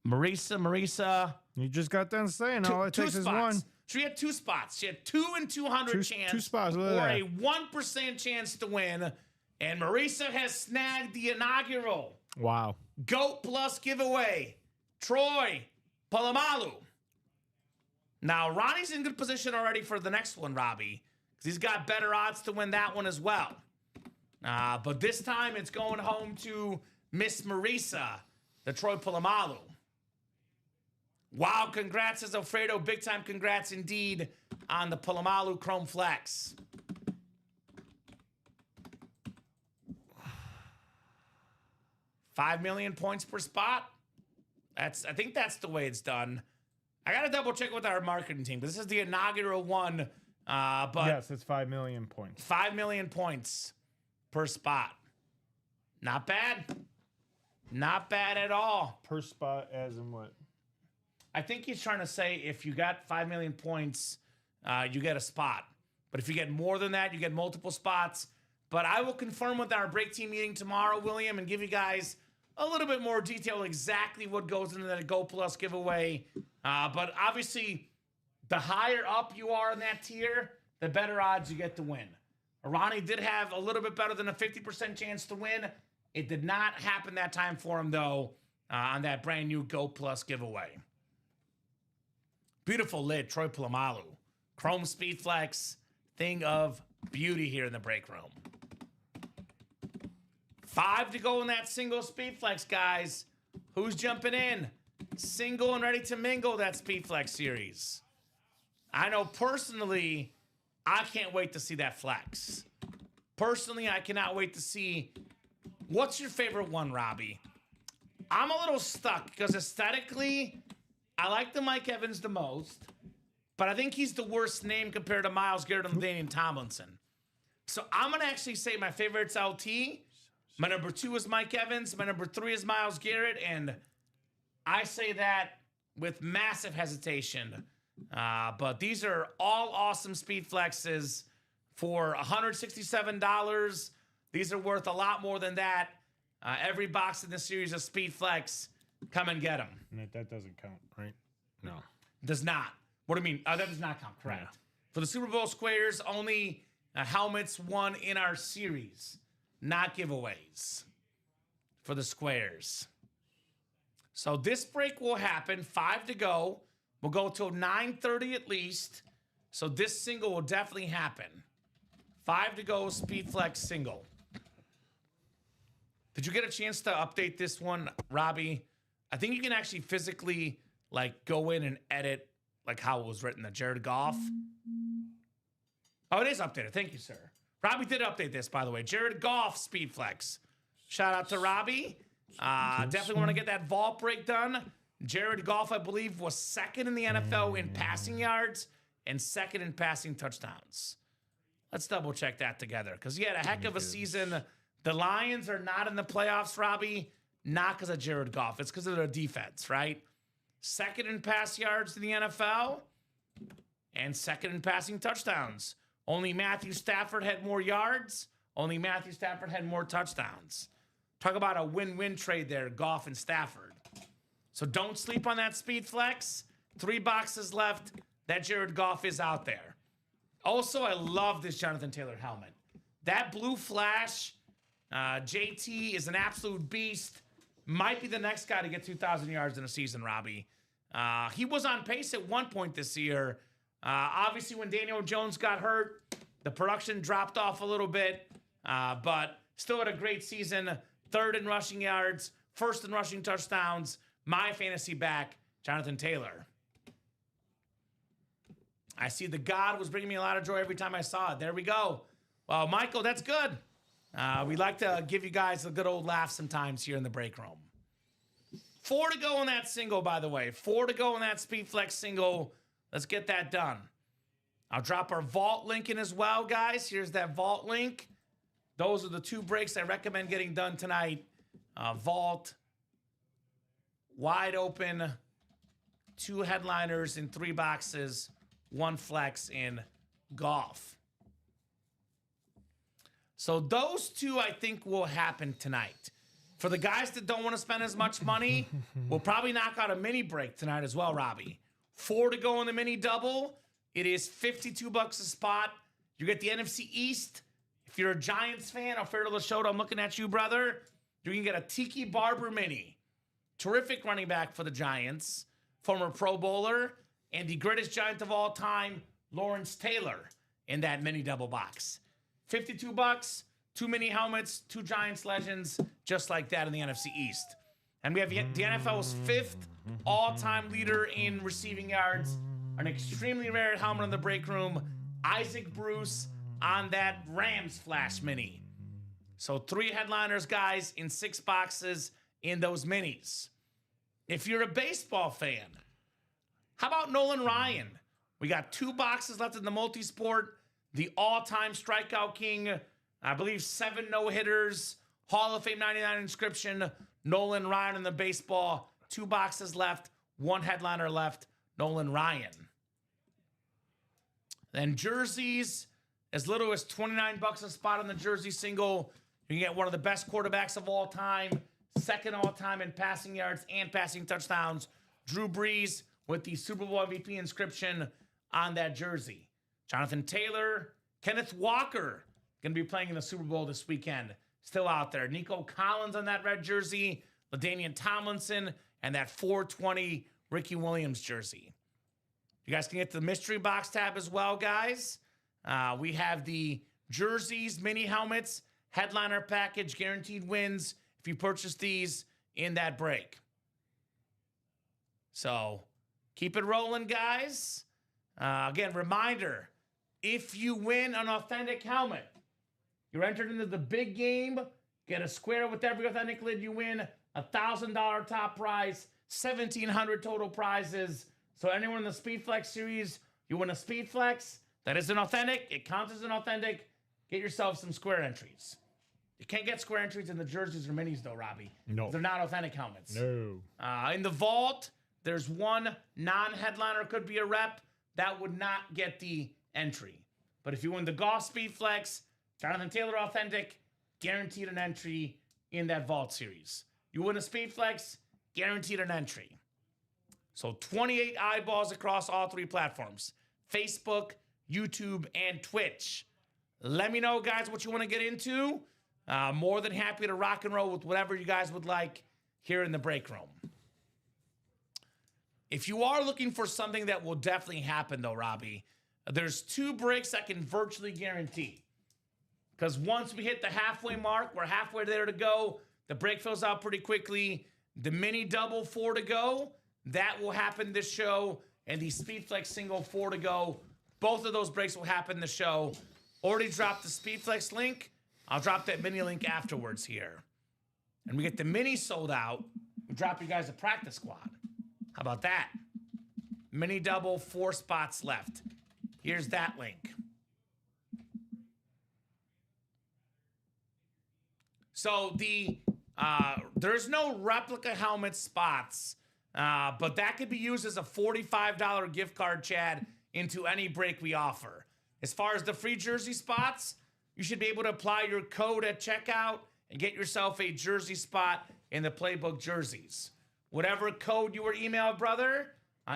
Marisa. You just got done saying all it takes is 1. She had 2 spots. She had 2 in 200 chance. 2 spots. Or a 1% chance to win. And Marisa has snagged the inaugural Wow. GOAT Plus giveaway, Troy Polamalu. Now, Ronnie's in good position already for the next one, Robbie, because he's got better odds to win that one as well. But this time, it's going home to Miss Marisa, the Troy Polamalu. Wow, congrats, as Alfredo. Big time congrats indeed on the Polamalu Chrome Flex. $5 million points per spot. I think that's the way it's done. I got to double check with our marketing team, but this is the inaugural one. But yes, it's 5 million points. 5 million points per spot. Not bad. Not bad at all. Per spot, as in what? I think he's trying to say if you got 5 million points, you get a spot. But if you get more than that, you get multiple spots. But I will confirm with our break team meeting tomorrow, William, and give you guys a little bit more detail exactly what goes into that Go Plus giveaway. But obviously, the higher up you are in that tier, the better odds you get to win. Ronnie did have a little bit better than a 50% chance to win. It did not happen that time for him, though, on that brand new Go Plus giveaway. Beautiful lid, Troy Polamalu. Chrome Speed Flex, thing of beauty here in the break room. 5 to go in that single Speed Flex, guys. Who's jumping in? Single and ready to mingle that Speed Flex series. I know personally, I can't wait to see that flex. Personally, I cannot wait to see. What's your favorite one, Robbie? I'm a little stuck because aesthetically, I like the Mike Evans the most, but I think he's the worst name compared to Myles Garrett and Deion Tomlinson. So I'm going to actually say my favorite's LT. My number 2 is Mike Evans. My number 3 is Myles Garrett. And I say that with massive hesitation. But these are all awesome speed flexes for $167. These are worth a lot more than that. Every box in this series of speed flex, come and get them. That doesn't count, right? No. Does not. What do you mean? That does not count, correct. Yeah. For the Super Bowl squares, only helmets won in our series, not giveaways for the squares. So this break will happen, 5 to go. We'll go till 9:30 at least. So this single will definitely happen. 5 to go, Speed Flex single. Did you get a chance to update this one, Robbie? I think you can actually physically go in and edit how it was written, the Jared Goff. Oh, it is updated. Thank you, sir. Robbie did update this, by the way. Jared Goff Speed Flex. Shout out to Robbie. Definitely want to get that vault break done. Jared Goff, I believe, was second in the NFL in passing yards and second in passing touchdowns. Let's double check that together because he had a heck of a season. The Lions are not in the playoffs, Robbie, not because of Jared Goff. It's because of their defense, right? Second in pass yards in the NFL and second in passing touchdowns. Only Matthew Stafford had more yards. Only Matthew Stafford had more touchdowns. Talk about a win-win trade there, Goff and Stafford. So don't sleep on that Speed Flex. 3 boxes left. That Jared Goff is out there. Also, I love this Jonathan Taylor helmet. That blue flash, JT is an absolute beast. Might be the next guy to get 2,000 yards in a season, Robbie. He was on pace at one point this year. Obviously, when Daniel Jones got hurt, the production dropped off a little bit, but still had a great season. 3rd in rushing yards, 1st in rushing touchdowns. My fantasy back, Jonathan Taylor. I see the God was bringing me a lot of joy every time I saw it. There we go. Well, Michael, that's good. We like to give you guys a good old laugh sometimes here in the break room. 4 to go on that single, by the way. 4 to go on that Speed Flex single. Let's get that done. I'll drop our vault link in as well, guys. Here's that vault link. Those are the 2 breaks I recommend getting done tonight. Vault, wide open, 2 headliners in 3 boxes, 1 flex in golf. So those 2, I think, will happen tonight. For the guys that don't want to spend as much money, we'll probably knock out a mini break tonight as well, Robbie. 4 to go in the mini double. It is $52 a spot. You get the NFC East. If you're a Giants fan, Alfredo Lachoda, I'm looking at you, brother. You can get a Tiki Barber mini. Terrific running back for the Giants. Former Pro Bowler. And the greatest Giant of all time, Lawrence Taylor, in that mini double box. $52, 2 mini helmets, 2 Giants legends, just like that in the NFC East. And we have the NFL's 5th all-time leader in receiving yards. An extremely rare helmet in the break room. Isaac Bruce on that Rams Flash mini. So 3 headliners, guys, in 6 boxes in those minis. If you're a baseball fan, how about Nolan Ryan? We got 2 boxes left in the multi-sport. The all-time strikeout king, I believe 7 no-hitters, Hall of Fame 99 inscription, Nolan Ryan in the baseball. 2 boxes left, 1 headliner left, Nolan Ryan. Then jerseys, as little as $29 a spot on the jersey single. You can get one of the best quarterbacks of all time, 2nd all-time in passing yards and passing touchdowns, Drew Brees, with the Super Bowl MVP inscription on that jersey. Jonathan Taylor, Kenneth Walker, going to be playing in the Super Bowl this weekend. Still out there. Nico Collins on that red jersey, LaDainian Tomlinson, and that 420 Ricky Williams jersey. You guys can get the mystery box tab as well, guys. We have the jerseys, mini helmets, headliner package, guaranteed wins if you purchase these in that break. So keep it rolling, guys. Again, reminder, if you win an authentic helmet, you're entered into the big game. Get a square with every authentic lid you win. $1,000 top prize. 1,700 total prizes. So anyone in the Speedflex series, you win a Speedflex. That isn't authentic. It counts as an authentic. Get yourself some square entries. You can't get square entries in the jerseys or minis, though, Robbie. No. They're not authentic helmets. No. In the vault, there's 1 non-headliner, could be a rep. That would not get the entry. But if you win the Golf Speedflex, Jonathan Taylor authentic, guaranteed an entry in that vault series. You win a Speedflex, guaranteed an entry. So 28 eyeballs across all 3 platforms. Facebook, YouTube, and Twitch. Let me know, guys, what you want to get into. More than happy to rock and roll with whatever you guys would like here in the break room. If you are looking for something that will definitely happen, though, Robbie, there's 2 breaks I can virtually guarantee. Because once we hit the halfway mark, we're halfway there to go. The break fills out pretty quickly. The mini double 4 to go, that will happen this show. And the Speedflex single 4 to go. Both of those breaks will happen this show. Already dropped the Speedflex link. I'll drop that mini link afterwards here. And we get the mini sold out. We drop you guys a practice squad. How about that? Mini double, 4 spots left. Here's that link. So there's no replica helmet spots, but that could be used as a $45 gift card, Chad, into any break we offer. As far as the free jersey spots, you should be able to apply your code at checkout and get yourself a jersey spot in the Playbook jerseys. Whatever code you were emailed, brother,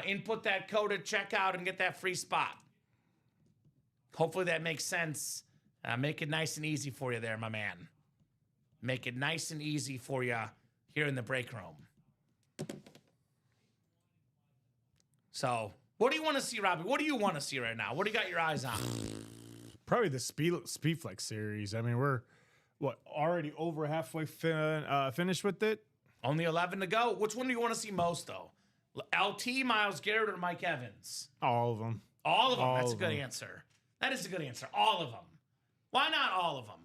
input that code at checkout and get that free spot. Hopefully that makes sense. Make it nice and easy for you there, my man. Make it nice and easy for you here in the break room. So, what do you want to see, Robbie? What do you want to see right now? What do you got your eyes on? Probably the Speedflex series. I mean, we're, already over halfway finished with it? Only 11 to go. Which one do you want to see most, though? LT, Myles Garrett, or Mike Evans? All of them. All of them. That's a good answer. That is a good answer. All of them. Why not all of them?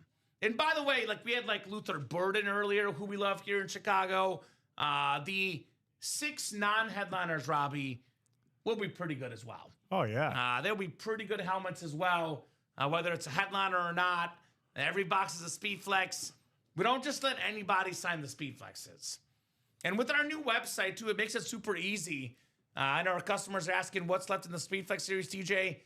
And by the way, we had Luther Burden earlier, who we love here in Chicago. The 6 non-headliners, Robbie, will be pretty good as well. Oh, yeah. They'll be pretty good helmets as well, whether it's a headliner or not. Every box is a Speedflex. We don't just let anybody sign the Speedflexes. And with our new website, too, it makes it super easy. I know our customers are asking what's left in the Speedflex series, TJ.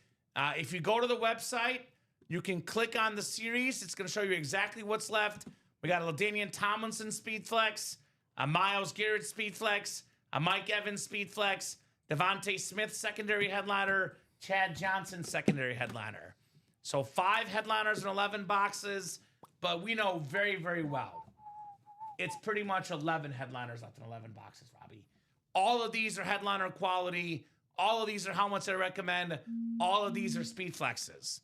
If you go to the website, you can click on the series. It's going to show you exactly what's left. We got a LaDainian Tomlinson Speedflex, a Myles Garrett Speedflex, a Mike Evans Speedflex, Devontae Smith secondary headliner, Chad Johnson secondary headliner. So 5 headliners and 11 boxes, but we know very, very well it's pretty much 11 headliners left in 11 boxes, Robbie. All of these are headliner quality. All of these are how much I recommend. All of these are speed flexes.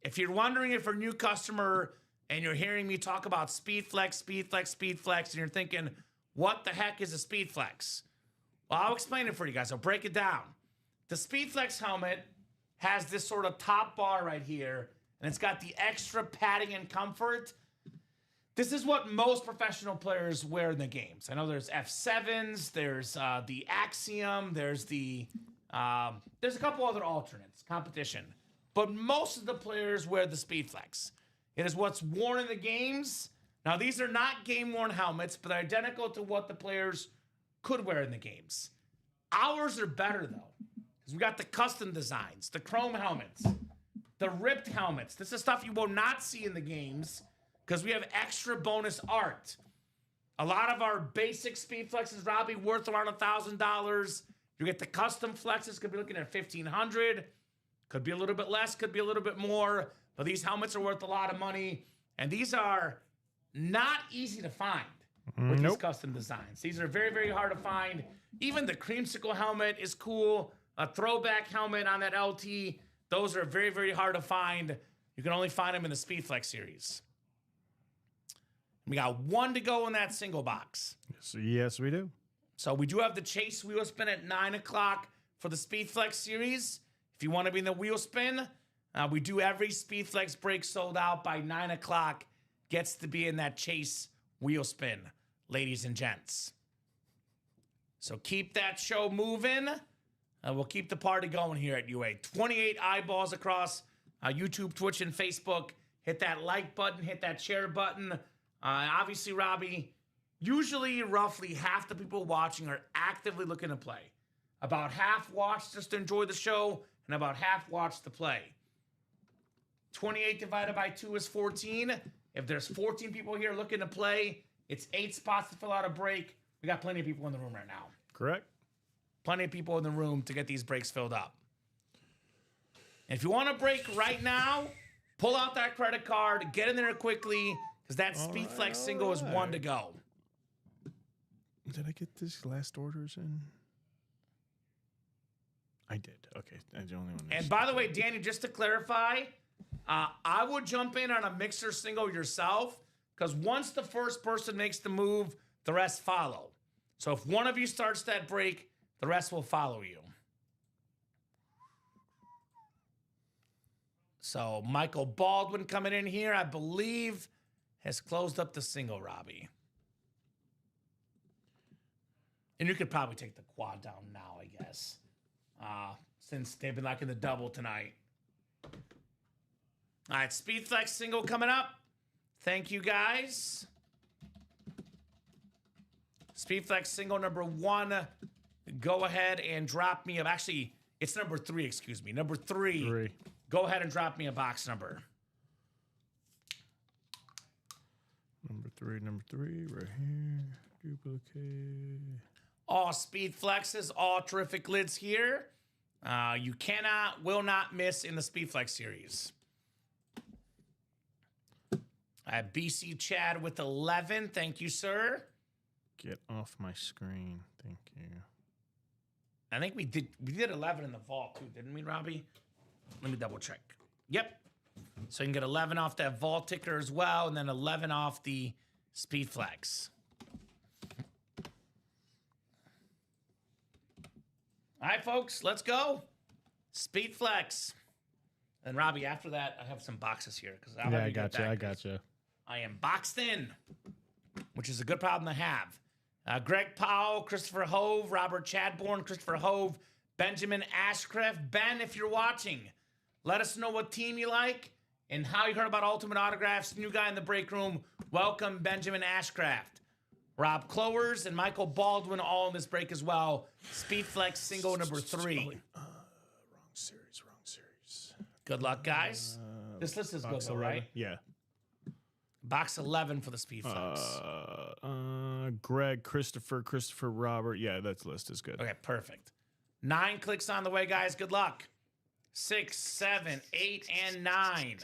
If you're wondering if you're a new customer and you're hearing me talk about speed flex, and you're thinking, what the heck is a speed flex? Well, I'll explain it for you guys. I'll break it down. The speed flex helmet has this sort of top bar right here, and it's got the extra padding and comfort. This is what most professional players wear in the games. I know there's F7s, there's the Axiom, there's a couple other alternates, competition. But most of the players wear the Speed Flex. It is what's worn in the games. Now, these are not game-worn helmets, but they're identical to what the players could wear in the games. Ours are better, though, because we got the custom designs, the chrome helmets, the ripped helmets. This is stuff you will not see in the games, because we have extra bonus art. A lot of our basic speed flexes, Robbie, worth around $1,000. You get the custom flexes, could be looking at $1,500. Could be a little bit less, could be a little bit more. But these helmets are worth a lot of money. And these are not easy to find with these custom designs. These are very, very hard to find. Even the creamsicle helmet is cool. A throwback helmet on that LT. Those are very, very hard to find. You can only find them in the Speed Flex series. We got 1 to go in that single box. Yes, we do. So we do have the Chase wheel spin at 9 o'clock for the Speed Flex series. If you want to be in the wheel spin, we do every Speed Flex break sold out by 9 o'clock. Gets to be in that Chase wheel spin, ladies and gents. So keep that show moving. We'll keep the party going here at UA. 28 eyeballs across YouTube, Twitch, and Facebook. Hit that like button. Hit that share button. Obviously, Robbie, usually roughly half the people watching are actively looking to play. About half watch just to enjoy the show, and about half watch to play. 28 divided by 2 is 14. If there's 14 people here looking to play, it's 8 spots to fill out a break. We got plenty of people in the room right now. Correct. Plenty of people in the room to get these breaks filled up. And if you want to break right now, pull out that credit card, get in there quickly, because that Speed Flex single is 1 to go. Did I get this last orders in? I did. Okay. That's the only one. And by the way, Danny, just to clarify, I would jump in on a mixer single yourself, because once the first person makes the move, the rest follow. So if one of you starts that break, the rest will follow you. So Michael Baldwin coming in here, I believe, has closed up the single, Robbie. And you could probably take the quad down now, I guess, since they've been liking the double tonight. All right, Speed Flex single coming up. Thank you, guys. Speed Flex single number 1. Go ahead and drop me. Actually, it's number 3, excuse me. Number 3. Go ahead and drop me a box number. Number three, right here. Duplicate. All Speed Flexes, all terrific lids here. You will not miss in the Speed Flex series. I have BC Chad with 11. Thank you, sir. Get off my screen. Thank you. I think we did 11 in the vault too, didn't we, Robbie? Let me double check. Yep. So you can get 11 off that vault ticker as well, and then 11 off the Speed Flex. All right, folks, let's go. Speed Flex. And Robbie, after that, I have some boxes here. I got you. I am boxed in, which is a good problem to have. Greg Powell, Christopher Hove, Robert Chadbourne, Christopher Hove, Benjamin Ashcraft. Ben, if you're watching, let us know what team you like and how you heard about Ultimate Autographs. New guy in the break room. Welcome, Benjamin Ashcraft. Rob Clowers and Michael Baldwin all in this break as well. Speed Flex single number 3. Wrong series. Good luck, guys. This list is good, though, right? Yeah. Box 11 for the Speed Flex. Greg, Christopher, Robert. Yeah, that list is good. Okay, perfect. 9 clicks on the way, guys. Good luck. 6, 7, 8, and 9.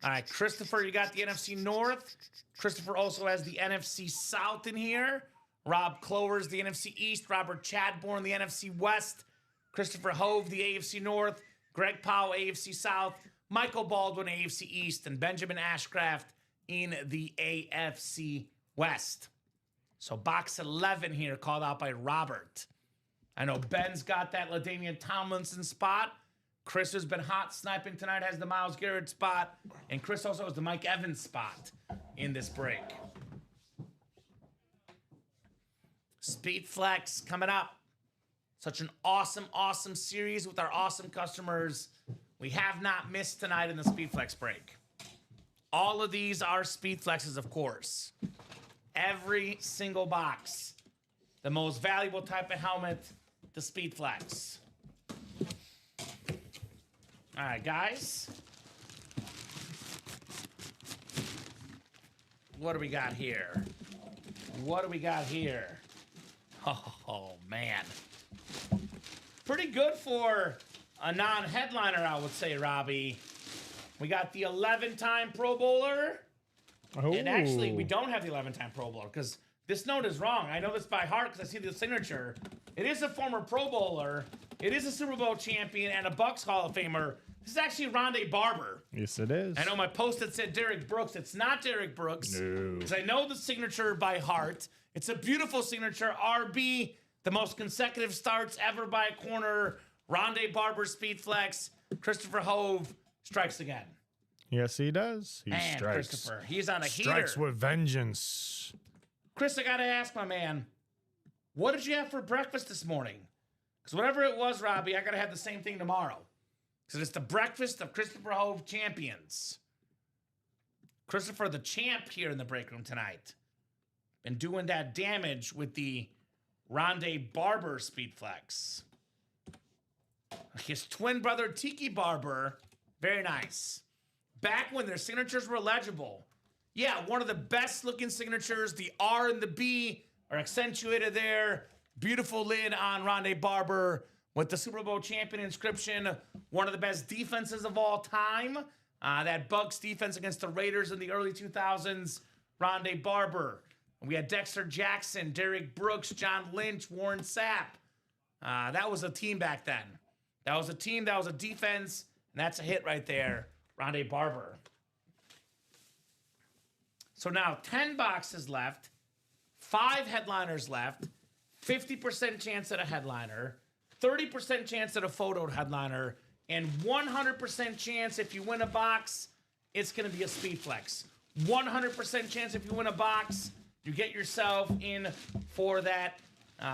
All right, Christopher, you got the NFC North. Christopher also has the NFC South in here. Rob Clovers, the NFC East. Robert Chadbourne, the NFC West. Christopher Hove, the AFC North. Greg Powell, AFC South. Michael Baldwin, AFC East. And Benjamin Ashcraft in the AFC West. So box 11 here called out by Robert. I know Ben's got that LaDainian Tomlinson spot. Chris has been hot sniping tonight, has the Myles Garrett spot. And Chris also has the Mike Evans spot in this break. Speed Flex coming up. Such an awesome, awesome series with our awesome customers. We have not missed tonight in the Speed Flex break. All of these are Speed Flexes, of course. Every single box. The most valuable type of helmet, the Speed Flex. All right, guys. What do we got here? What do we got here? Oh, man. Pretty good for a non-headliner, I would say, Robbie. We got the 11-time Pro Bowler. Oh. And actually, we don't have the 11-time Pro Bowler because this note is wrong. I know this by heart because I see the signature. It is a former Pro Bowler. It is a Super Bowl champion and a Bucs Hall of Famer. This is actually Rondé Barber. Yes, it is. I know my post-it said Derek Brooks. It's not Derek Brooks. No. Because I know the signature by heart. It's a beautiful signature. RB, the most consecutive starts ever by a corner. Rondé Barber, Speed Flex. Christopher Hove strikes again. Yes, he does. He Man, strikes. Christopher, he's on a Strikes heater. with vengeance. Chris, I got to ask my man, what did you have for breakfast this morning? Because whatever it was, Robbie, I got to have the same thing tomorrow. Because it's the breakfast of Christopher Hove champions. Christopher, the champ here in the break room tonight. Been doing that damage with the Rondé Barber Speed Flex. His twin brother, Tiki Barber, very nice. Back when their signatures were legible. Yeah, one of the best looking signatures. The R and the B are accentuated there. Beautiful lid on Rondé Barber with the Super Bowl champion inscription. One of the best defenses of all time. That Bucs defense against the Raiders in the early 2000s. Rondé Barber. We had Dexter Jackson, Derek Brooks, John Lynch, Warren Sapp. That was a team back then. That was a team, that was a defense, and that's a hit right there. Rondé Barber. So now 10 boxes left, 5 headliners left, 50% chance at a headliner, 30% chance at a photoed headliner, and 100% chance if you win a box, it's going to be a Speed Flex. 100% chance if you win a box, you get yourself in for that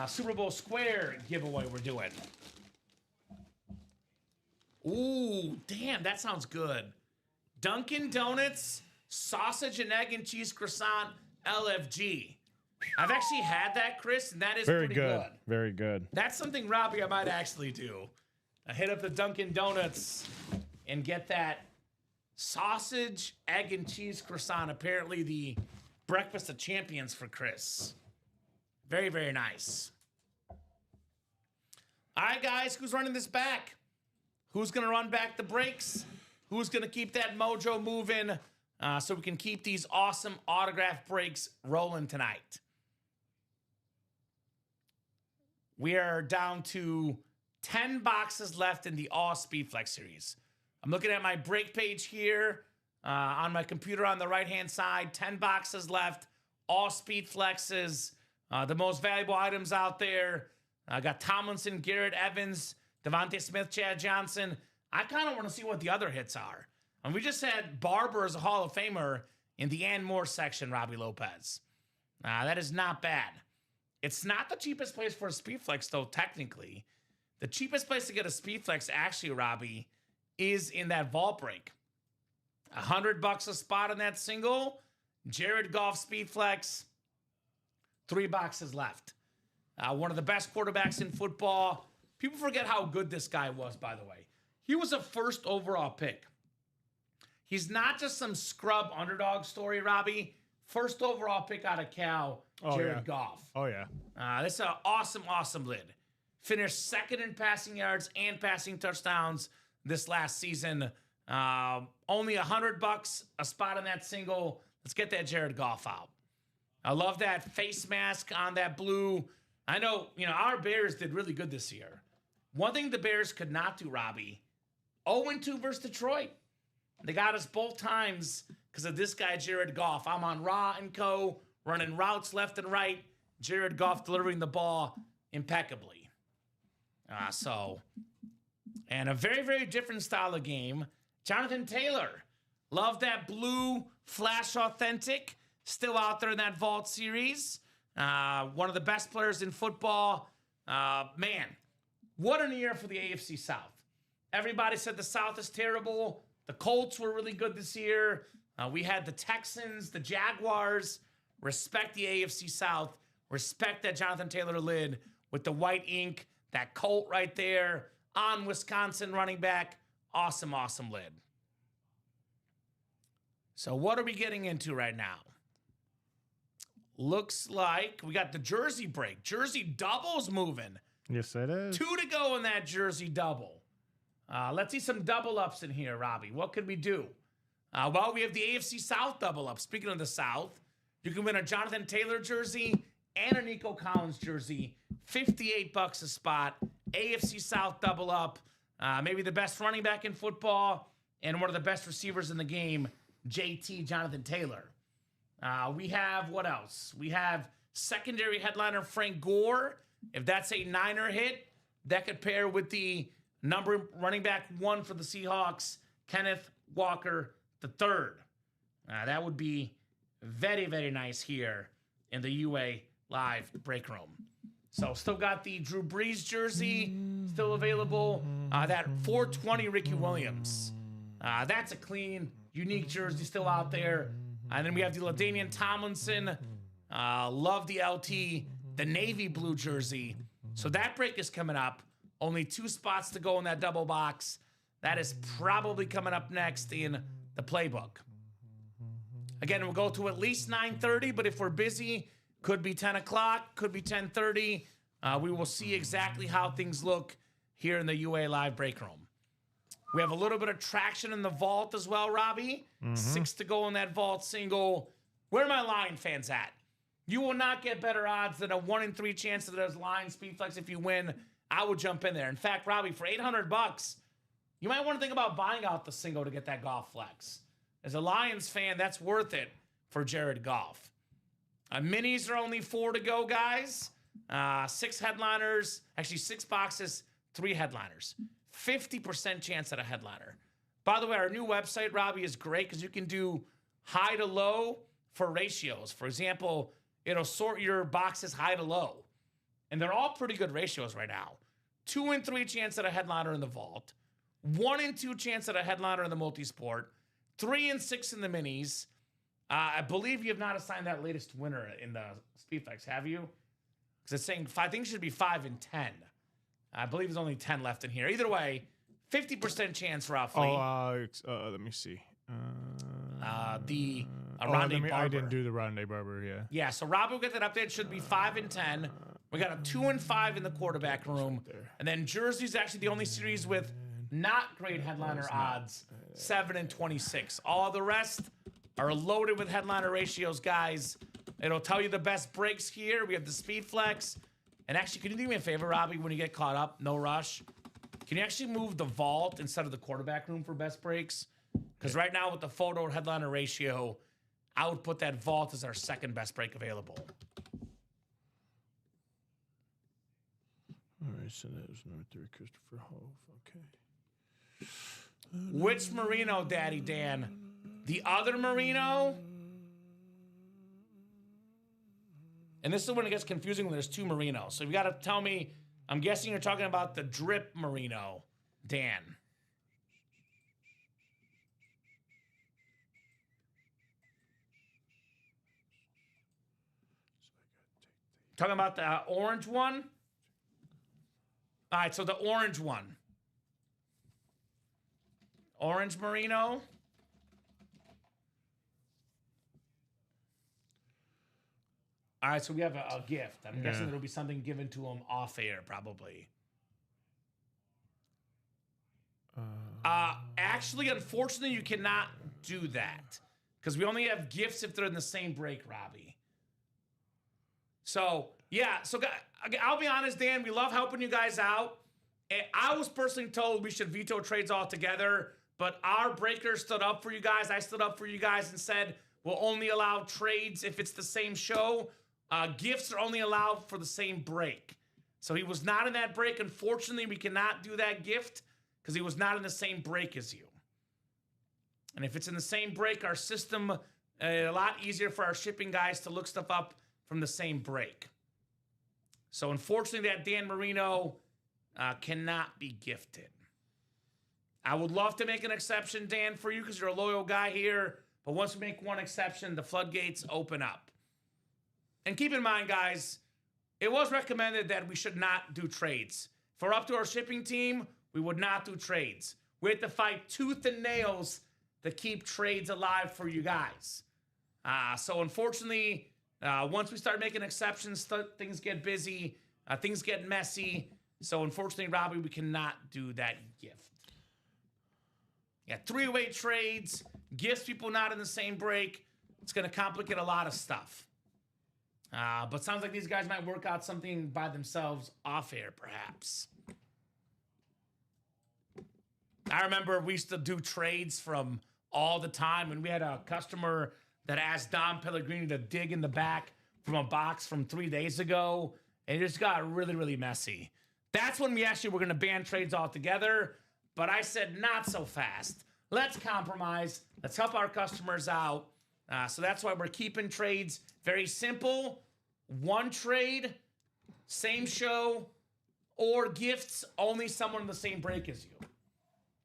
Super Bowl Square giveaway we're doing. Ooh, damn, that sounds good. Dunkin' Donuts, sausage and egg and cheese croissant, LFG. I've actually had that, Chris, and that is Very pretty good. Very good. That's something, Robbie, I might actually do. I hit up the Dunkin' Donuts and get that sausage, egg, and cheese croissant. Apparently the breakfast of champions for Chris. Very, very nice. All right, guys, who's running this back? Who's going to run back the breaks? Who's going to keep that mojo moving so we can keep these awesome autograph breaks rolling tonight? We are down to 10 boxes left in the All Speed Flex series. I'm looking at my break page here on my computer on the right-hand side. 10 boxes left. All Speed Flexes. The most valuable items out there. I got Tomlinson, Garrett Evans, Devontae Smith, Chad Johnson. I kind of want to see what the other hits are. And we just had Barber as a Hall of Famer in the and more section, Robbie Lopez. That is not bad. It's not the cheapest place for a Speed Flex, though, technically. The cheapest place to get a Speed Flex, actually, Robbie, is in that vault break. $100 a spot on that single. Jared Goff Speed Flex. 3 boxes left. One of the best quarterbacks in football. People forget how good this guy was, by the way. He was a first overall pick. He's not just some scrub underdog story, Robbie. First overall pick out of Cal, Jared Goff. Oh, yeah. This is an awesome, awesome lid. Finished second in passing yards and passing touchdowns this last season. Only $100 a spot on that single. Let's get that Jared Goff out. I love that face mask on that blue. I know, our Bears did really good this year. One thing the Bears could not do, Robbie, 0-2 versus Detroit. They got us both times because of this guy, Jared Goff. I'm on Raw and Co., running routes left and right. Jared Goff delivering the ball impeccably. And a very, very different style of game. Jonathan Taylor. Love that blue Flash Authentic. Still out there in that Vault series. One of the best players in football. Man, what a year for the AFC South. Everybody said the South is terrible. The Colts were really good this year. We had the Texans, the Jaguars. Respect the AFC South. Respect that Jonathan Taylor lid with the white ink. That Colt right there on Wisconsin running back. Awesome, awesome lid. So what are we getting into right now? Looks like we got the jersey break. Jersey double's moving. Yes, it is. 2 to go in that jersey double. Let's see some double ups in here, Robbie. What could we do? Well, we have the AFC South double up. Speaking of the South, you can win a Jonathan Taylor jersey and a Nico Collins jersey. $58 a spot. AFC South double up. Maybe the best running back in football and one of the best receivers in the game, JT Jonathan Taylor. We have what else? We have secondary headliner Frank Gore. If that's a Niner hit, that could pair with the number running back 1 for the Seahawks, Kenneth Walker III. That would be very, very nice here in the UA Live break room. So still got the Drew Brees jersey still available. That 420 Ricky Williams. That's a clean, unique jersey still out there. And then we have the LaDainian Tomlinson. Love the LT, the navy blue jersey. So that break is coming up. Only 2 spots to go in that double box. That is probably coming up next in the playbook. Again, we'll go to at least 9:30, but if we're busy, could be 10 o'clock, could be 10:30. We will see exactly how things look here in the UA Live break room. We have a little bit of traction in the vault as well, Robbie. 6 to go in that vault single. Where are my Lion fans at? You will not get better odds than a 1 in 3 chance that there's Lion Speedflex if you win. I would jump in there. In fact, Robbie, for $800, you might want to think about buying out the single to get that golf flex. As a Lions fan, that's worth it for Jared Goff. Minis are only 4 to go, guys. 6 headliners. Actually, 6 boxes, 3 headliners. 50% chance at a headliner. By the way, our new website, Robbie, is great because you can do high to low for ratios. For example, it'll sort your boxes high to low. And they're all pretty good ratios right now. 2 in 3 chance at a headliner in the vault. 1 in 2 chance at a headliner in the multisport. 3 and 6 in the minis. I believe you have not assigned that latest winner in the Speedflex, have you? Because it's saying, I think it should be 5 and 10. I believe there's only 10 left in here. Either way, 50% chance roughly. Let me see. Rondé Barber. I didn't do the Rondé Barber, yeah. Yeah, so Rob will get that update. Should be 5 and 10. We got a 2 and 5 in the quarterback room. And then Jersey's actually the only series with not great headliner odds, 7 and 26. All the rest are loaded with headliner ratios, guys. It'll tell you the best breaks here. We have the Speed Flex. And actually, can you do me a favor, Robbie, when you get caught up? No rush. Can you actually move the vault instead of the quarterback room for best breaks? Because right now with the photo headliner ratio, I would put that vault as our second best break available. All right, so that was number 3, Christopher Hove. Okay. Which Marino, Daddy Dan? The other Marino? And this is when it gets confusing when there's 2 Marinos. So you got to tell me, I'm guessing you're talking about the drip Marino, Dan. Talking about the orange one? All right, so the orange one. Orange Merino. All right, so we have a gift. I'm guessing there'll be something given to him off air, probably. Actually, unfortunately, you cannot do that because we only have gifts if they're in the same break, Robbie. So, yeah. So, I'll be honest, Dan, we love helping you guys out. And I was personally told we should veto trades altogether, but our breaker stood up for you guys. I stood up for you guys and said we'll only allow trades if it's the same show. Gifts are only allowed for the same break. So he was not in that break. Unfortunately, we cannot do that gift because he was not in the same break as you. And if it's in the same break, our system, a lot easier for our shipping guys to look stuff up from the same break. So unfortunately, that Dan Marino cannot be gifted. I would love to make an exception, Dan, for you because you're a loyal guy here. But once we make one exception, the floodgates open up. And keep in mind, guys, it was recommended that we should not do trades. If we're up to our shipping team, we would not do trades. We have to fight tooth and nails to keep trades alive for you guys. So unfortunately, once we start making exceptions, things get busy, things get messy. So unfortunately, Robbie, we cannot do that gift. Yeah, three-way trades, gifts people not in the same break. It's going to complicate a lot of stuff. But sounds like these guys might work out something by themselves off air, perhaps. I remember we used to do trades from all the time, and we had a customer that asked Dom Pellegrini to dig in the back from a box from 3 days ago, and it just got really, really messy. That's when we actually were going to ban trades altogether, but I said not so fast. Let's compromise. Let's help our customers out. So that's why we're keeping trades very simple. One trade, same show, or gifts, only someone in the same break as you.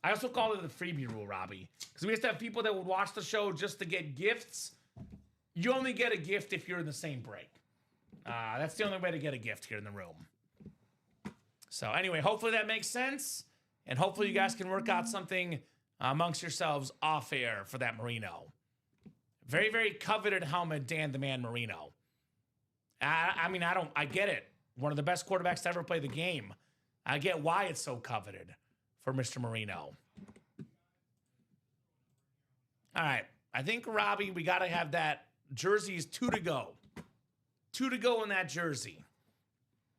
I also call it the freebie rule, Robbie, because we used to have people that would watch the show just to get gifts. You only get a gift if you're in the same break. That's the only way to get a gift here in the room. So anyway, hopefully that makes sense, and hopefully you guys can work out something amongst yourselves off air for that Marino. Very, very coveted helmet, Dan the Man Marino. I get it. One of the best quarterbacks to ever play the game. I get why it's so coveted for Mr. Marino. All right. I think, Robbie, we got to have that. Jerseys 2 to go. 2 to go in that jersey.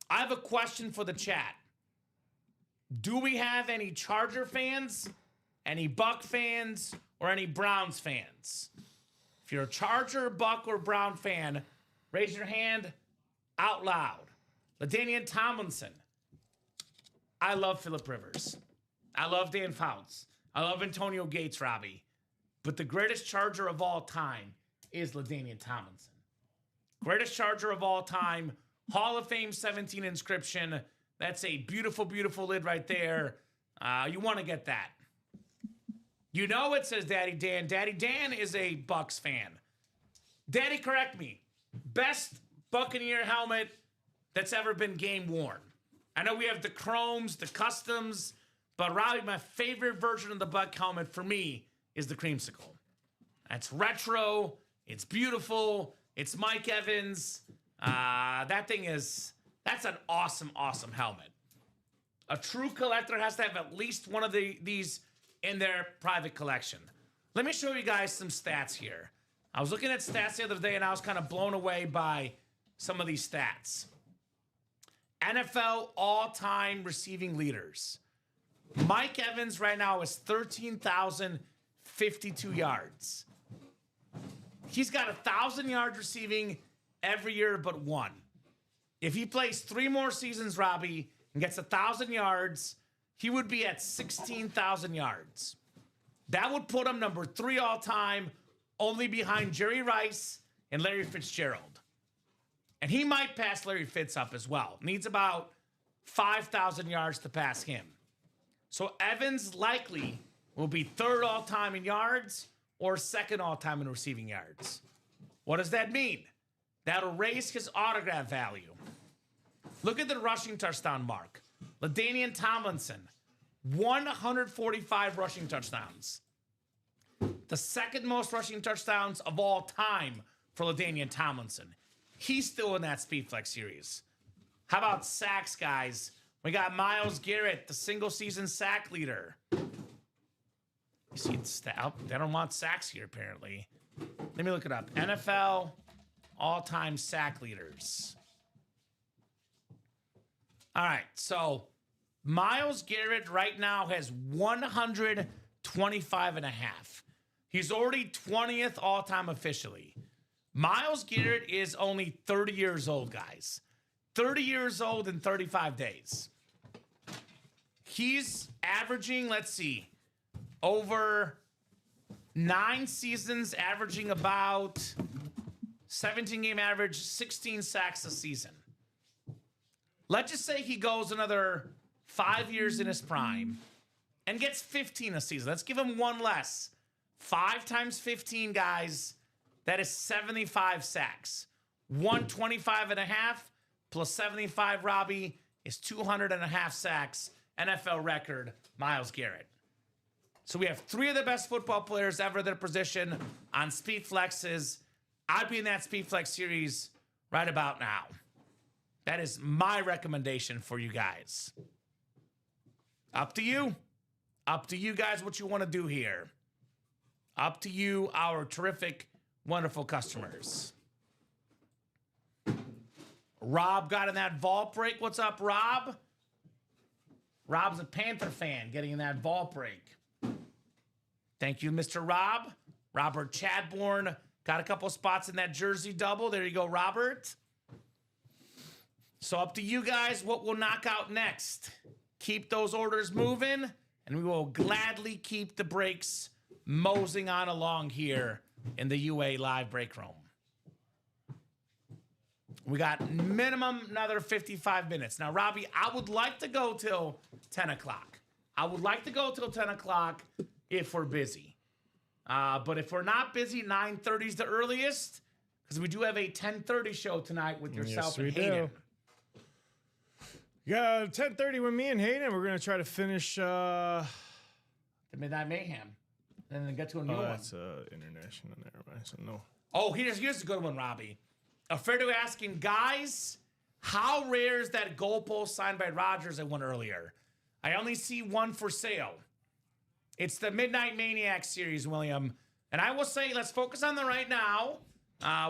I have a question for the chat. Do we have any Charger fans, any Buck fans, or any Browns fans? If you're a Charger, Buck, or Brown fan, raise your hand out loud. LaDainian Tomlinson. I love Phillip Rivers. I love Dan Fouts. I love Antonio Gates, Robbie. But the greatest Charger of all time is LaDainian Tomlinson. Greatest Charger of all time. Hall of Fame 17 inscription. That's a beautiful, beautiful lid right there. You want to get that. You know it says Daddy Dan. Daddy Dan is a Bucks fan. Daddy, correct me. Best Buccaneer helmet that's ever been game worn. I know we have the chromes, the customs, but Robbie, my favorite version of the Buck helmet for me is the creamsicle. That's retro. It's beautiful. It's Mike Evans. That's an awesome, awesome helmet. A true collector has to have at least one of these in their private collection. Let me show you guys some stats here. I was looking at stats the other day and I was kind of blown away by some of these stats. NFL all-time receiving leaders. Mike Evans right now is 13,052 yards. He's got 1,000 yards receiving every year but one. If he plays 3 more seasons, Robbie, and gets 1,000 yards, he would be at 16,000 yards. That would put him number 3 all-time, only behind Jerry Rice and Larry Fitzgerald. And he might pass Larry Fitz up as well. Needs about 5,000 yards to pass him. So Evans likely will be 3rd all-time in yards or 2nd all-time in receiving yards. What does that mean? That'll raise his autograph value. Look at the rushing touchdown mark. LaDainian Tomlinson, 145 rushing touchdowns. The 2nd most rushing touchdowns of all time for LaDainian Tomlinson. He's still in that Speedflex series. How about sacks, guys? We got Myles Garrett, the single-season sack leader. You see, they don't want sacks here, apparently. Let me look it up. NFL all-time sack leaders. All right, so Myles Garrett right now has 125 and a half. He's already 20th all-time officially. Myles Garrett is only 30 years old, guys. 30 years old in 35 days. He's averaging, let's see, over 9 seasons, averaging about 17-game average, 16 sacks a season. Let's just say he goes another 5 years in his prime and gets 15 a season. Let's give him one less. 5 times 15, guys, that is 75 sacks. 125 and a half plus 75, Robbie, is 200 and a half sacks. NFL record, Myles Garrett. So we have 3 of the best football players ever at their position on Speed Flexes. I'd be in that Speed Flex series right about now. That is my recommendation for you guys. Up to you. Up to you guys what you want to do here. Up to you, our terrific, wonderful customers. Rob got in that vault break. What's up, Rob? Rob's a Panther fan getting in that vault break. Thank you, Mr. Rob. Robert Chadbourne got a couple spots in that jersey double. There you go, Robert. So up to you guys what we'll knock out next. Keep those orders moving, and we will gladly keep the breaks moseying on along here in the UA live break room. We got minimum another 55 minutes. Now, Robbie, I would like to go till 10 o'clock. I would like to go till 10 o'clock if we're busy. But if we're not busy, 9:30 is the earliest, because we do have a 10:30 show tonight with yourself and Hayden. Yeah, 10:30 with me and Hayden. We're going to try to finish... The Midnight Mayhem. And then get to a new one. That's international there, right? So no. Oh, here's a good one, Robbie. Alfredo asking, guys, how rare is that goalpost signed by Rodgers I won earlier? I only see one for sale. It's the Midnight Maniac series, William. And I will say, let's focus on the right now.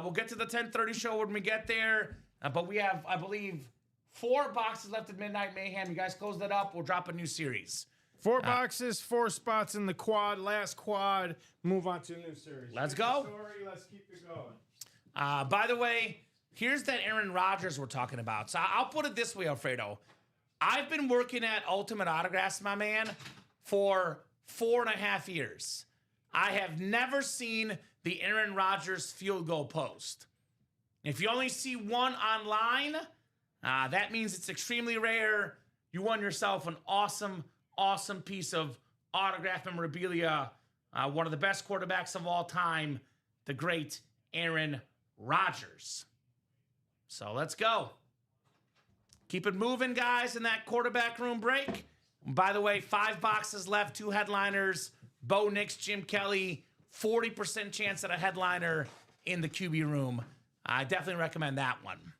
We'll get to the 10:30 show when we get there. But we have, I believe, 4 boxes left at Midnight Mayhem. You guys close that up. We'll drop a new series. 4 boxes, 4 spots in the quad. Last quad. Move on to a new series. Let's go. Let's keep it going. By the way, here's that Aaron Rodgers we're talking about. So I'll put it this way, Alfredo. I've been working at Ultimate Autographs, my man, for 4.5 years. I have never seen the Aaron Rodgers field goal post. If you only see one online, that means it's extremely rare. You won yourself an awesome, awesome piece of autograph memorabilia. One of the best quarterbacks of all time, the great Aaron Rodgers. So let's go. Keep it moving, guys, in that quarterback room break. By the way, 5 boxes left, 2 headliners. Bo Nix, Jim Kelly, 40% chance at a headliner in the QB room. I definitely recommend that one.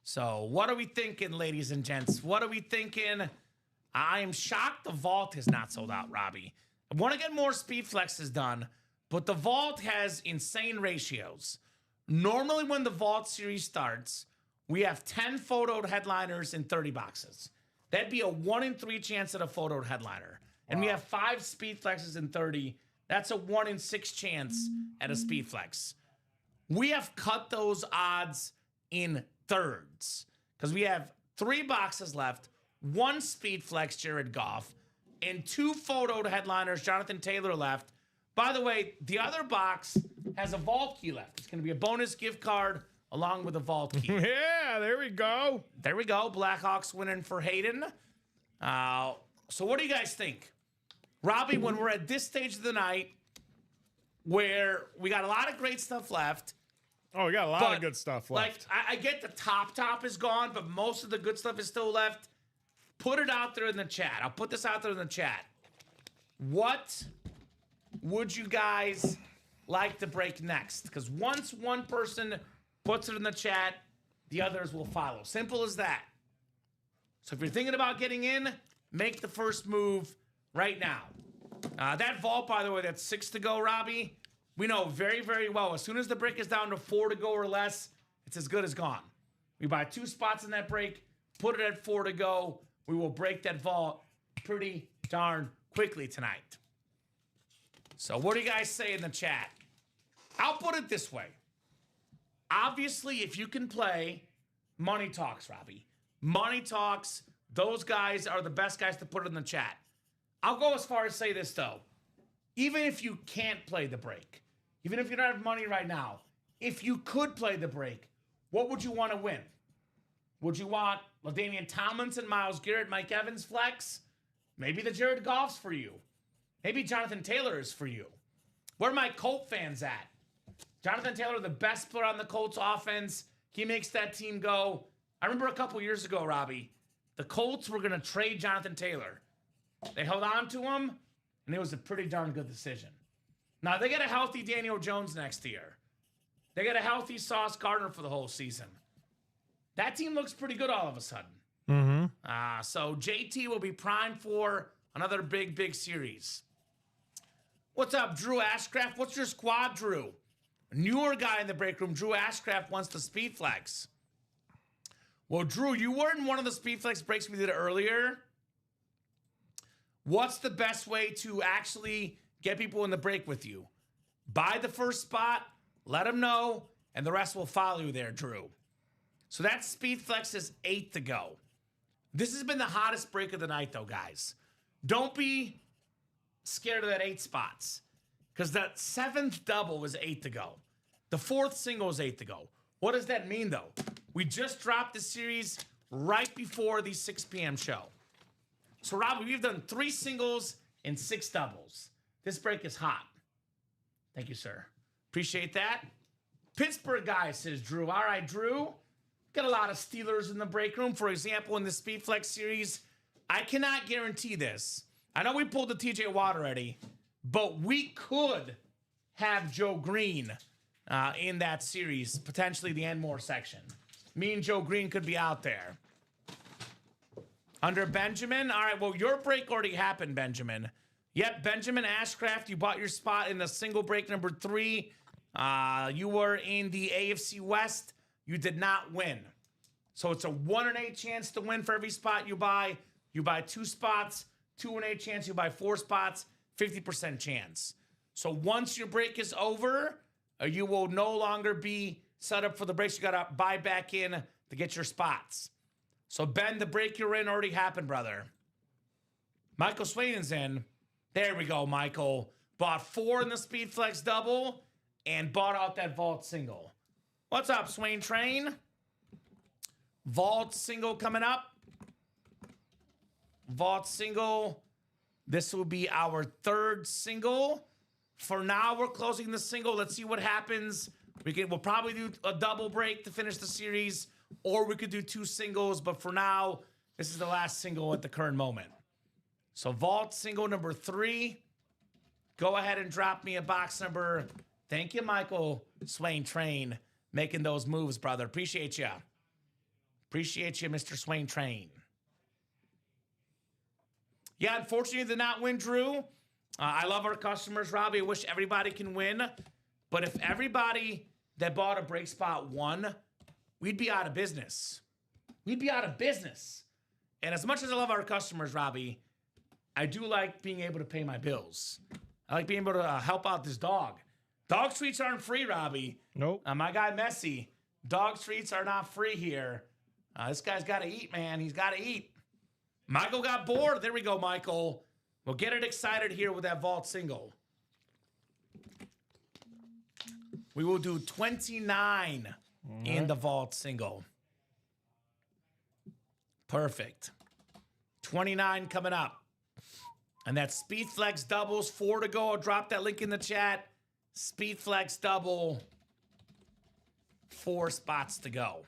So what are we thinking, ladies and gents? What are we thinking? I am shocked the vault has not sold out, Robbie. I want to get more speed flexes done, but the vault has insane ratios. Normally when the vault series starts, we have 10 photoed headliners in 30 boxes. That'd be a 1 in 3 chance at a photoed headliner. And we have 5 speed flexes in 30. That's a 1 in 6 chance at a speed flex. We have cut those odds in thirds because we have 3 boxes left, 1 speed flex, Jared Goff, and 2 photoed headliners, Jonathan Taylor, left. By the way, the other box has a vault key left. It's going to be a bonus gift card along with a vault key. Yeah, there we go. There we go. Blackhawks winning for Hayden. So what do you guys think? Robbie, when we're at this stage of the night where we got a lot of great stuff left. Oh, we got a lot of good stuff left. Like, I get the top is gone, but most of the good stuff is still left. Put it out there in the chat. I'll put this out there in the chat. What would you guys like to break next? Because once one person puts it in the chat, the others will follow. Simple as that. So if you're thinking about getting in, make the first move right now. That vault, by the way, that's 6 to go, Robbie. We know very, very well. As soon as the break is down to 4 to go or less, it's as good as gone. We buy 2 spots in that break, put it at 4 to go. We will break that vault pretty darn quickly tonight. So what do you guys say in the chat? I'll put it this way. Obviously, if you can play, money talks, Robbie. Money talks. Those guys are the best guys to put in the chat. I'll go as far as say this, though. Even if you can't play the break, even if you don't have money right now, if you could play the break, what would you want to win? Would you want LaDainian Tomlinson, Myles Garrett, Mike Evans flex? Maybe the Jared Goff's for you. Maybe Jonathan Taylor is for you. Where are my Colt fans at? Jonathan Taylor, the best player on the Colts offense. He makes that team go. I remember a couple years ago, Robbie, the Colts were going to trade Jonathan Taylor. They held on to him, and it was a pretty darn good decision. Now, they get a healthy Daniel Jones next year. They get a healthy Sauce Gardner for the whole season. That team looks pretty good all of a sudden. Mm-hmm. So JT will be primed for another big, big series. What's up, Drew Ashcraft? What's your squad, Drew? Newer guy in the break room, Drew Ashcraft, wants the speed flex. Well, Drew, you were in one of the speed flex breaks we did earlier. What's the best way to actually get people in the break with you? Buy the first spot, let them know, and the rest will follow you there, Drew. So that speed flex is 8 to go. This has been the hottest break of the night, though, guys. Don't be scared of that 8 spots, because that 7th double is 8 to go. The 4th single is 8 to go. What does that mean, though? We just dropped the series right before the 6 p.m. show. So, Robbie, we've done 3 singles and 6 doubles. This break is hot. Thank you, sir. Appreciate that. Pittsburgh guy, says Drew. All right, Drew. Got a lot of Steelers in the break room. For example, in the Speed Flex series, I cannot guarantee this. I know we pulled the TJ Watt already, but we could have Joe Green in that series, potentially the Enmore section. Me and Joe Green could be out there. Under Benjamin? All right, well, your break already happened, Benjamin. Yep, Benjamin Ashcraft, you bought your spot in the single break number 3. You were in the AFC West. You did not win. So it's a 1 in 8 chance to win for every spot you buy. You buy 2 spots, 2 in 8 chance. You buy 4 spots, 50% chance. So once your break is over, you will no longer be set up for the breaks. You got to buy back in to get your spots. So, Ben, the break you're in already happened, brother. Michael Swain's in. There we go, Michael. Bought 4 in the Speed Flex double and bought out that vault single. What's up, Swain Train? Vault single coming up. Vault single. This will be our 3rd single. For now, we're closing the single. Let's see what happens. We'll probably do a double break to finish the series, or we could do 2 singles. But for now, this is the last single at the current moment. So vault single number 3. Go ahead and drop me a box number. Thank you, Michael Swain Train, making those moves, brother. Appreciate you. Appreciate you, Mr. Swain Train. Yeah, unfortunately, did not win, Drew. I love our customers, Robbie. I wish everybody can win. But if everybody that bought a break spot won, we'd be out of business. We'd be out of business. And as much as I love our customers, Robbie, I do like being able to pay my bills. I like being able to help out this dog. Dog treats aren't free, Robbie. Nope. My guy, Messi, dog treats are not free here. This guy's got to eat, man. He's got to eat. Michael got bored. There we go, Michael. We'll get it excited here with that vault single. We will do 29 in the vault single. Perfect. 29 coming up. And that Speed Flex doubles, 4 to go. I'll drop that link in the chat. Speed Flex double, 4 spots to go.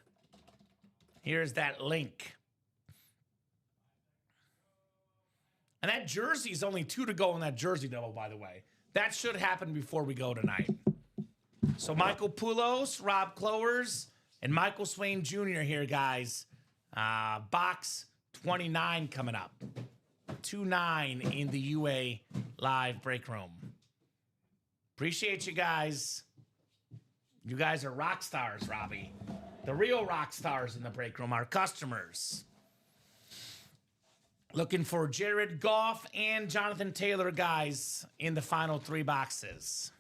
Here's that link. And that jersey is only 2 to go on that jersey double, by the way. That should happen before we go tonight. So Michael Poulos, Rob Clowers, and Michael Swain Jr. here, guys. Box 29 coming up. 29 in the UA live break room. Appreciate you guys. You guys are rock stars, Robbie. The real rock stars in the break room, our customers. Looking for Jared Goff and Jonathan Taylor, guys, in the final 3 boxes.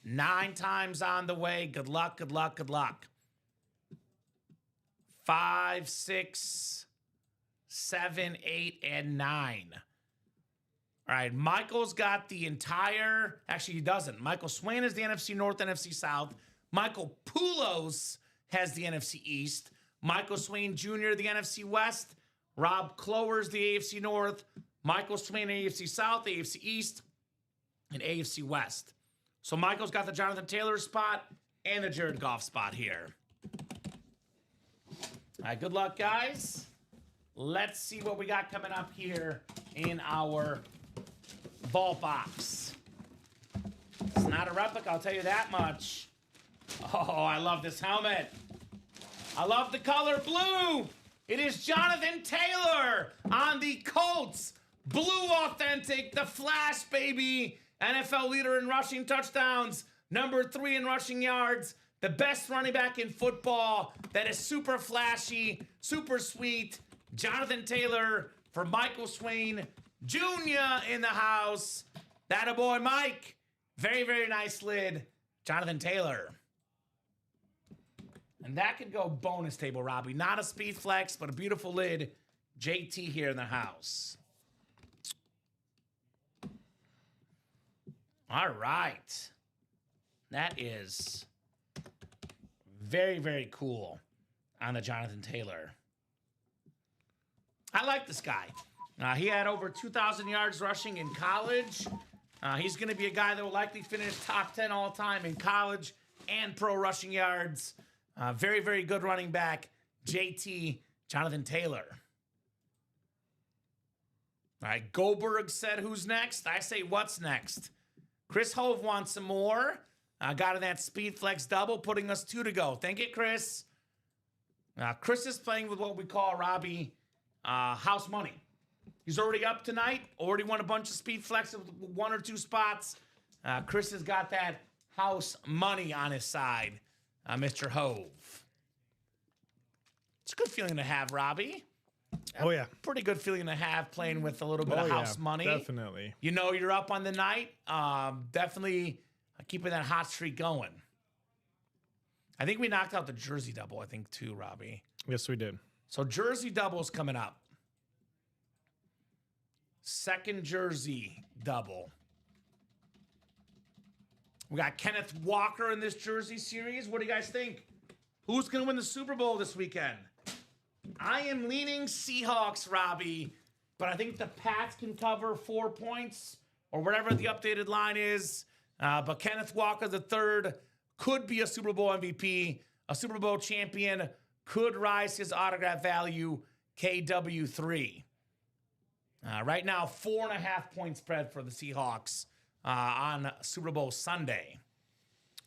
9 times on the way. Good luck, good luck, good luck. 5, 6, 7, 8, and 9. All right, Michael's got the entire... Actually, he doesn't. Michael Swain is the NFC North, NFC South. Michael Poulos has the NFC East. Michael Swain Jr., the NFC West. Rob Clowers, the AFC North. Michael Swain, AFC South, AFC East, and AFC West. So Michael's got the Jonathan Taylor spot and the Jared Goff spot here. All right, good luck, guys. Let's see what we got coming up here in our vault box. It's not a replica, I'll tell you that much. Oh, I love this helmet. I love the color blue. It is Jonathan Taylor on the Colts. Blue authentic, the Flash, baby. NFL leader in rushing touchdowns. Number 3 in rushing yards. The best running back in football. That is super flashy, super sweet. Jonathan Taylor for Michael Swain Jr. in the house. That a boy, Mike. Very, very nice lid. Jonathan Taylor. And that could go bonus table, Robbie. Not a speed flex, but a beautiful lid. JT here in the house. All right. That is very, very cool on the Jonathan Taylor. I like this guy. He had over 2,000 yards rushing in college. He's going to be a guy that will likely finish top 10 all time in college and pro rushing yards. Very, very good running back, JT Jonathan Taylor. All right, Goldberg said, who's next? I say, what's next? Chris Hove wants some more. Got in that speed flex double, putting us 2 to go. Thank you, Chris. Chris is playing with what we call, Robbie, house money. He's already up tonight, already won a bunch of speed flex with 1 or 2 spots. Chris has got that house money on his side. Mr. Hove. It's a good feeling to have, Robbie. Oh, yeah. Pretty good feeling to have playing with a little bit of house money. Definitely. You know you're up on the night. Definitely keeping that hot streak going. I think we knocked out the jersey double, I think, too, Robbie. Yes, we did. So jersey double's coming up. Second jersey double. We got Kenneth Walker in this jersey series. What do you guys think? Who's going to win the Super Bowl this weekend? I am leaning Seahawks, Robbie, but I think the Pats can cover 4 points or whatever the updated line is. But Kenneth Walker III could be a Super Bowl MVP, a Super Bowl champion, could rise his autograph value, KW3. Right now, 4.5 point spread for the Seahawks on Super Bowl Sunday.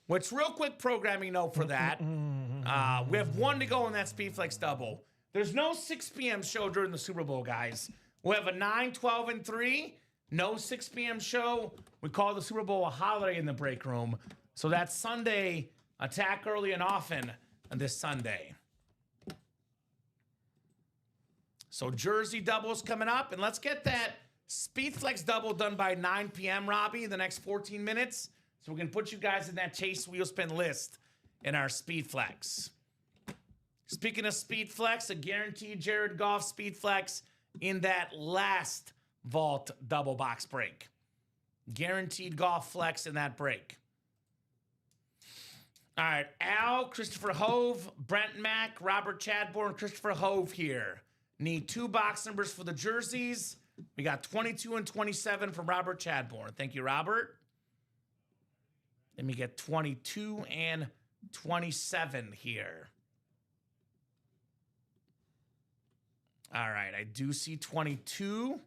Which, real quick programming note for that. We have 1 to go in that Speedflex double. There's no 6 p.m. show during the Super Bowl, guys. We have a 9, 12, and 3. No 6 p.m. show. We call the Super Bowl a holiday in the break room. So that's Sunday, attack early and often this Sunday. So jersey doubles coming up. And let's get that Speedflex double done by 9 p.m., Robbie, in the next 14 minutes. So we can put you guys in that Chase Wheelspin list in our Speedflex. Speaking of Speedflex, a guaranteed Jared Goff Speedflex in that last vault double box break. Guaranteed Goff flex in that break. All right, Al, Christopher Hove, Brent Mack, Robert Chadbourne, Christopher Hove here. Need 2 box numbers for the jerseys. We got 22 and 27 from Robert Chadbourne. Thank you, Robert. Let me get 22 and 27 here. All right, I do see 22.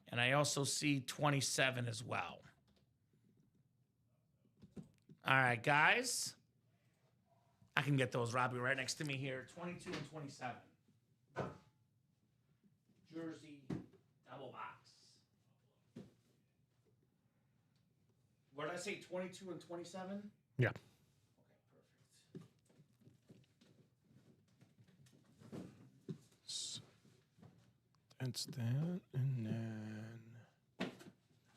And I also see 27 as well. All right, guys. I can get those, Robbie, right next to me here. 22 and 27. jersey double box. What did I say? 22 and 27? Yeah. That's that, and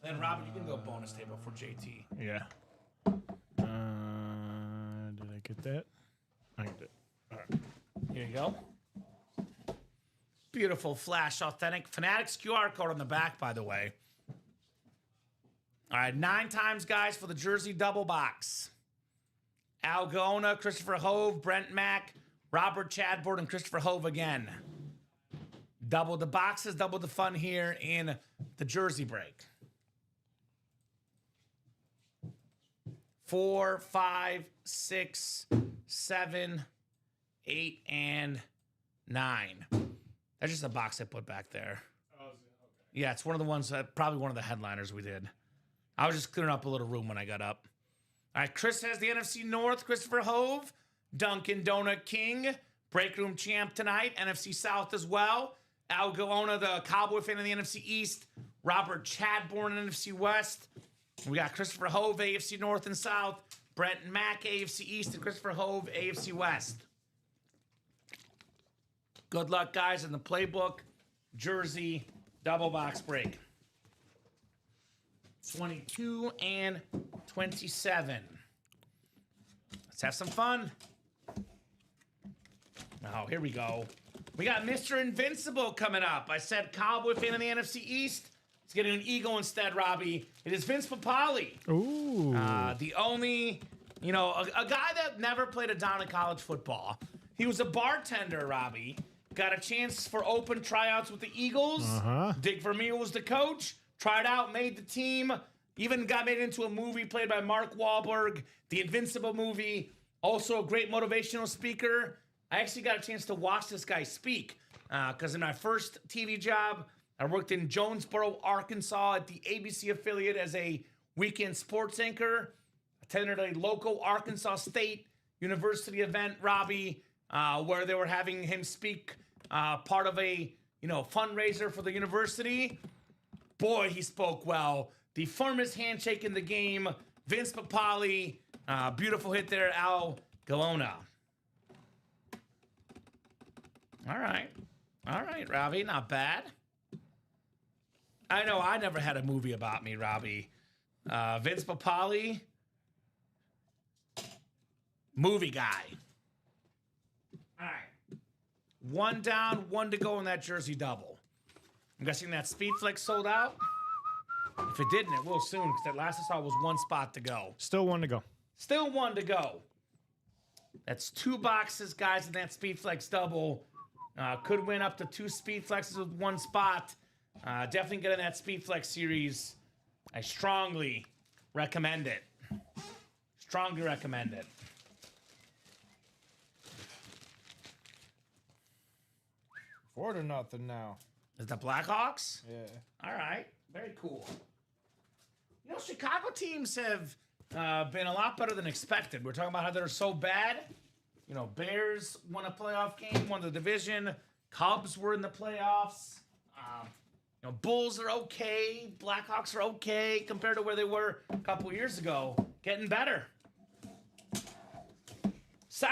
then Robin, you can go bonus table for JT. yeah. Did I get that? I get it. All right. Here you go. Beautiful Flash Authentic Fanatics QR code on the back, by the way. All right, 9 times, guys, for the jersey double box. Al Gaona, Christopher Hove, Brent Mack, Robert Chadbourne, and Christopher Hove again. Double the boxes, double the fun here in the jersey break. 4, 5, 6, 7, 8, and 9. That's just a box I put back there. Oh, okay. Yeah, it's one of the ones, probably one of the headliners we did. I was just clearing up a little room when I got up. All right, Chris has the NFC North, Christopher Hove, Dunkin' Donut King, Break Room Champ tonight, NFC South as well. Al Gaona, the Cowboy fan in the NFC East, Robert Chadbourne, NFC West. We got Christopher Hove, AFC North and South, Brent Mack, AFC East, and Christopher Hove, AFC West. Good luck, guys, in the playbook. Jersey double box break. 22 and 27. Let's have some fun. Oh, here we go. We got Mr. Invincible coming up. I said Cowboy fan in the NFC East. Let's get an Eagle instead, Robbie. It is Vince Papale. Ooh. The only, a guy that never played a down in college football. He was a bartender, Robbie. Got a chance for open tryouts with the Eagles. Dick Vermeer was the coach. Tried out, made the team. Even got made into a movie played by Mark Wahlberg, the Invincible movie. Also a great motivational speaker. I actually got a chance to watch this guy speak because in my first TV job, I worked in Jonesboro, Arkansas at the ABC affiliate as a weekend sports anchor. Attended a local Arkansas State University event, Robbie, where they were having him speak part of a fundraiser for the university. Boy, he spoke well. The firmest handshake in the game, Vince Papale. Beautiful hit there, Al Gaona. All right, Robbie, not bad. I know I never had a movie about me, Robbie. Vince Papale, movie guy. All right. 1 down, 1 to go in that jersey double. I'm guessing that Speed Flex sold out. If it didn't, it will soon, because that last I saw was 1 spot to go. Still 1 to go. Still 1 to go. That's 2 boxes, guys, in that Speed Flex double. Could win up to 2 Speed Flexes with 1 spot. Definitely get in that Speed Flex series. I strongly recommend it. Strongly recommend it. Four to nothing now. Is the Blackhawks? Yeah. All right. Very cool. Chicago teams have been a lot better than expected. We're talking about how they're so bad. Bears won a playoff game, won the division. Cubs were in the playoffs. Bulls are okay. Blackhawks are okay compared to where they were a couple years ago. Getting better. So,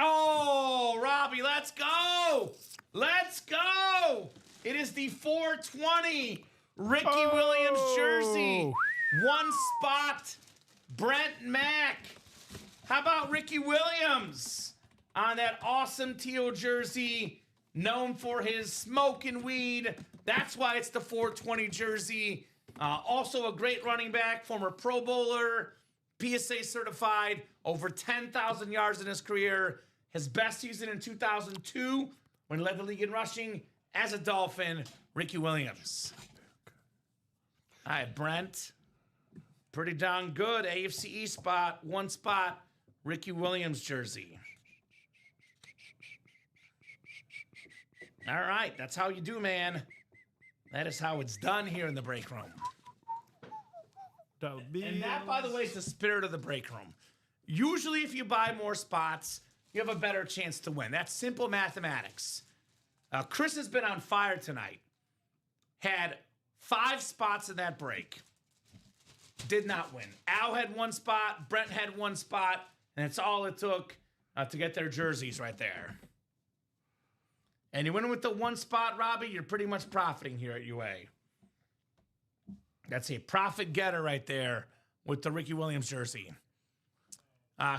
Robbie, let's go. Let's go. It is the 420 Ricky Williams jersey. 1 spot. Brent Mack. How about Ricky Williams on that awesome teal jersey, known for his smoking weed? That's why it's the 420 jersey. Also a great running back, former Pro Bowler, PSA certified, over 10,000 yards in his career. His best season in 2002 when he led the league in rushing as a Dolphin, Ricky Williams. All right, Brent. Pretty darn good. AFC East spot, 1 spot, Ricky Williams jersey. All right, that's how you do, man. That is how it's done here in the break room. And that, by the way, is the spirit of the break room. Usually, if you buy more spots, you have a better chance to win. That's simple mathematics. Chris has been on fire tonight. had 5 spots in that break. Did not win. Al had 1 spot. Brent had 1 spot. And it's all it took to get their jerseys right there. And you win with the 1 spot, Robbie, you're pretty much profiting here at UA. That's a profit getter right there with the Ricky Williams jersey.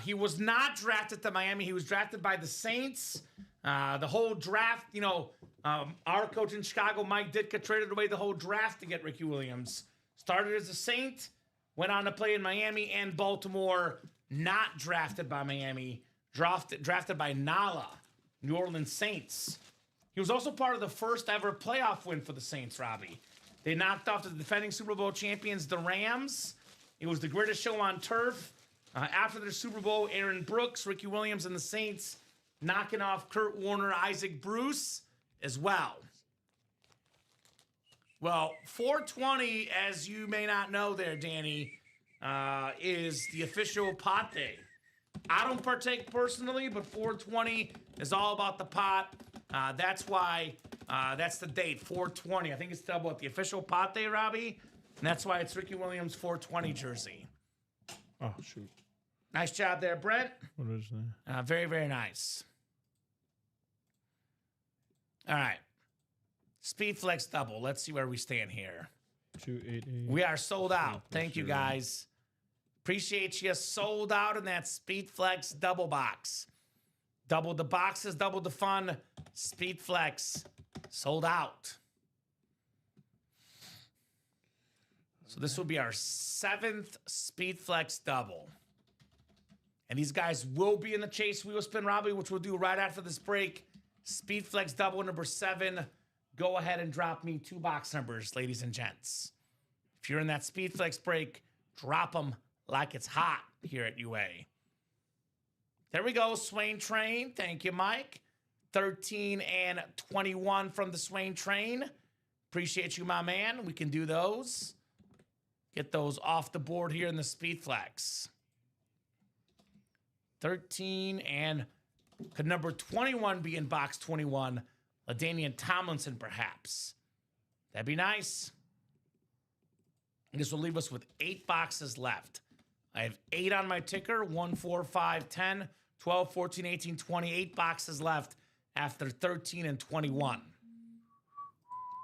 He was not drafted to Miami. He was drafted by the Saints. The whole draft, our coach in Chicago, Mike Ditka, traded away the whole draft to get Ricky Williams. Started as a Saint, went on to play in Miami and Baltimore. Not drafted by Miami, drafted by Nala, New Orleans Saints. He was also part of the first ever playoff win for the Saints, Robbie. They knocked off the defending Super Bowl champions, the Rams. It was the greatest show on turf. After their Super Bowl, Aaron Brooks, Ricky Williams, and the Saints knocking off Kurt Warner, Isaac Bruce as well. Well, 420, as you may not know there, Danny, is the official pot day. I don't partake personally, but 420 is all about the pot. That's why that's the date, 420. I think it's about the official pot day, Robbie. And that's why it's Ricky Williams' 420 jersey. Oh, shoot. Nice job there, Brent. What is that? Very, very nice. All right. Speed Flex double. Let's see where we stand here. 288. We are sold out. Thank you, guys. Appreciate you. Sold out in that Speed Flex double box. Double the boxes, double the fun. Speed Flex sold out. So this will be our 7th Speed Flex double. And these guys will be in the Chase Wheel Spin, Robbie, which we'll do right after this break. Speed Flex double number 7. Go ahead and drop me 2 box numbers, ladies and gents. If you're in that Speed Flex break, drop them like it's hot here at UA. There we go, Swain Train. Thank you, Mike. 13 and 21 from the Swain Train. Appreciate you, my man. We can do those. Get those off the board here in the Speed Flex. 13 and could number 21 be in box 21? LaDainian Tomlinson, perhaps. That'd be nice. And this will leave us with 8 boxes left. I have 8 on my ticker. 1, 4, 5, 10, 12, 14, 18, 28 boxes left after 13 and 21.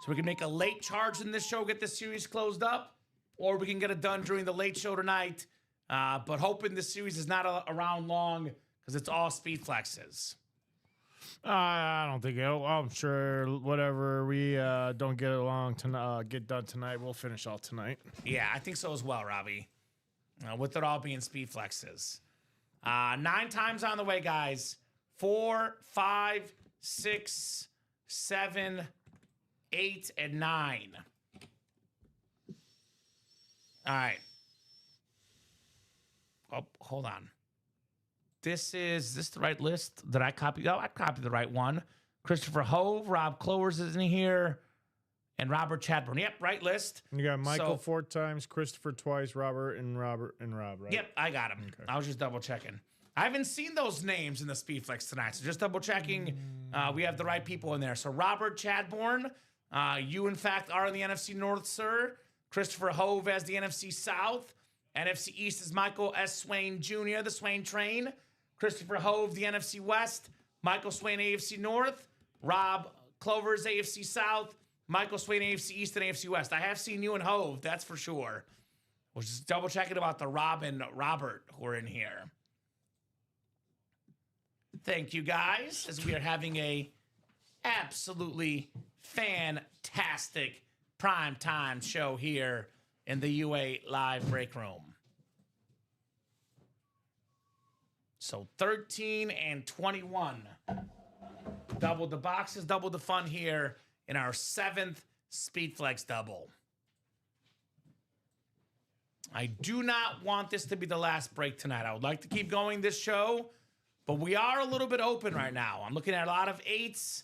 So we can make a late charge in this show, get this series closed up, or we can get it done during the late show tonight. But hoping this series is not around long because it's all Speed Flexes. I don't think I'm sure whatever we don't get along to get done tonight, we'll finish all tonight. Yeah, I think so as well, Robbie. With it all being Speed Flexes. 9 times on the way, guys. 4, 5, 6, 7, 8, and 9. All right. Oh, hold on. Is this the right list? Did I copy? Oh, I copied the right one. Christopher Hove, Rob Clovers is in here, and Robert Chadburn. Yep, right list. You got Michael 4 times, Christopher twice, Robert, and Rob, right? Yep, I got him. Okay. I was just double checking. I haven't seen those names in the Speed Flex tonight, so just double checking. We have the right people in there. So Robert Chadbourne, you in fact are in the NFC North, sir. Christopher Hove as the NFC South. NFC East is Michael S. Swain Jr., the Swain Train. Christopher Hove, the NFC West. Michael Swain, AFC North. Rob Clovers, AFC South. Michael Swain, AFC East and AFC West. I have seen you and Hove, that's for sure. We'll just double checking about the Rob and Robert who are in here. Thank you, guys, as we are having a absolutely fantastic primetime show here in the UA Live Break Room. So 13 and 21. Double the boxes, double the fun here in our 7th Speed Flex double. I do not want this to be the last break tonight. I would like to keep going this show, but we are a little bit open right now. I'm looking at a lot of 8s,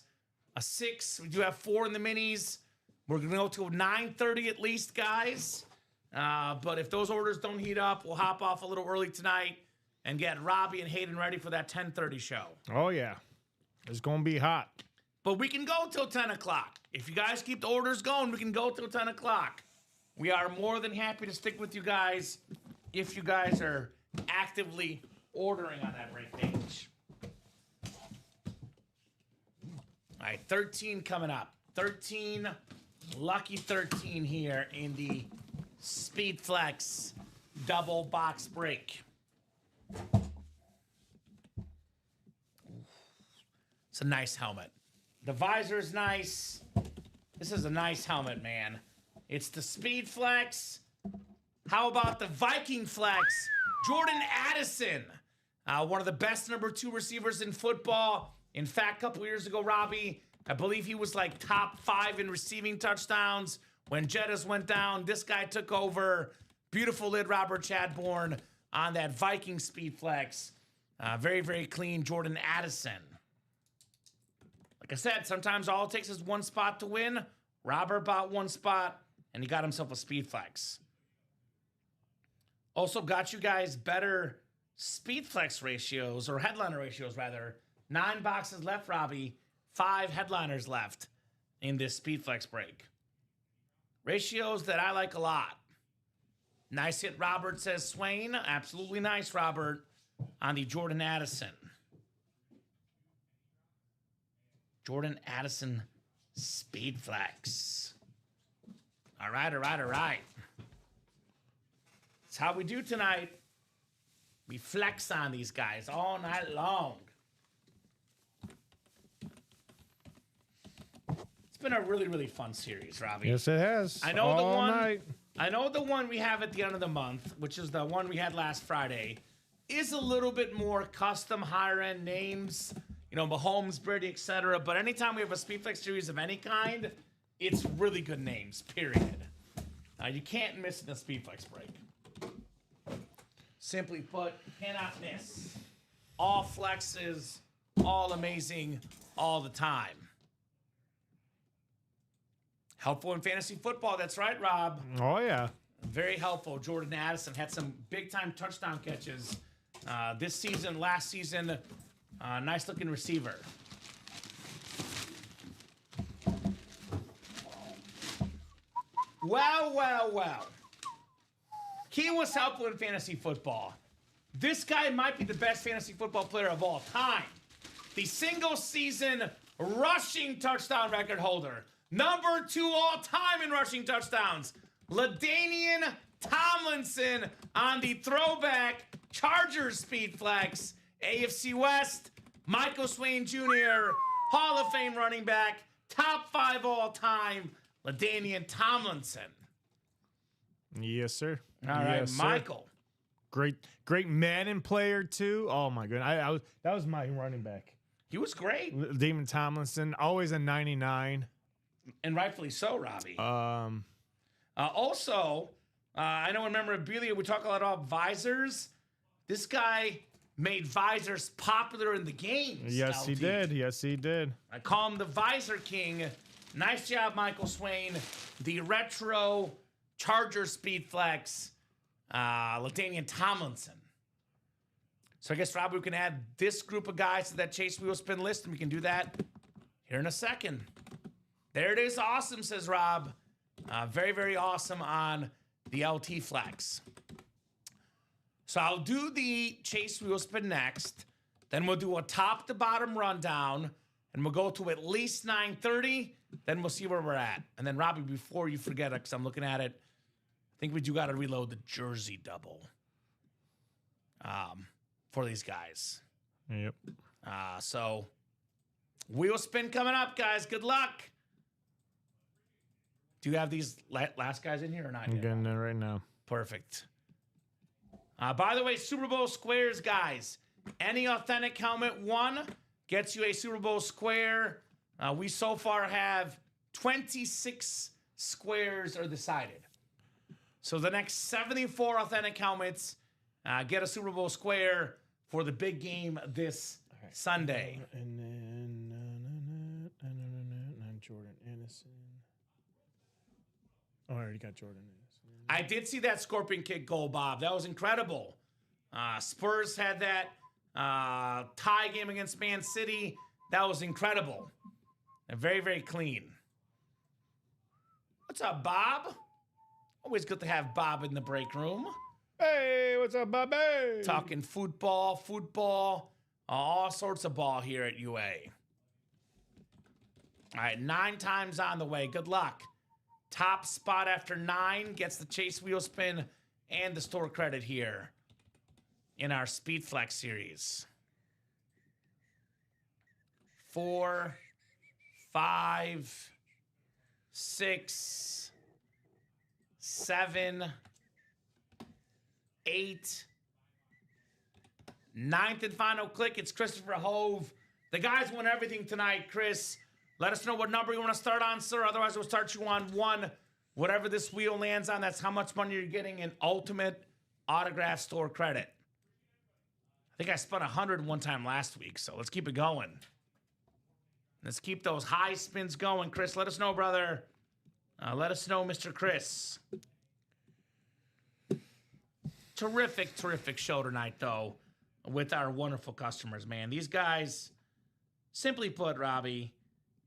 a 6. We do have 4 in the minis. We're going to go to 9:30 at least, guys. But if those orders don't heat up, we'll hop off a little early tonight and get Robbie and Hayden ready for that 10:30 show. Oh, yeah. It's going to be hot. But we can go till 10 o'clock. If you guys keep the orders going, we can go till 10 o'clock. We are more than happy to stick with you guys if you guys are actively ordering on that break page. All right, 13 coming up. 13, lucky 13 here in the Speed Flex double box break. It's a nice helmet. The visor is nice. This is a nice helmet, man. It's the Speed Flex. How about the Viking Flex? Jordan Addison, one of the best number 2 receivers in football. In fact, a couple years ago, Robbie, I believe he was like top 5 in receiving touchdowns. When Jettas went down, this guy took over. Beautiful lid, Robert Chadbourne on that Viking Speed Flex. Very, very clean Jordan Addison. Like I said, sometimes all it takes is one spot to win. Robert bought one spot, and he got himself a Speed Flex. Also got you guys better Speed Flex ratios, or headliner ratios, rather. 9 boxes left, Robbie. 5 headliners left in this Speed Flex break. Ratios that I like a lot. Nice hit, Robert, says Swain. Absolutely nice, Robert, on the Jordan Addison. Jordan Addison Speed Flex. All right, all right, all right. That's how we do tonight. We flex on these guys all night long. It's been a really, really fun series, Robbie. Yes, it has. I know all the one. night. I know the one we have at the end of the month, which is the one we had last Friday, is a little bit more custom, higher-end names. You know, Mahomes, Brady, etc. But anytime we have a Speedflex series of any kind, it's really good names, period. You can't miss the Speedflex break. Simply put, cannot miss. All flexes, all amazing, all the time. Helpful in fantasy football, that's right, Rob. Oh, yeah. Very helpful. Jordan Addison had some big-time touchdown catches this season, last season. Nice-looking receiver. Well, well, well. He was helpful in fantasy football. This guy might be the best fantasy football player of all time. The single-season rushing touchdown record holder. Number 2 all-time in rushing touchdowns. LaDainian Tomlinson on the throwback Chargers Speed Flex. AFC West, Michael Swain Jr., Hall of Fame running back, top 5 all-time, LaDainian Tomlinson. Yes, sir. All right, yes, Michael. Sir. Great Madden player, too. Oh, my goodness. That was my running back. He was great. Damon Tomlinson, always a 99. And rightfully so, Robbie. Also, I know in Memorabilia we talk a lot about visors. This guy made visors popular in the games. Yes, he did. Yes, he did. I call him the Visor King. Nice job, Michael Swain. The retro Charger Speed Flex, LaDainian Tomlinson. So I guess, Rob, we can add this group of guys to that Chase Wheel Spin list, and we can do that here in a second. There it is. Awesome, says Rob. Very, very awesome on the LT Flex. So I'll do the Chase Wheel Spin next. Then we'll do a top-to-bottom rundown, and we'll go to at least 9:30. Then we'll see where we're at. And then, Robbie, before you forget it, because I'm looking at it, I think we do got to reload the jersey double for these guys. Yep. So wheel spin coming up, guys. Good luck. Do you have these last guys in here or not I'm yet? getting there right now. Perfect. By the way, Super Bowl squares, guys. Any authentic helmet 1 gets you a Super Bowl square. We so far have 26 squares are decided. So the next 74 authentic helmets get a Super Bowl square for the big game this Sunday. And then Jordan Addison. Oh, I already got Jordan Addison. I did see that Scorpion kick goal, Bob. That was incredible. Spurs had that tie game against Man City. That was incredible. And very, very clean. What's up, Bob? Always good to have Bob in the break room. Hey, what's up, Bobby? Talking football, all sorts of ball here at UA. All right, 9 times on the way. Good luck. Top spot after 9 gets the chase wheel spin and the store credit here in our Speed Flex series. 4, 5, 6, 7, 8. 9th and final click. It's Christopher Hove. The guys won everything tonight, Chris. Let us know what number you want to start on, sir. Otherwise, we'll start you on 1. Whatever this wheel lands on, that's how much money you're getting in ultimate autograph store credit. I think I spent 100 one time last week, so let's keep it going. Let's keep those high spins going. Chris, let us know, brother. Let us know, Mr. Chris. Terrific show tonight, though, with our wonderful customers, man. These guys, simply put, Robbie,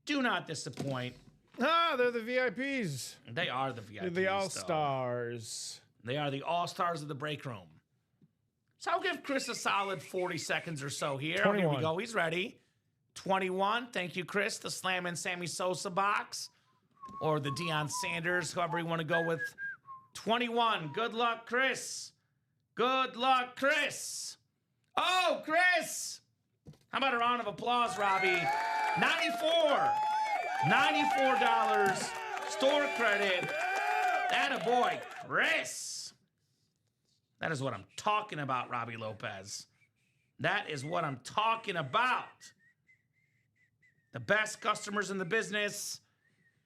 do not disappoint. Ah, they're the VIPs. They are the VIPs. They're the all-stars. They are the all-stars of the break room. So I'll give Chris a solid 40 seconds or so here. 21. Here we go. He's ready. 21. Thank you, Chris. The Slam and Sammy Sosa box. Or the Deion Sanders, however you want to go with. 21. Good luck, Chris. Good luck, Chris. Oh, Chris. How about a round of applause, Robbie? 94. $94 store credit. Attaboy, Chris. That is what I'm talking about, Robbie Lopez. That is what I'm talking about. The best customers in the business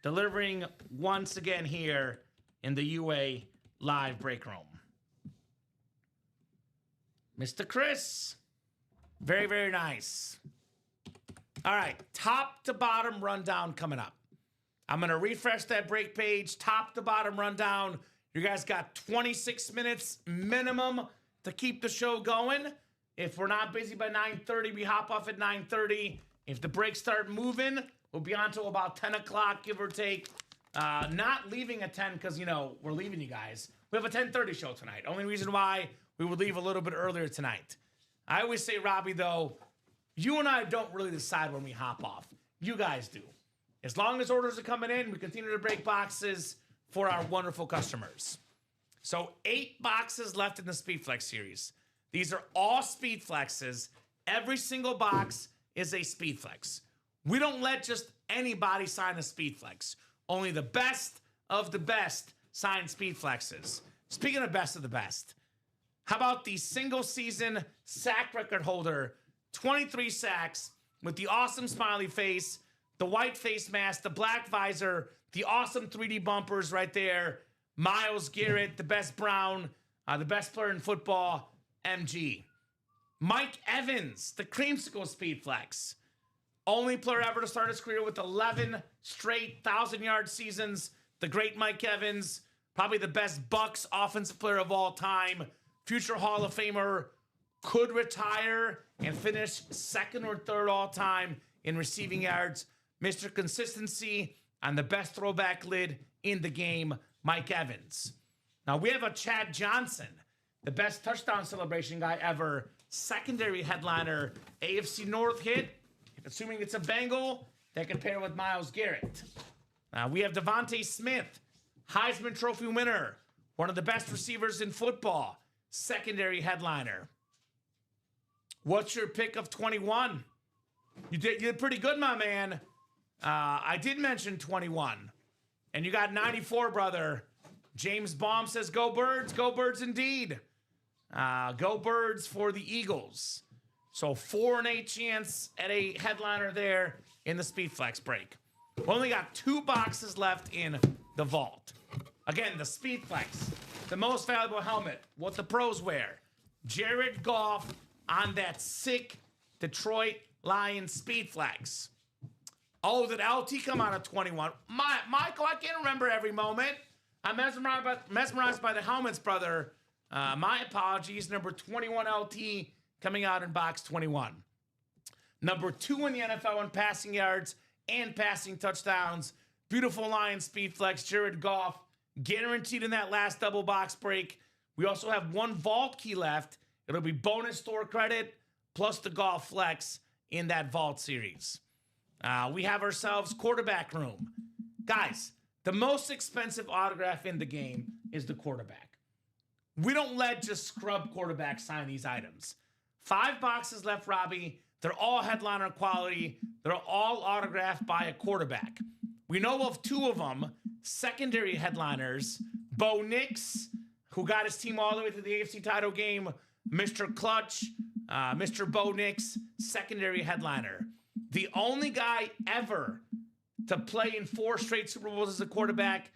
delivering once again here in the UA live break room. Mr. Chris. Very, very nice. All right, top to bottom rundown coming up. I'm going to refresh that break page, top to bottom rundown. You guys got 26 minutes minimum to keep the show going. If we're not busy by 9:30, we hop off at 9:30. If the breaks start moving, we'll be on till about 10 o'clock, give or take. Not leaving at 10 because, we're leaving you guys. We have a 10:30 show tonight. Only reason why we would leave a little bit earlier tonight. I always say, Robbie, though, you and I don't really decide when we hop off. You guys do. As long as orders are coming in, we continue to break boxes for our wonderful customers. So 8 boxes left in the SpeedFlex series. These are all SpeedFlexes. Every single box is a SpeedFlex. We don't let just anybody sign a SpeedFlex. Only the best of the best sign SpeedFlexes. Speaking of best of the best, how about the single season sack record holder, 23 sacks with the awesome smiley face, the white face mask, the black visor, the awesome 3D bumpers right there. Myles Garrett, the best Brown, the best player in football, MG. Mike Evans, the creamsicle speed flex. Only player ever to start his career with 11 straight 1,000-yard seasons. The great Mike Evans, probably the best Bucks offensive player of all time. Future Hall of Famer, could retire and finish second or third all time in receiving yards. Mr. Consistency on the best throwback lid in the game, Mike Evans. Now we have a Chad Johnson, the best touchdown celebration guy ever. Secondary headliner, AFC North hit. Assuming it's a Bengal, they can pair with Myles Garrett. We have Devontae Smith, Heisman Trophy winner, one of the best receivers in football. Secondary headliner. What's your pick of 21? You did pretty good, my man. I did mention 21. And you got 94, brother. James Baum says, go Birds indeed. Go Birds for the Eagles. So 4 and 8 chance at a headliner there in the SpeedFlex break. We only got 2 boxes left in the vault. Again, the SpeedFlex, the most valuable helmet, what the pros wear. Jared Goff on that sick Detroit Lions SpeedFlex. Oh, did LT come out of 21? Michael, I can't remember every moment. I'm mesmerized by the helmets, brother. My apologies. Number 21 LT coming out in box 21. Number 2 in the NFL in passing yards, and passing touchdowns. Beautiful line speed flex, Jared Goff, guaranteed in that last double box break. We also have one vault key left. It'll be bonus store credit plus the Goff flex in that vault series. We have ourselves quarterback room. Guys, the most expensive autograph in the game is the quarterback. We don't let just scrub quarterbacks sign these items. 5 boxes left, Robbie. They're all headliner quality. They're all autographed by a quarterback. We know of 2 of them, secondary headliners. Bo Nix, who got his team all the way to the AFC title game. Mr. Clutch, Mr. Bo Nix, secondary headliner. The only guy ever to play in 4 straight Super Bowls as a quarterback,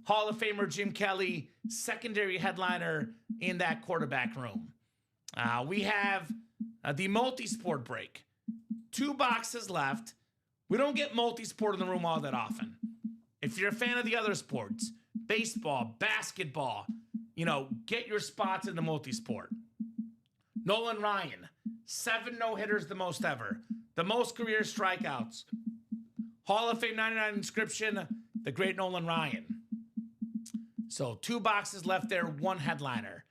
Hall of Famer Jim Kelly, secondary headliner in that quarterback room. We have the multi-sport break. 2 boxes left. We don't get multi-sport in the room all that often. If you're a fan of the other sports, baseball, basketball, get your spots in the multi-sport. Nolan Ryan, 7 no-hitters, the most ever. The most career strikeouts. Hall of Fame 99 inscription, the great Nolan Ryan. So 2 boxes left there, 1 headliner.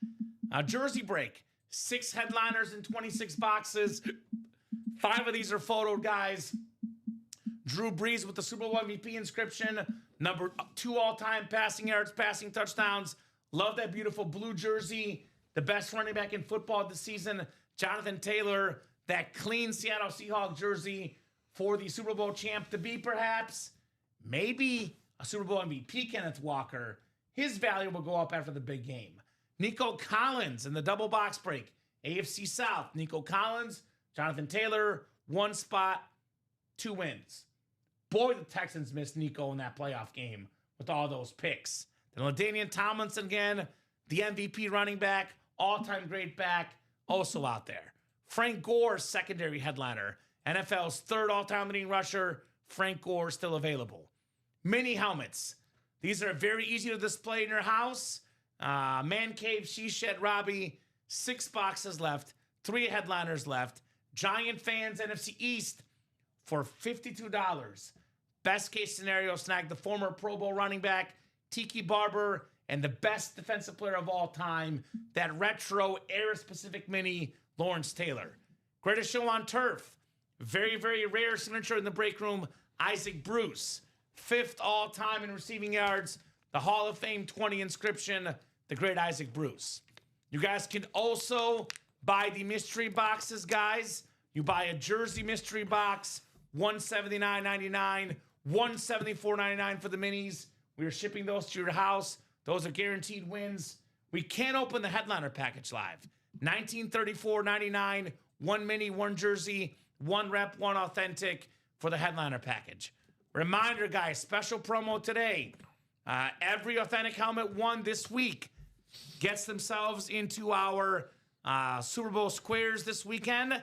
Jersey break, 6 headliners in 26 boxes. 5 of these are photoed, guys. Drew Brees with the Super Bowl MVP inscription. Number 2 all-time passing yards, passing touchdowns. Love that beautiful blue jersey. The best running back in football this season, Jonathan Taylor. That clean Seattle Seahawks jersey for the Super Bowl champ to be, perhaps, maybe a Super Bowl MVP, Kenneth Walker. His value will go up after the big game. Nico Collins in the double box break. AFC South, Nico Collins, Jonathan Taylor, 1 spot, 2 wins. Boy, the Texans missed Nico in that playoff game with all those picks. Then LaDainian Tomlinson again, the MVP running back, all-time great back, also out there. Frank Gore, secondary headliner. NFL's 3rd all-time leading rusher, Frank Gore, still available. Mini helmets. These are very easy to display in your house. Man Cave, She Shed, Robbie. 6 boxes left. 3 headliners left. Giant fans, NFC East, for $52. Best case scenario, snag the former Pro Bowl running back, Tiki Barber, and the best defensive player of all time, that retro era-specific mini, Lawrence Taylor. Greatest show on turf. Very, very rare signature in the break room, Isaac Bruce. 5th all-time in receiving yards, the Hall of Fame 20 inscription, the great Isaac Bruce. You guys can also buy the mystery boxes, guys. You buy a jersey mystery box, $179.99, $174.99 for the minis. We are shipping those to your house. Those are guaranteed wins. We can't open the headliner package live. $1934.99, 1 mini, 1 jersey, 1 rep, 1 authentic for the headliner package. Reminder, guys, special promo today. Every authentic helmet won this week gets themselves into our Super Bowl squares this weekend.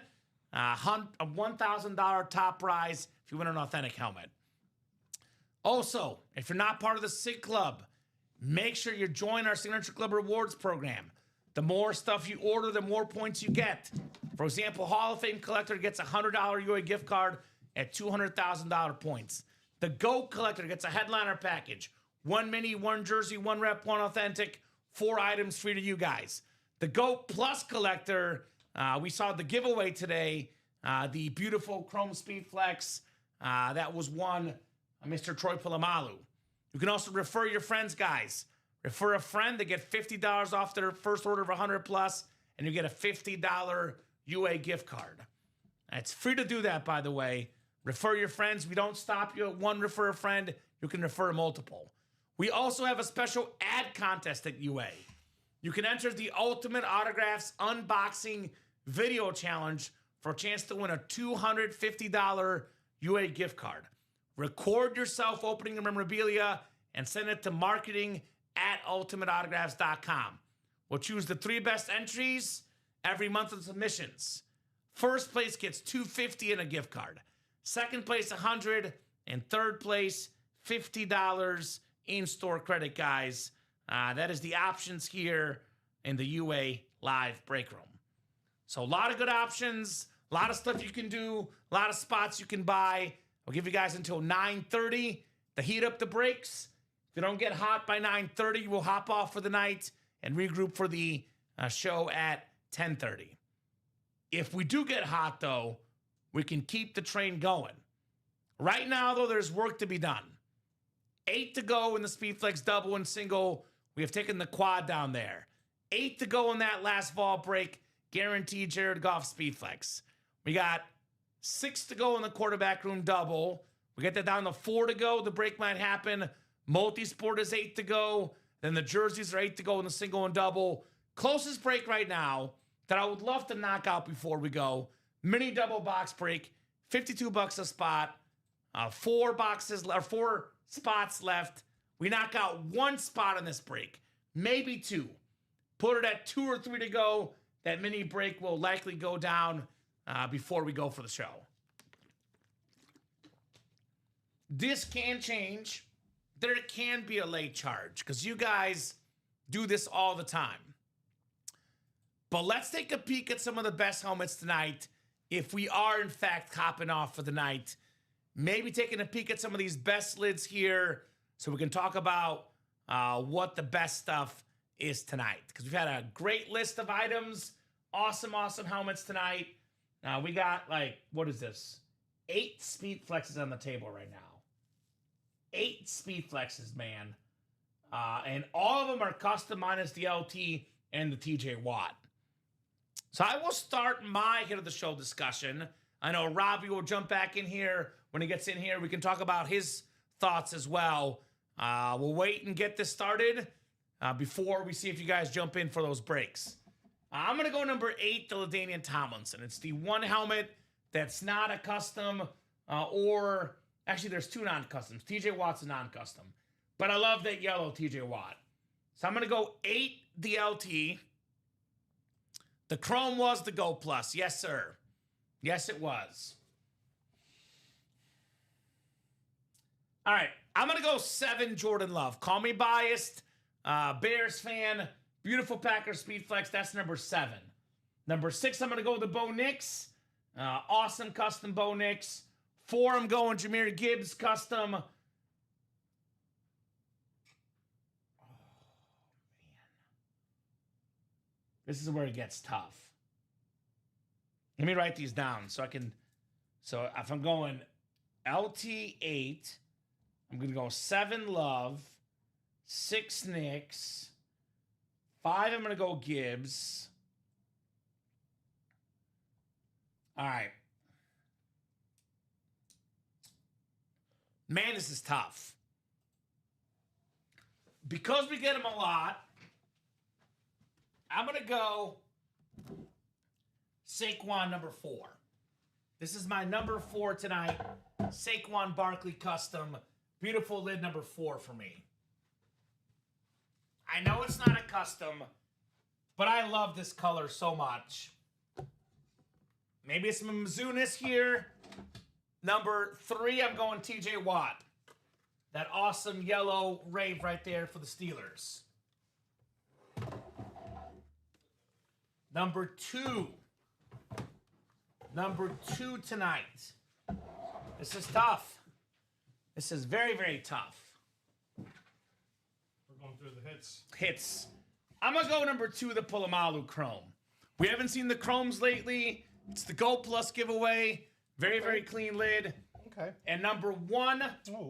A $1,000 top prize if you win an authentic helmet. Also, if you're not part of the SIG Club, make sure you join our Signature Club Rewards program. The more stuff you order, the more points you get. For example, Hall of Fame collector gets a $100 UA gift card at $200,000 points. The GOAT collector gets a headliner package. 1 mini, 1 jersey, 1 rep, 1 authentic, 4 items free to you guys. The GOAT Plus collector, we saw the giveaway today, the beautiful Chrome Speed Flex that was won Mr. Troy Polamalu. You can also refer your friends, guys. Refer a friend to get $50 off their first order of 100 plus, and you get a $50 UA gift card. It's free to do that, by the way. Refer your friends. We don't stop you at 1 refer a friend. You can refer multiple. We also have a special ad contest at UA. You can enter the Ultimate Autographs Unboxing Video Challenge for a chance to win a $250 UA gift card. Record yourself opening the memorabilia and send it to marketing@ultimateautographs.com. We'll choose the 3 best entries every month of submissions. First place gets $250 and a gift card. Second place, $100, and third place, $50 in-store credit, guys. That is the options here in the UA Live break room. So a lot of good options, a lot of stuff you can do, a lot of spots you can buy. We'll give you guys until 9:30 to heat up the breaks. If you don't get hot by 9:30, we'll hop off for the night and regroup for the show at 10:30. If we do get hot, though, we can keep the train going. Right now, though, there's work to be done. 8 to go in the Speedflex double and single. We have taken the quad down there. 8 to go in that last ball break. Guaranteed Jared Goff Speedflex. We got 6 to go in the quarterback room double. We get that down to 4 to go. The break might happen. Multi-sport is 8 to go. Then the jerseys are 8 to go in the single and double. Closest break right now that I would love to knock out before we go. Mini double box break. $52 a spot. 4 spots left. We knock out 1 spot in this break. Maybe 2. Put it at 2 or 3 to go. That mini break will likely go down before we go for the show. This can change. There can be a late charge because you guys do this all the time. But let's take a peek at some of the best helmets tonight. If we are, in fact, hopping off for the night, maybe taking a peek at some of these best lids here so we can talk about what the best stuff is tonight. Because we've had a great list of items. Awesome helmets tonight. We got, what is this? 8 speed flexes on the table right now. 8 speed flexes, man. And all of them are custom minus the LT and the TJ Watt. So I will start my hit of the show discussion. I know Robbie will jump back in here. When he gets in here, we can talk about his thoughts as well. We'll wait and get this started before we see if you guys jump in for those breaks. I'm going to go number 8, the LaDainian Tomlinson. It's the one helmet that's not a custom or... Actually, there's 2 non-customs. TJ Watt's a non-custom. But I love that yellow TJ Watt. So I'm going to go 8, the LT. The Chrome was the Go Plus. Yes, sir. Yes, it was. All right. I'm going to go 7, Jordan Love. Call me biased. Bears fan. Beautiful Packers Speedflex. That's number 7. Number 6, I'm going to go with the Bo Nix. Awesome custom Bo Nix. 4, I'm going Jahmyr Gibbs custom. Oh, man. This is where it gets tough. Let me write these down so I can... So if I'm going LT8, I'm going to go 7 Love, 6 Nix, 5 I'm going to go Gibbs. All right. Man, this is tough. Because we get them a lot, I'm going to go Saquon number 4. This is my number 4 tonight. Saquon Barkley custom. Beautiful lid number 4 for me. I know it's not a custom, but I love this color so much. Maybe it's some Mizunis here. Number 3, I'm going TJ Watt. That awesome yellow rave right there for the Steelers. Number 2. Number 2 tonight. This is tough. This is very, very tough. We're going through the hits. Hits. I'm going to go number 2, the Polamalu Chrome. We haven't seen the Chromes lately. It's the Go Plus giveaway. Very, very clean lid. Okay. And number 1,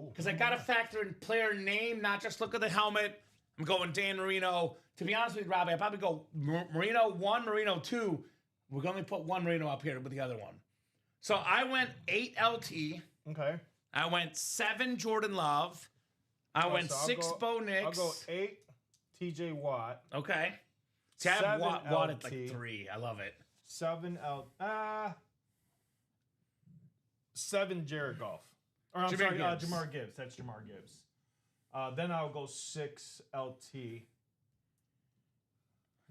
because I got to factor in player name, not just look at the helmet. I'm going Dan Marino. To be honest with you, Robbie, I'd probably go Marino 1, Marino 2. We're going to only put 1 Marino up here with the other one. So I went 8 LT. Okay. I went 7 Jordan Love. I went 6 Bo Nix. I'll go 8 TJ Watt. Okay. See, I have Watt at like 3. I love it. 7 Jared Goff. Or I'm sorry, Jahmyr Gibbs. That's Jahmyr Gibbs. Then I'll go 6 LT.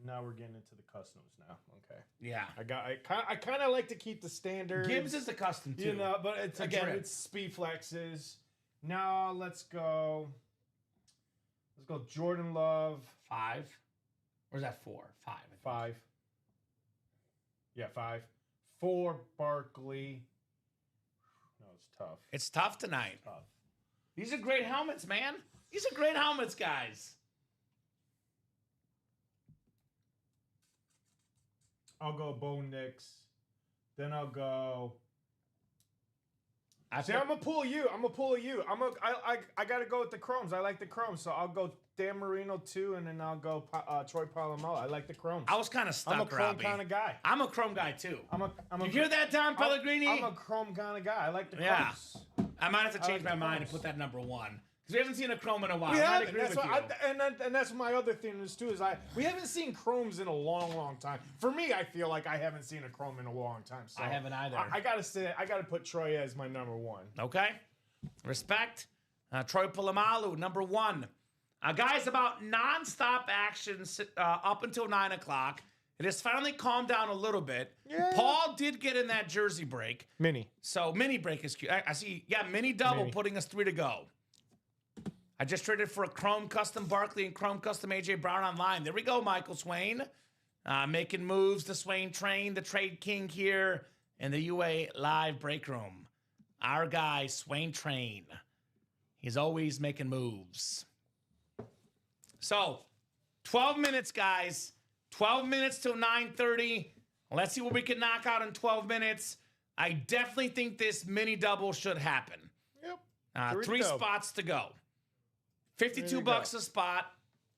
Now we're getting into the customs now. Okay. Yeah. I kind of like to keep the standard. Gibbs is a custom too. You know, but it's again drip. it's speed flexes. Now let's go Jordan Love. 5. Or is that 4? 5. 5. Yeah, 5. 4 Barkley. No, it's tough. It's tough tonight. Tough. These are great helmets, man. These are great helmets, guys. I'll go Bo Nix. Then I'll go. I'm gonna pull you. I gotta go with the chromes. I like the chromes, so I'll go Dan Marino 2, and then I'll go Troy Polamalu. I like the chromes. I was kind of stuck, I'm a chrome Robbie. kind of guy. I'm a chrome guy too. You hear that, Don Pellegrini? I'm a chrome kind of guy. I like the chromes. Yeah. I might have to change like my the mind and chromes. put that number 1. Because we haven't seen a chrome in a while. We I might haven't. agree That's with you. and that's my other thing is too is we haven't seen chromes in a long, long time. For me, I feel like I haven't seen a chrome in a long time. So I haven't either. I gotta put Troy as my number 1. Okay. Respect. Troy Polamalu, number 1. Guys, about nonstop action up until 9 o'clock. It has finally calmed down a little bit. Yeah. Paul did get in that jersey break. Mini. So mini break is cute. I see. Yeah, mini double Mini. putting us 3 to go. I just traded for a Chrome Custom Barkley and Chrome Custom AJ Brown online. There we go, Michael Swain. Making moves, the Swain train, the trade king here in the UA live break room. Our guy, Swain Train. He's always making moves. So, 12 minutes, guys. 12 minutes till 9:30. Let's see what we can knock out in 12 minutes. I definitely think this mini double should happen. Yep. 3 spots to go. $52 a spot.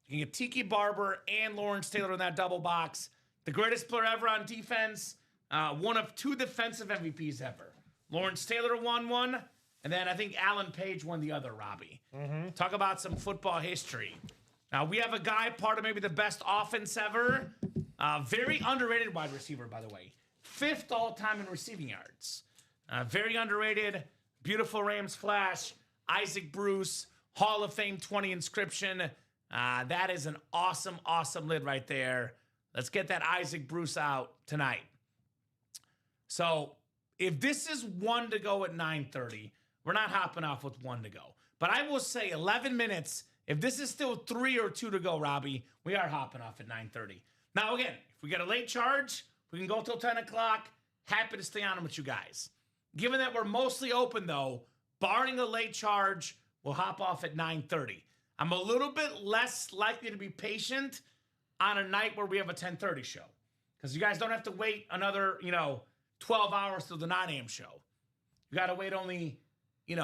You can get Tiki Barber and Lawrence Taylor in that double box. The greatest player ever on defense. One of 2 defensive MVPs ever. Lawrence Taylor won one, and then I think Alan Page won the other, Robbie. Talk about some football history. Now, we have a guy, part of maybe the best offense ever. Very underrated wide receiver, by the way. 5th all-time in receiving yards. Very underrated. Beautiful Rams flash. Isaac Bruce, Hall of Fame 20 inscription. That is an awesome, awesome lid right there. Let's get that Isaac Bruce out tonight. So, if this is 1 to go at 9:30, we're not hopping off with 1 to go. But I will say 11 minutes. If this is still 3 or 2 to go, Robbie, we are hopping off at 9:30. Now, again, if we get a late charge, we can go till 10 o'clock. Happy to stay on with you guys. Given that we're mostly open, though, barring a late charge, we'll hop off at 9:30. I'm a little bit less likely to be patient on a night where we have a 10:30 show. Because you guys don't have to wait another, 12 hours till the 9 a.m. show. You got to wait only, an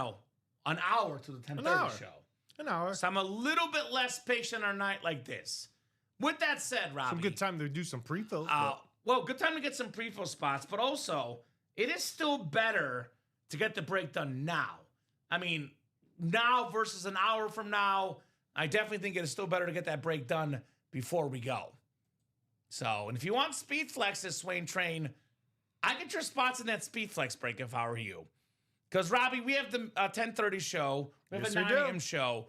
hour till the 10:30 show. An hour. So I'm a little bit less patient on a night like this. With that said, Robbie. Some good time to do some pre-fills. Well, good time to get some pre-fill spots, but also it is still better to get the break done now. I mean, now versus an hour from now, I definitely think it is still better to get that break done before we go. So, and if you want speed flexes, Swain Train, I get your spots in that speed flex break if I were you. Because, Robbie, we have the 10:30 show. We have a 9 a.m. show.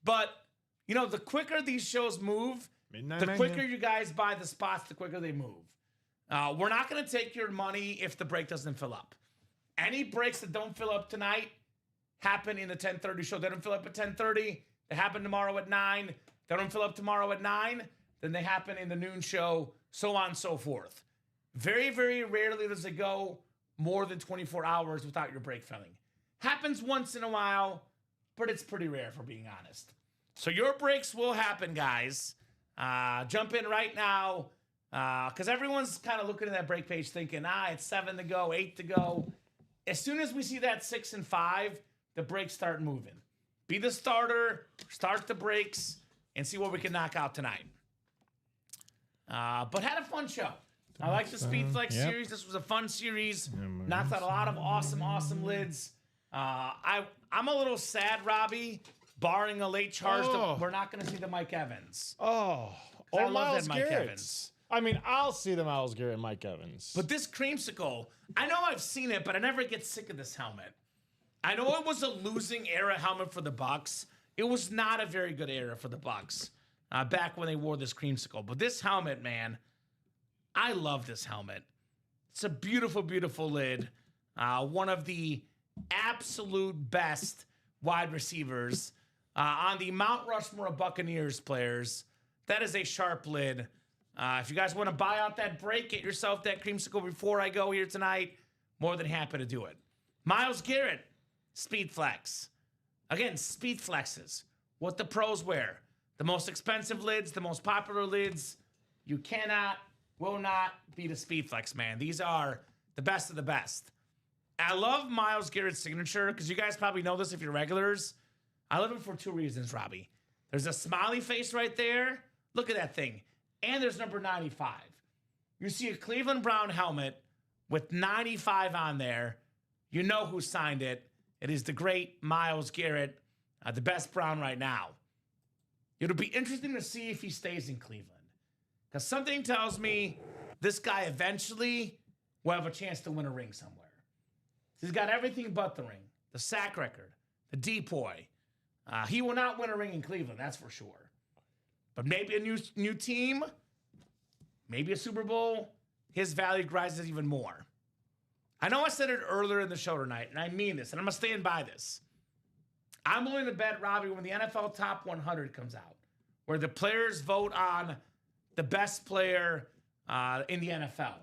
But, the quicker these shows move, the quicker you guys buy the spots, the quicker they move. We're not going to take your money if the break doesn't fill up. Any breaks that don't fill up tonight happen in the 10:30 show. They don't fill up at 10:30. They happen tomorrow at 9. They don't fill up tomorrow at 9. Then they happen in the noon show, so on and so forth. Very, very rarely does it go more than 24 hours without your break filling. Happens once in a while, but it's pretty rare, for being honest. So your breaks will happen, guys. Jump in right now, because everyone's kind of looking at that break page thinking, it's 7 to go, 8 to go. As soon as we see that 6 and 5, the breaks start moving. Be the starter, start the breaks, and see what we can knock out tonight. But had a fun show. I like the Speed Flex series. This was a fun series. Knocked out a lot of awesome lids. I'm a little sad, Robbie, barring a late charge, we're not going to see the Mike Evans. Or I love Miles that Mike Garrett. Evans. I mean, I'll see the Miles Garrett and Mike Evans. But this creamsicle, I know I've seen it, but I never get sick of this helmet. I know it was a losing era helmet for the Bucks. It was not a very good era for the Bucks back when they wore this creamsicle. But this helmet, man, I love this helmet. It's a beautiful, beautiful lid. One of the absolute best wide receivers on the Mount Rushmore of Buccaneers players. That is a sharp lid. If you guys want to buy out that break, get yourself that creamsicle before I go here tonight, more than happy to do it. Myles Garrett, Speed Flex. Again, Speed Flexes. What the pros wear. The most expensive lids, the most popular lids. You cannot, will not beat a Speed Flex, man. These are the best of the best. I love Myles Garrett's signature because you guys probably know this if you're regulars. I love him for 2 reasons, Robbie. There's a smiley face right there. Look at that thing. And there's number 95. You see a Cleveland Brown helmet with 95 on there. You know who signed it. It is the great Myles Garrett, the best Brown right now. It'll be interesting to see if he stays in Cleveland. Because something tells me this guy eventually will have a chance to win a ring somewhere. He's got everything but the ring. The sack record, the depoy. He will not win a ring in Cleveland, that's for sure. But maybe a new team, maybe a Super Bowl, his value rises even more. I know I said it earlier in the show tonight, and I mean this, and I'm going to stand by this. I'm willing to bet, Robbie, when the NFL Top 100 comes out, where the players vote on the best player in the NFL,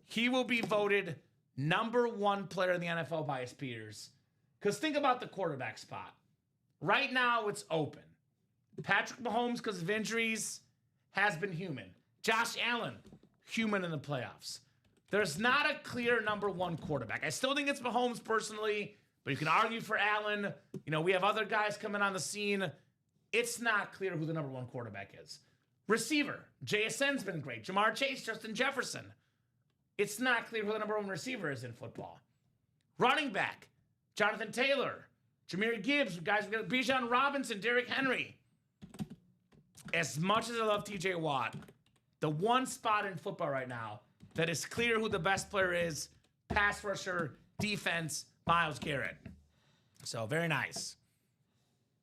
he will be voted number 1 player in the NFL by his peers. Because think about the quarterback spot. Right now, it's open. Patrick Mahomes, because of injuries, has been human. Josh Allen, human in the playoffs. There's not a clear number 1 quarterback. I still think it's Mahomes personally, but you can argue for Allen. You know, we have other guys coming on the scene. It's not clear who the number 1 quarterback is. Receiver, JSN's been great. Jamar Chase, Justin Jefferson. It's not clear who the number 1 receiver is in football. Running back, Jonathan Taylor, Jahmyr Gibbs, guys, we got Bijan Robinson, Derrick Henry. As much as I love TJ Watt, the one spot in football right now that is clear who the best player is, pass rusher, defense, Myles Garrett. So, very nice.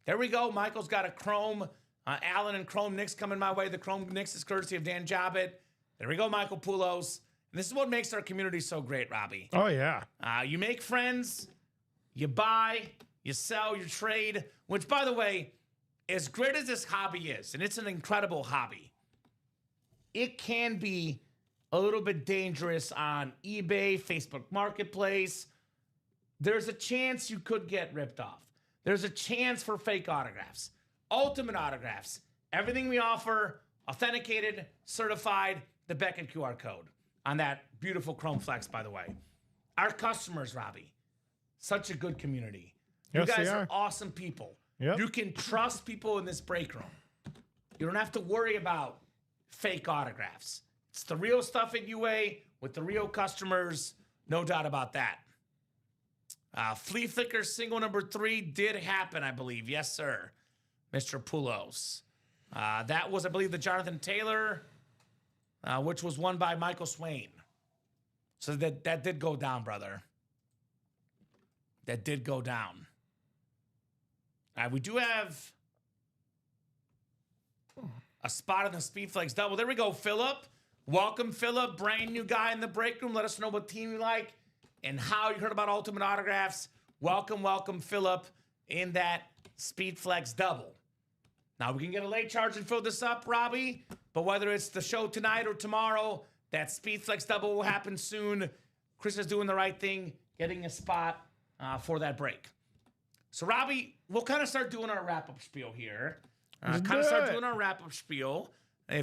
There we go. Michael's got a Chrome Allen and Chrome Knicks coming my way. The Chrome Knicks is courtesy of Dan Jobbitt. There we go, Michael Poulos. And this is what makes our community so great, Robbie. Oh, yeah. You make friends, you buy, you sell, you trade, which, by the way, as great as this hobby is, and it's an incredible hobby, it can be a little bit dangerous on eBay, Facebook Marketplace. There's a chance you could get ripped off. There's a chance for fake autographs. Ultimate autographs. Everything we offer, authenticated, certified, the Beckett QR code on that beautiful Chrome Flex, by the way. Our customers, Robbie, such a good community. You Yes, guys they are are. awesome people. Yep. You can trust people in this break room. You don't have to worry about fake autographs. It's the real stuff at UA with the real customers. No doubt about that. Flea Flicker single number 3 did happen, I believe. Yes, sir. Mr. Poulos. That was, I believe, the Jonathan Taylor, which was won by Michael Swain. So that did go down, brother. That did go down. We do have a spot in the Speed Flex double. There we go, Philip. Welcome, Philip. Brand new guy in the break room. Let us know what team you like and how you heard about Ultimate Autographs. Welcome, Philip, in that Speed Flex double. Now, we can get a late charge and fill this up, Robbie, but whether it's the show tonight or tomorrow, that Speed Flex double will happen soon. Chris is doing the right thing, getting a spot for that break. So, Robbie, we'll kind of start doing our wrap-up spiel here. If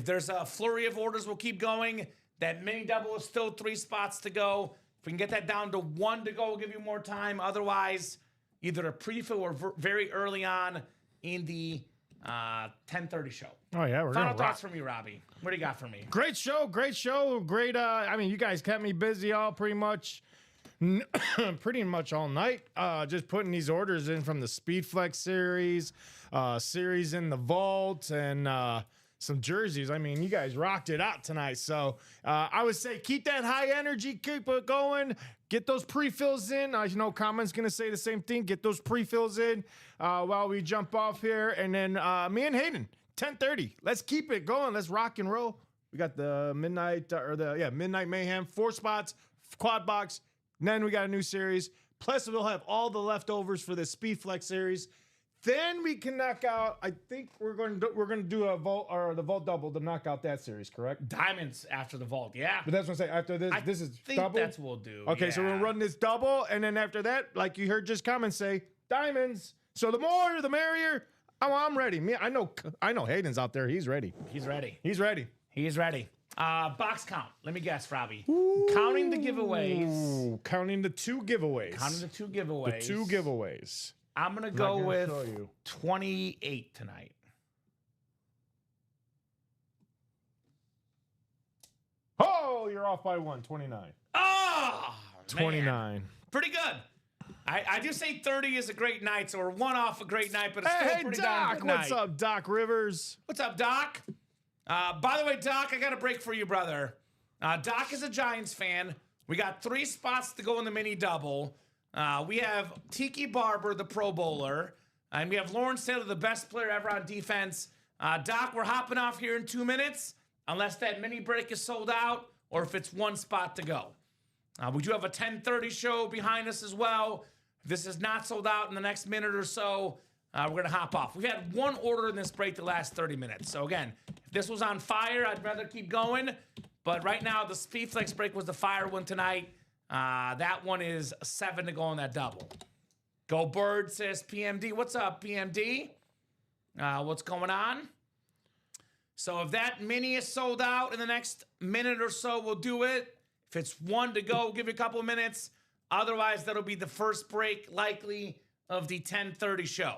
there's a flurry of orders, we'll keep going. That mini double is still 3 spots to go. If we can get that down to 1 to go, we'll give you more time. Otherwise, either a pre-fill or very early on in the 10:30 show. Oh, yeah. We're Final gonna thoughts rock. from you, Robbie. What do you got for me? Great show. Great. I mean, you guys kept me busy all pretty much all night. Just putting these orders in from the Speed Flex series in the vault, and some jerseys. I mean, you guys rocked it out tonight. So I would say keep that high energy, keep it going. Get those pre-fills in. You know, Common's going to say the same thing. Get those pre-fills in while we jump off here. And then me and Hayden, 10:30. Let's keep it going. Let's rock and roll. We got the Midnight Mayhem, 4 spots, quad box. And then we got a new series. Plus, we'll have all the leftovers for the Speed Flex series. Then we can knock out. I think we're going to do a vault or the vault double to knock out that series, correct? Diamonds after the vault, yeah. But that's what I'm saying. After this, this is I think double. that's what we'll do. Okay, so we'll run this double, and then after that, like you heard just comments say, diamonds. So the more, the merrier. Oh, I'm ready. Me, I know Hayden's out there. He's ready. He's ready. He's ready. He's ready. Box count. Let me guess, Robbie. Counting the giveaways. Ooh, counting the 2 giveaways. Counting the 2 giveaways. The 2 giveaways. I'm going to go with 28 tonight. Oh, you're off by 1. 29. Oh, 29. Man. Pretty good. I do say 30 is a great night, so we're 1 off a great night, but it's still a pretty darn good night. What's up, Doc Rivers? What's up, Doc? By the way, Doc, I got a break for you, brother. Doc is a Giants fan. We got 3 spots to go in the mini double. We have Tiki Barber, the Pro Bowler, and we have Lawrence Taylor, the best player ever on defense. Doc, we're hopping off here in 2 minutes, unless that mini break is sold out or if it's 1 spot to go. We do have a 10:30 show behind us as well. If this is not sold out in the next minute or so, we're going to hop off. We've had 1 order in this break the last 30 minutes. So, again, if this was on fire, I'd rather keep going. But right now, the Speedflex break was the fire one tonight. That one is 7 to go on that double. Go Bird, says PMD. What's up, PMD? What's going on? So if that mini is sold out in the next minute or so, we'll do it. If it's 1 to go, we'll give you a couple of minutes. Otherwise, that'll be the first break, likely, of the 10:30 show.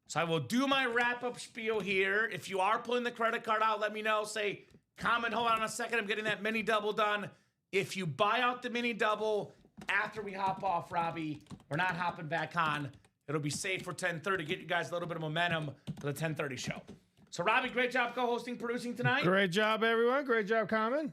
So I will do my wrap-up spiel here. If you are pulling the credit card out, let me know. Say, comment, hold on a second, I'm getting that mini double done. If you buy out the mini double after we hop off, Robbie, we're not hopping back on. It'll be safe for 10:30. Get you guys a little bit of momentum for the 10:30 show. So, Robbie, great job co-hosting, producing tonight. Great job, everyone. Great job, Common.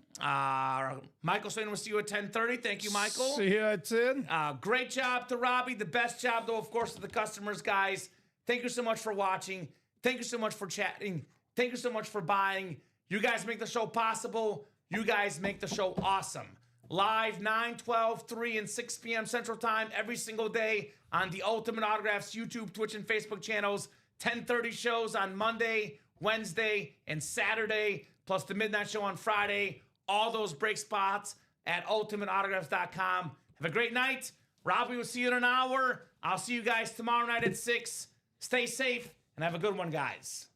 Michael saying we'll see you at 10:30. Thank you, Michael. See you at 10. Great job to Robbie. The best job, though, of course, to the customers, guys. Thank you so much for watching. Thank you so much for chatting. Thank you so much for buying. You guys make the show possible. You guys make the show awesome. Live 9, 12, 3, and 6 p.m. Central Time every single day on the Ultimate Autographs YouTube, Twitch, and Facebook channels. 10:30 shows on Monday, Wednesday, and Saturday, plus the midnight show on Friday. All those break spots at ultimateautographs.com. Have a great night. Robbie will see you in an hour. I'll see you guys tomorrow night at 6. Stay safe and have a good one, guys.